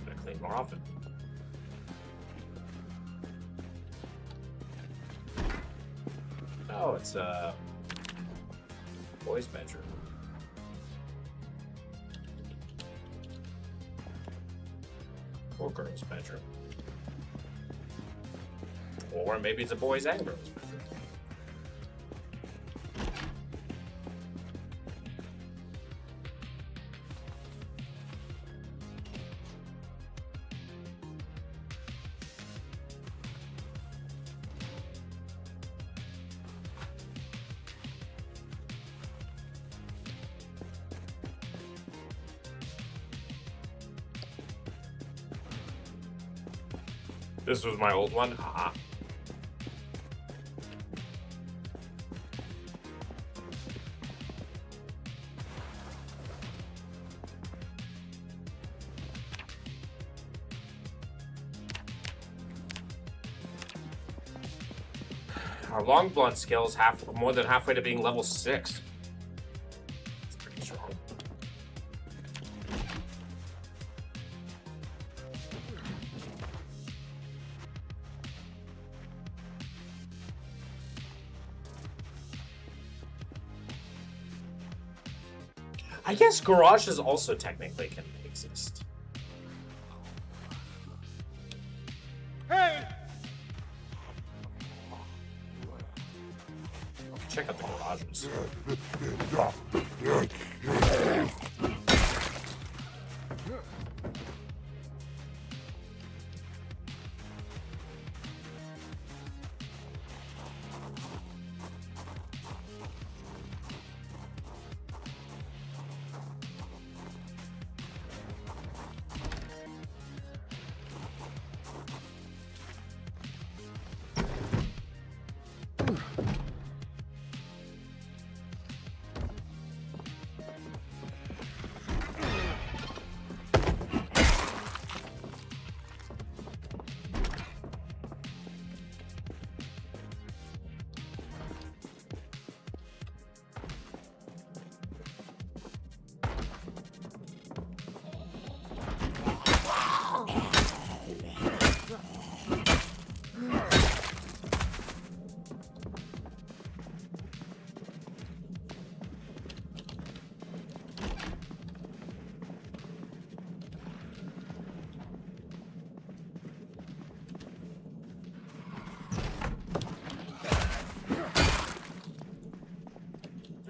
Gotta clean more often. Oh, it's a boys' bedroom. Or girls' bedroom. Or maybe it's a boys' and girls' bedroom. This was my old one. Haha. Our long blunt skill is more than halfway to being level 6. That's pretty strong. I guess garages also technically can exist. check out the garages.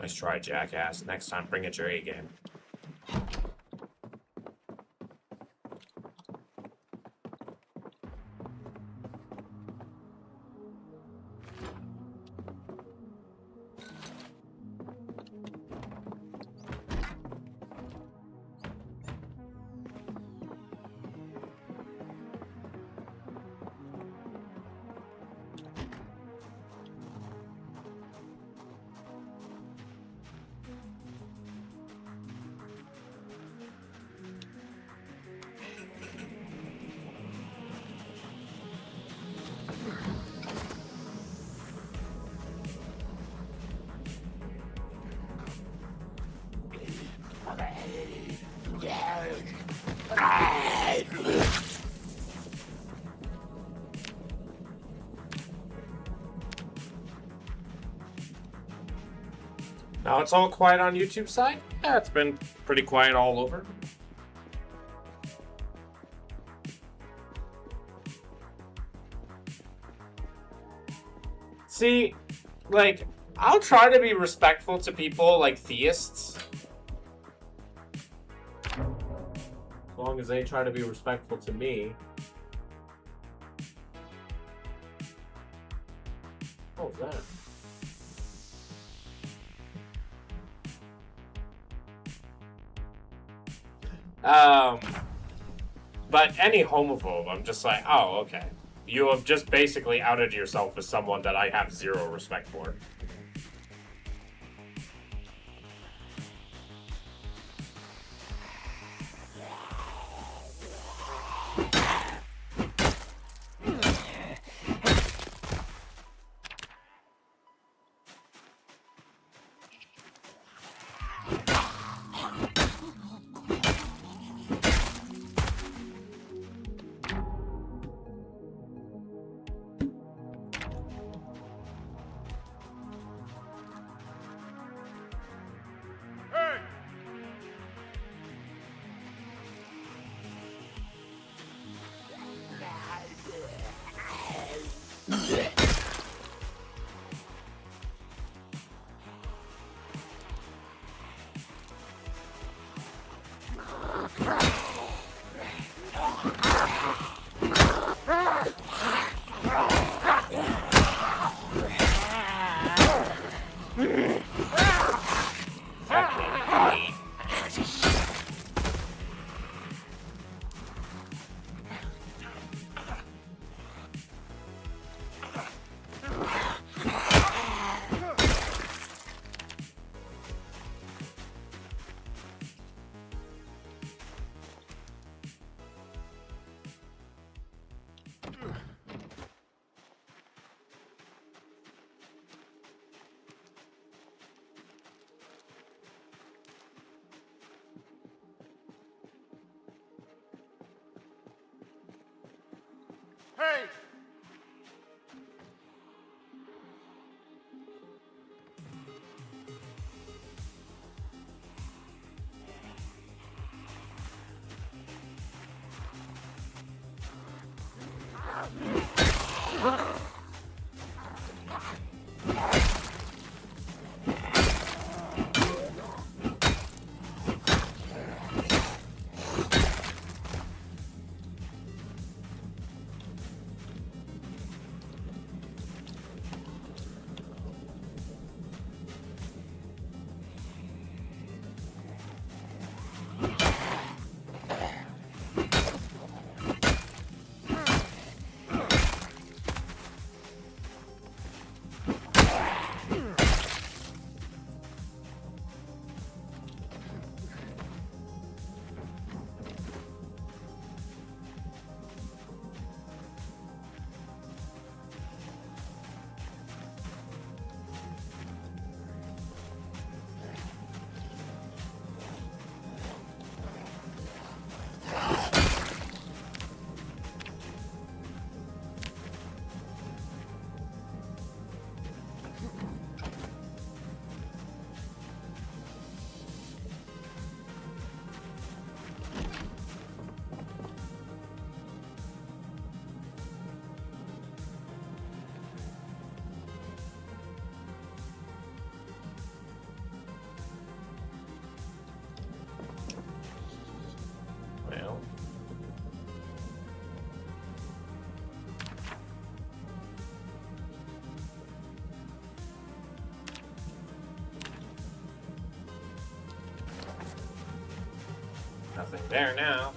Nice try, jackass. Next time, bring it your A game. Now it's all quiet on YouTube side? Yeah, it's been pretty quiet all over. See, like, I'll try to be respectful to people like theists. As long as they try to be respectful to me. What was that? But any homophobe, I'm just like, oh, okay. You have just basically outed yourself as someone that I have zero respect for. Hey! There now.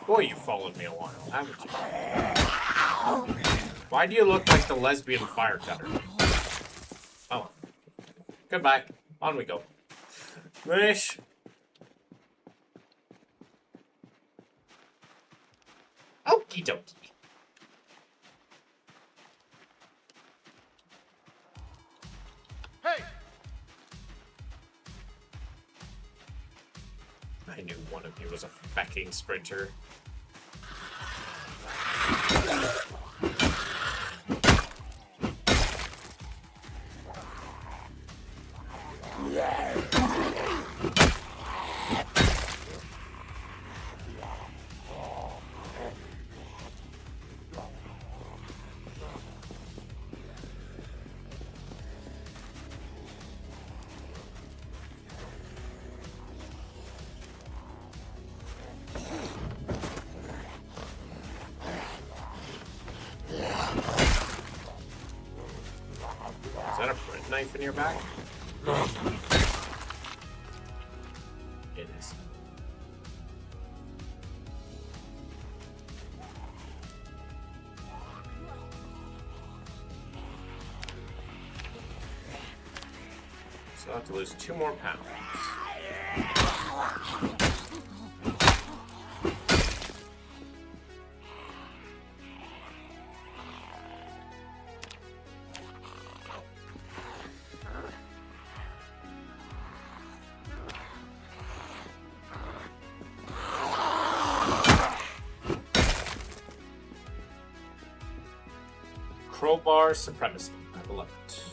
Boy, you followed me a while, haven't you? Why do you look like the lesbian fire cutter? Oh. Goodbye. On we go. Wish. Okie dokie. Hey! I knew one of you was a fucking sprinter. Is that a bread knife in your back? It is. So I'll have to lose 2 more pounds. Crowbar supremacy. I love it.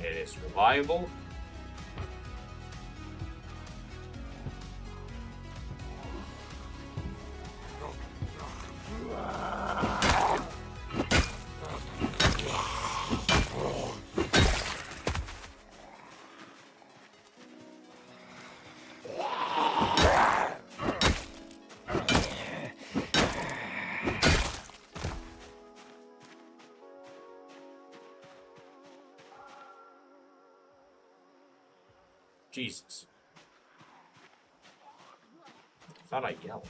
It is reliable. Jesus. I thought I yelled.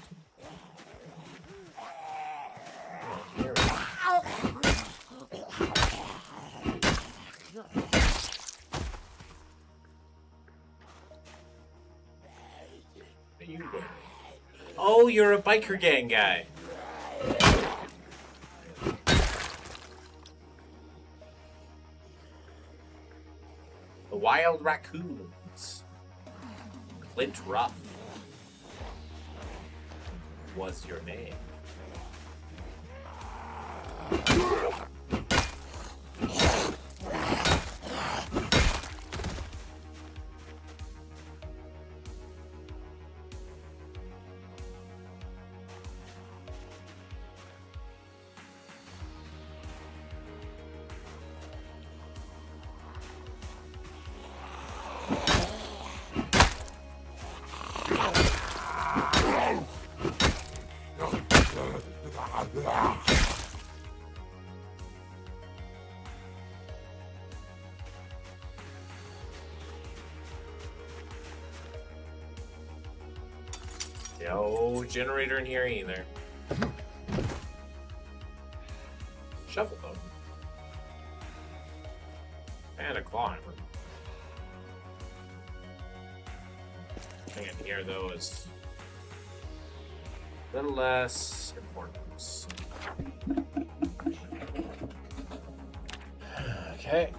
Oh, here we go. way. Oh, you're a biker gang guy. The Wild Raccoons. Clint Ruff was your name. No generator in here either. Shovel though. And a climber. Thing in here though is a little less importance. Okay.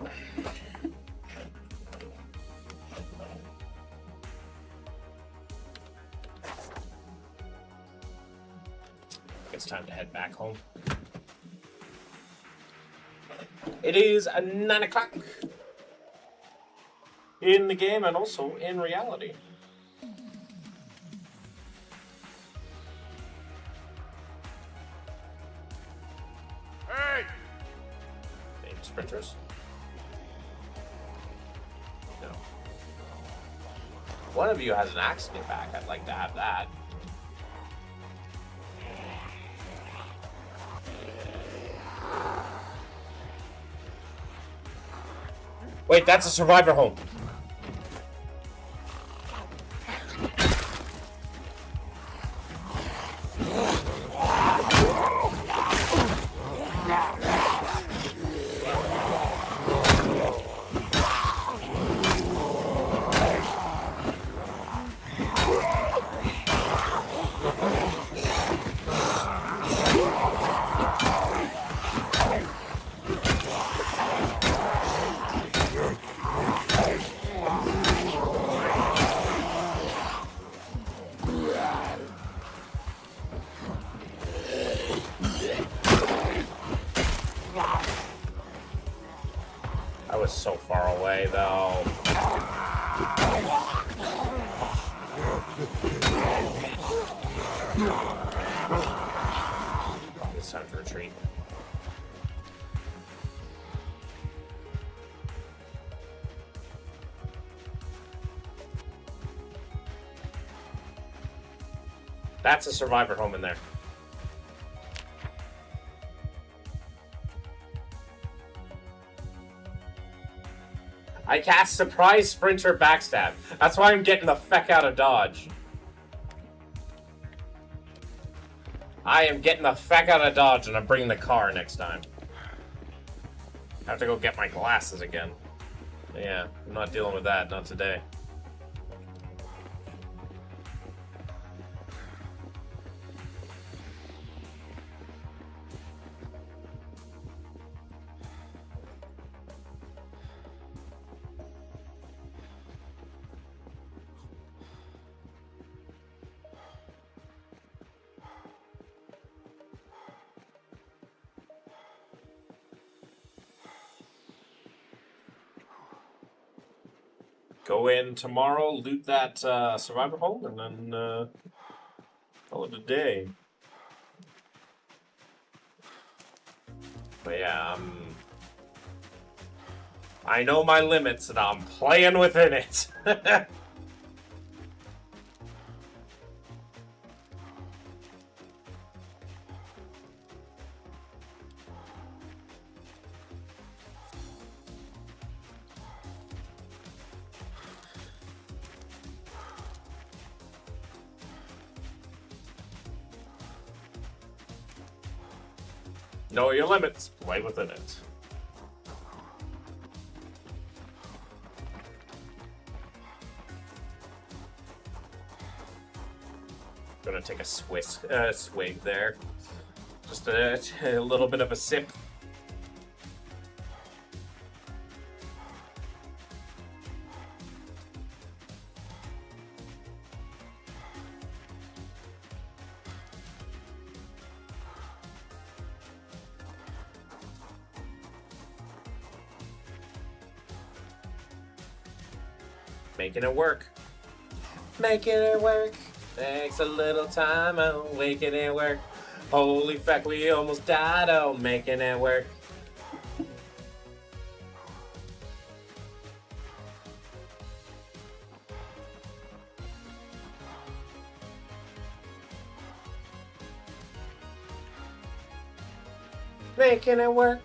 It's time to head back home. It is 9 o'clock in the game and also in reality. Hey! Name sprinters? No. One of you has an axe to get back. I'd like to have that. Wait, that's a survivor home. I was so far away, though. It's time to retreat. That's a survivor home in there. I cast Surprise Sprinter Backstab. That's why I'm getting the feck out of Dodge. I am getting the feck out of Dodge and I'm bringing the car next time. I have to go get my glasses again. Yeah, I'm not dealing with that, not today. Go in tomorrow, loot that survivor home, and then call it a day. But yeah, I know my limits, and I'm playing within it. Know your limits, play within it. Gonna take a swig there. Just a little bit of a sip. Making it work. Making it work. Takes a little time. Oh, making it work. Holy fuck, we almost died. Oh, making it work. Making it work.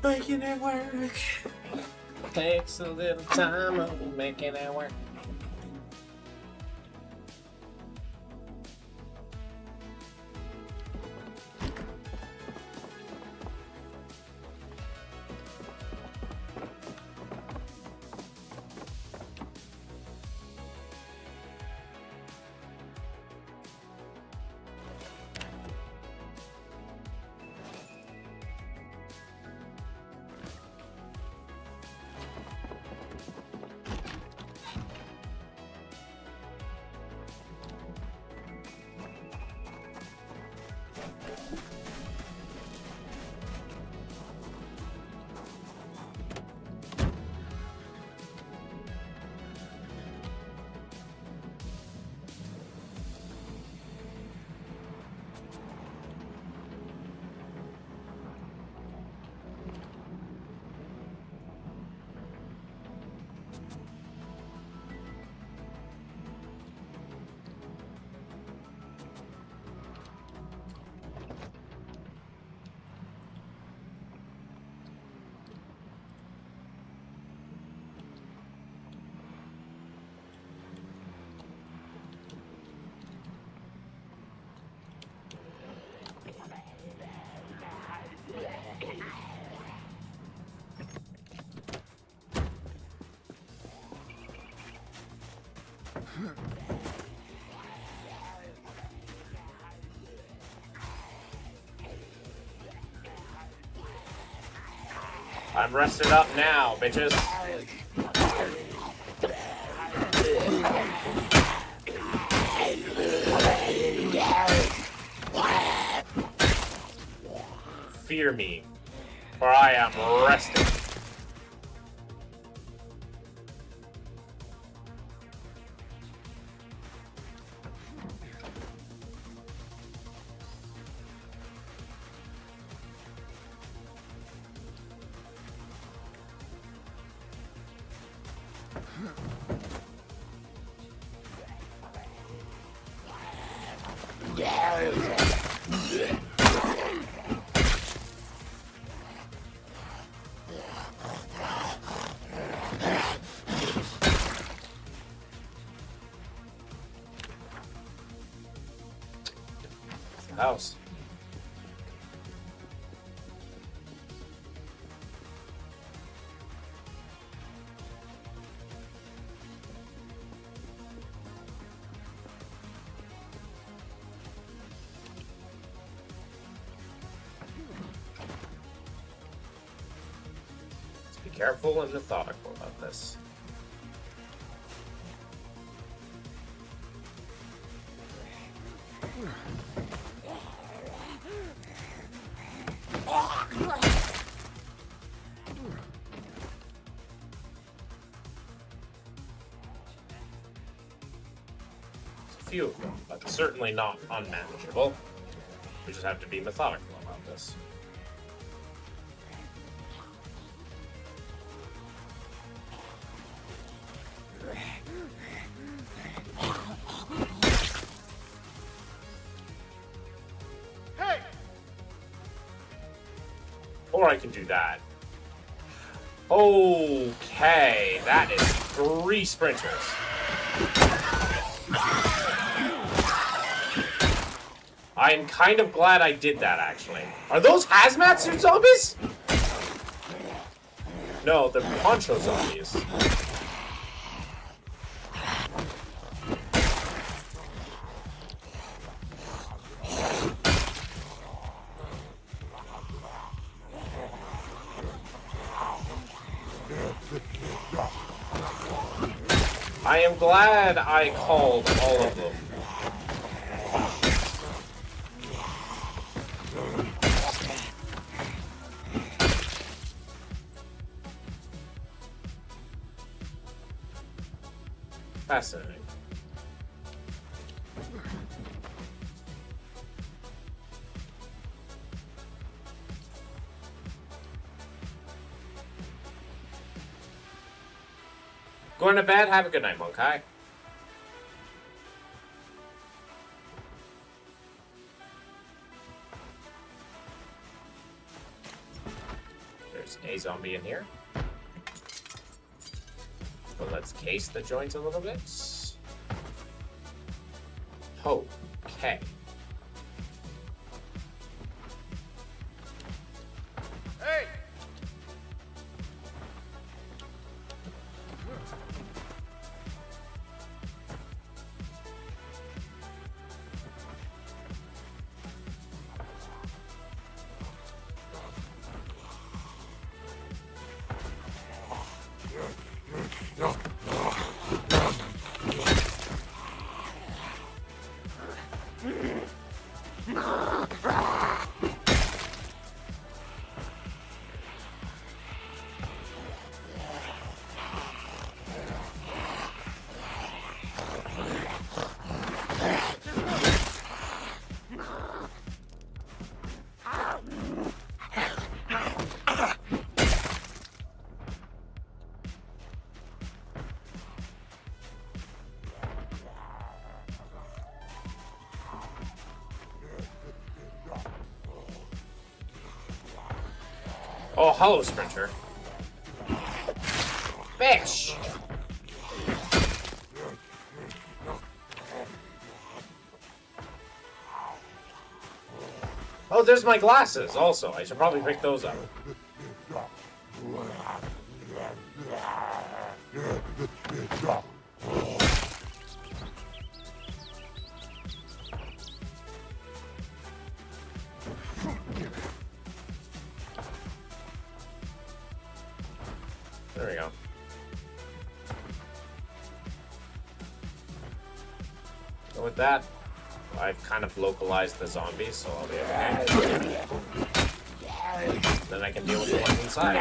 Making it work. Takes a little time. Oh, making it work. I'm rested up now, bitches. Fear me, for I am rested. house. Let's be careful and methodical about this. Few of them, but certainly not unmanageable. We just have to be methodical about this. Hey! Or I can do that. Okay, that is 3 sprinters. I'm kind of glad I did that, actually. Are those hazmat suit zombies? No, they're poncho zombies. I am glad I called all of them. Fascinating. Going to bed? Have a good night, Monkai. There's a zombie in here. But let's case the joints a little bit. Okay. Hey! Oh, hello, Sprinter. Fish! Oh, there's my glasses, also. I should probably pick those up. There we go. So with that, I've kind of localized the zombies, so I'll be okay. Then I can deal with the ones inside.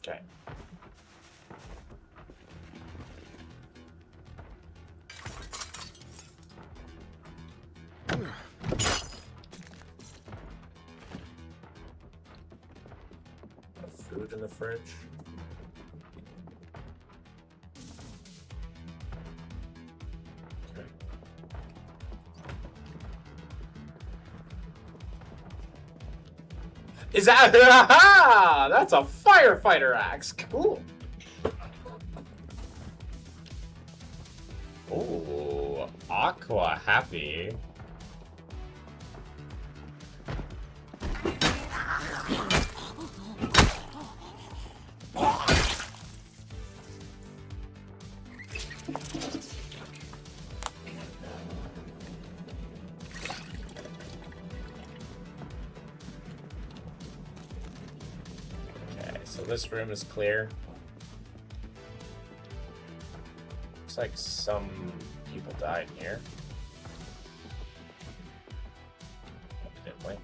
Okay. food in the fridge. Okay. Is that that's a firefighter axe? Cool. Ooh, aqua happy. Okay, so this room is clear. Looks like some people died in here. Evidently.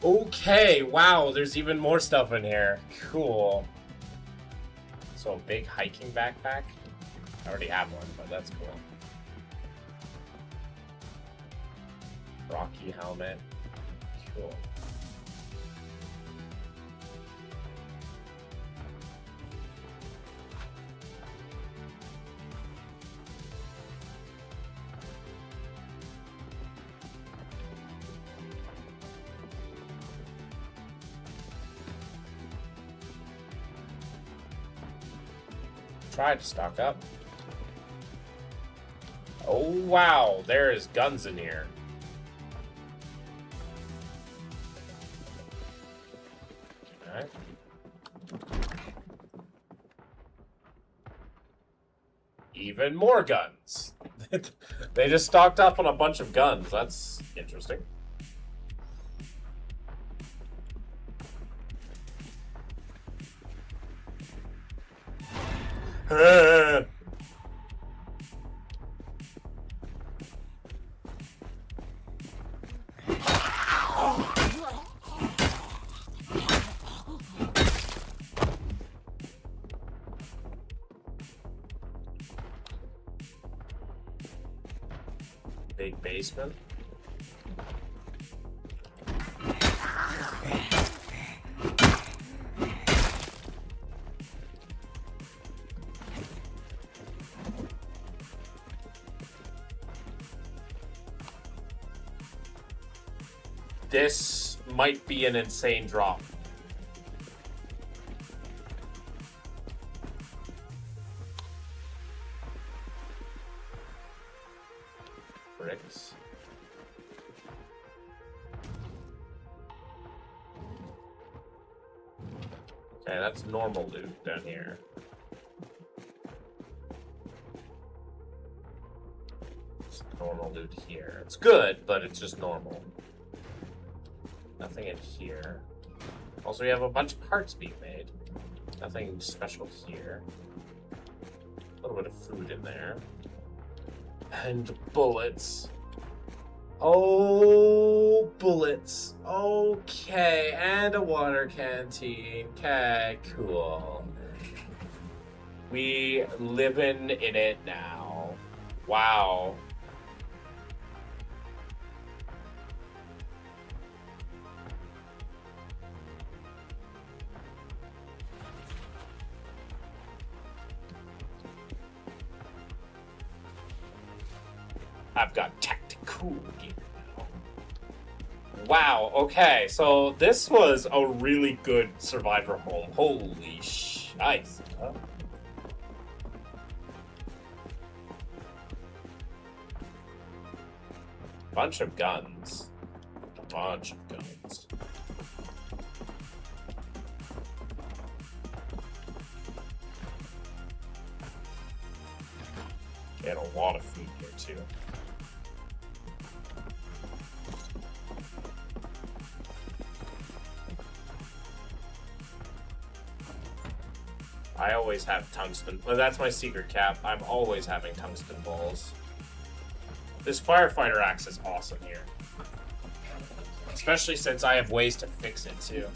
Okay, wow, there's even more stuff in here. Cool. So a big hiking backpack? I already have one, but that's cool. Rocky helmet. Cool. Try to stock up. Oh wow, there is guns in here. Okay. Even more guns. They just stocked up on a bunch of guns. That's interesting. Big basement. This might be an insane drop. Bricks. Okay, that's normal loot down here. It's normal loot here. It's good, but it's just normal. Nothing in here. Also, we have a bunch of parts being made. Nothing special here. A little bit of food in there. And bullets. Oh, bullets. Okay, and a water canteen. Okay, cool. We living in it now. Wow. I've got tactical gear now. Wow, okay, so this was a really good Survivor home. Holy shice. Bunch of guns. A bunch of guns. Get a lot of food here too. I always have tungsten. Well, that's my secret cap. I'm always having tungsten balls. This firefighter axe is awesome here. Especially since I have ways to fix it too.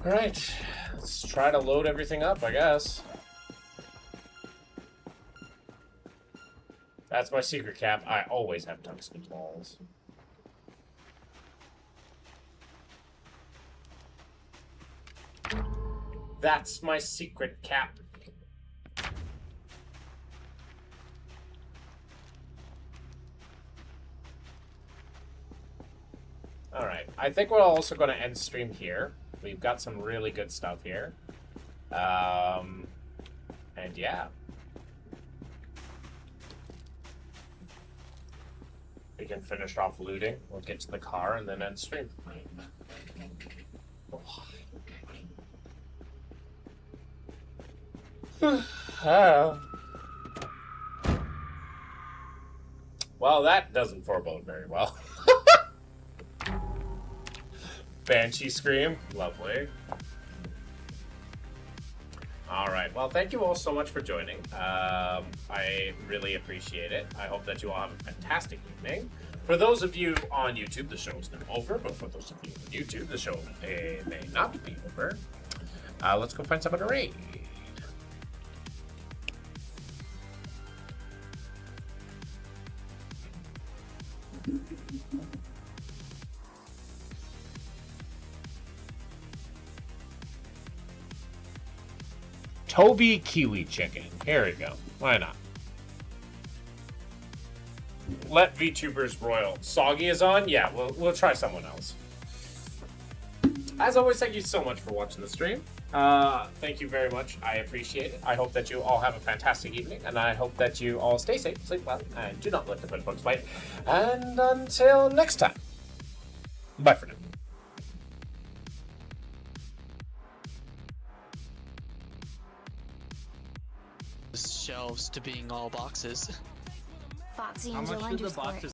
Alright, let's try to load everything up, I guess. That's my secret cap. I always have tungsten balls. That's my secret cap. Alright, I think we're also going to end stream here. We've got some really good stuff here. And yeah. We can finish off looting. We'll get to the car and then end stream. Well, that doesn't forebode very well. Banshee scream. Lovely. Alright, well, thank you all so much for joining. I really appreciate it. I hope that you all have a fantastic evening. For those of you on YouTube, the show is now over, but for those of you on YouTube, the show may not be over. Let's go find someone to raid. Toby Kiwi Chicken. Here we go. Why not? Let VTubers Royal. Soggy is on? Yeah, we'll try someone else. As always, thank you so much for watching the stream. Thank you very much. I appreciate it. I hope that you all have a fantastic evening, and I hope that you all stay safe, sleep well, and do not let the bed bugs bite. And until next time, bye for now. Shelves to being all boxes. Foxy How Angel much do the _ boxes